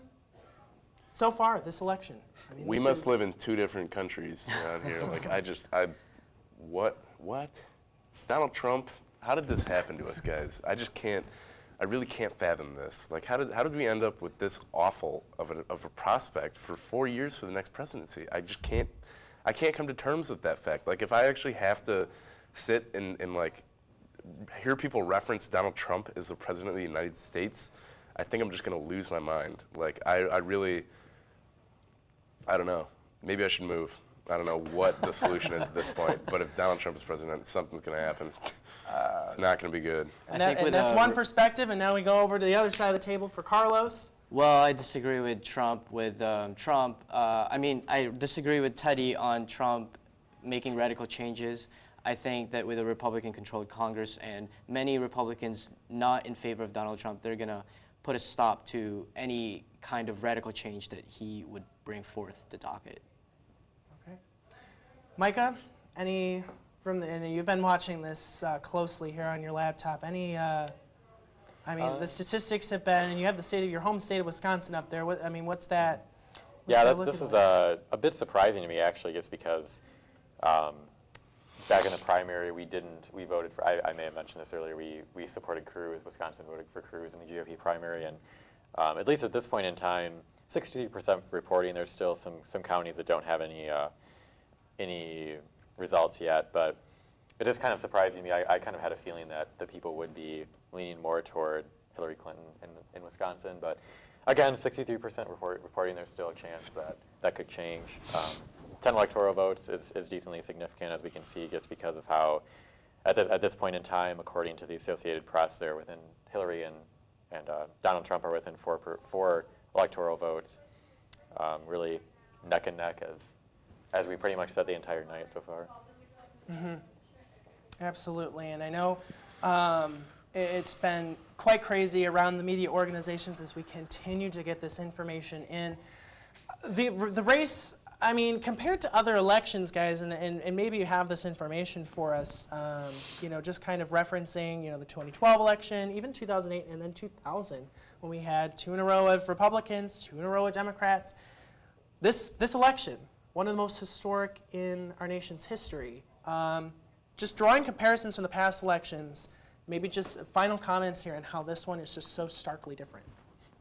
so far this election. I mean, We this must is- live in two different countries around here. Like, what? Donald Trump, how did this happen to us, guys? I really can't fathom this. Like, how did we end up with this awful of a prospect for 4 years for the next presidency? I can't come to terms with that fact. Like, if I actually have to sit and like, hear people reference Donald Trump as the president of the United States, I think I'm just gonna lose my mind. Like, I don't know. Maybe I should move. I don't know what the solution is at this point, but if Donald Trump is president, something's going to happen. It's not going to be good. And that's one perspective, and now we go over to the other side of the table for Carlos. Well, I disagree with Trump. I disagree with Teddy on Trump making radical changes. I think that with a Republican-controlled Congress and many Republicans not in favor of Donald Trump, they're going to put a stop to any kind of radical change that he would bring forth the docket. Okay. Micah, and you've been watching this closely here on your laptop. The statistics have been, and you have your home state of Wisconsin up there. What's that? This is a bit surprising to me, actually, just because back in the primary, we voted for, I may have mentioned this earlier, we supported Cruz. Wisconsin voted for Cruz in the GOP primary, and at least at this point in time, 63% reporting. There's still some counties that don't have any results yet, but it is kind of surprising to me. I kind of had a feeling that the people would be leaning more toward Hillary Clinton in Wisconsin, but again, 63% reporting. There's still a chance that could change. 10 electoral votes is decently significant, as we can see, just because of how, at this point in time, according to the Associated Press, they're within Hillary and Donald Trump are within four electoral votes, really neck and neck, as we pretty much said the entire night so far. Mm-hmm. Absolutely, and I know it's been quite crazy around the media organizations as we continue to get this information in. The race, compared to other elections, guys, and maybe you have this information for us, just kind of referencing, the 2012 election, even 2008, and then 2000, when we had 2 in a row of Republicans, 2 in a row of Democrats. This election, one of the most historic in our nation's history. Just drawing comparisons from the past elections, maybe just final comments here on how this one is just so starkly different.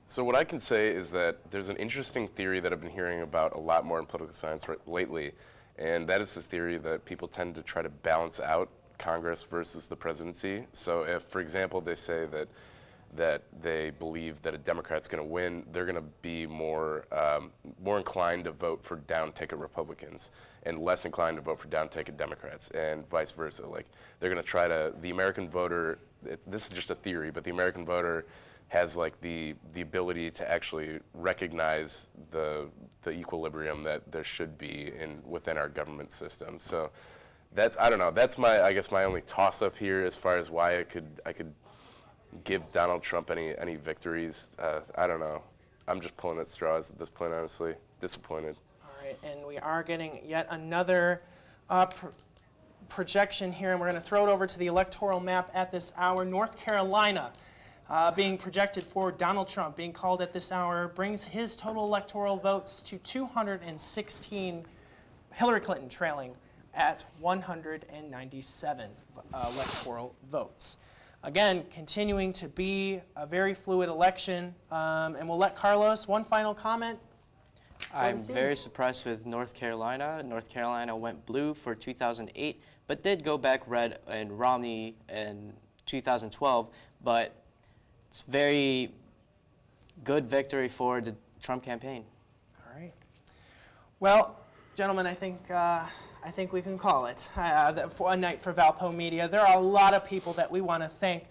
So what I can say is that there's an interesting theory that I've been hearing about a lot more in political science lately, and that is this theory that people tend to try to balance out Congress versus the presidency. So if, for example, they say that they believe that a Democrat's going to win, they're going to be more inclined to vote for down-ticket Republicans and less inclined to vote for down-ticket Democrats, and vice versa. Like, they're going to try to, the American voter, this is just a theory, but the American voter has like the ability to actually recognize the equilibrium that there should be within our government system. So I don't know, that's my only toss-up here as far as why I could give Donald Trump any victories. I don't know. I'm just pulling at straws at this point, honestly. Disappointed. All right, and we are getting yet another projection here, and we're going to throw it over to the electoral map at this hour. North Carolina being projected for Donald Trump, being called at this hour, brings his total electoral votes to 216, Hillary Clinton trailing at 197 electoral votes. Again, continuing to be a very fluid election, and we'll let Carlos, one final comment. I'm very surprised with North Carolina. North Carolina went blue for 2008, but did go back red in Romney in 2012, but it's very good victory for the Trump campaign. All right. Well, gentlemen, I think we can call it for a night for Valpo Media. There are a lot of people that we want to thank.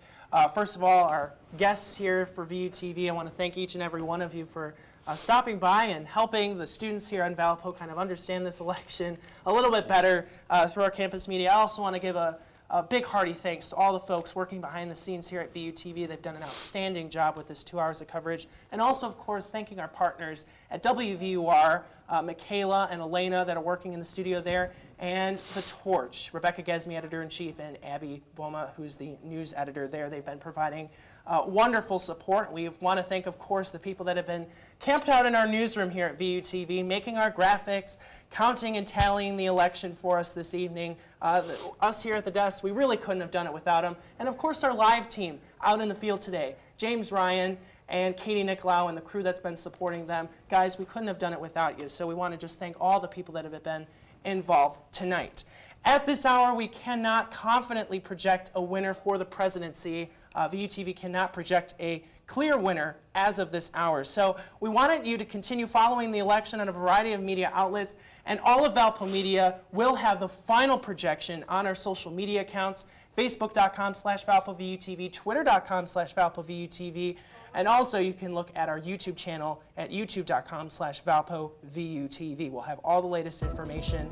First of all, our guests here for VUTV. I want to thank each and every one of you for stopping by and helping the students here on Valpo kind of understand this election a little bit better through our campus media. I also want to give a big hearty thanks to all the folks working behind the scenes here at VUTV. They've done an outstanding job with this 2 hours of coverage. And also, of course, thanking our partners at WVUR Michaela and Elena that are working in the studio there, and The Torch, Rebecca Gesme, editor-in-chief, and Abby Boma, who's the news editor there. They've been providing wonderful support. We want to thank, of course, the people that have been camped out in our newsroom here at VUTV, making our graphics, counting and tallying the election for us this evening. Us here at the desk, we really couldn't have done it without them. And of course, our live team out in the field today, James Ryan and Katie Nicolau and the crew that's been supporting them. Guys, we couldn't have done it without you. So we want to just thank all the people that have been involved tonight. At this hour, we cannot confidently project a winner for the presidency. VUTV cannot project a clear winner as of this hour. So we wanted you to continue following the election on a variety of media outlets, and all of Valpo Media will have the final projection on our social media accounts, facebook.com/ValpoVUTV, twitter.com/ValpoVUTV, and also you can look at our YouTube channel at youtube.com/ValpoVUTV. We'll have all the latest information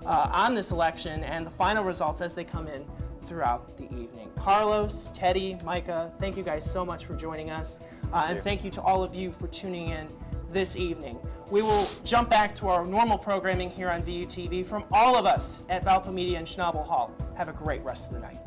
on this election and the final results as they come in throughout the evening. Carlos, Teddy, Micah, thank you guys so much for joining us. And thank you to all of you for tuning in this evening. We will jump back to our normal programming here on VUTV. From all of us at Valpo Media and Schnabel Hall, have a great rest of the night.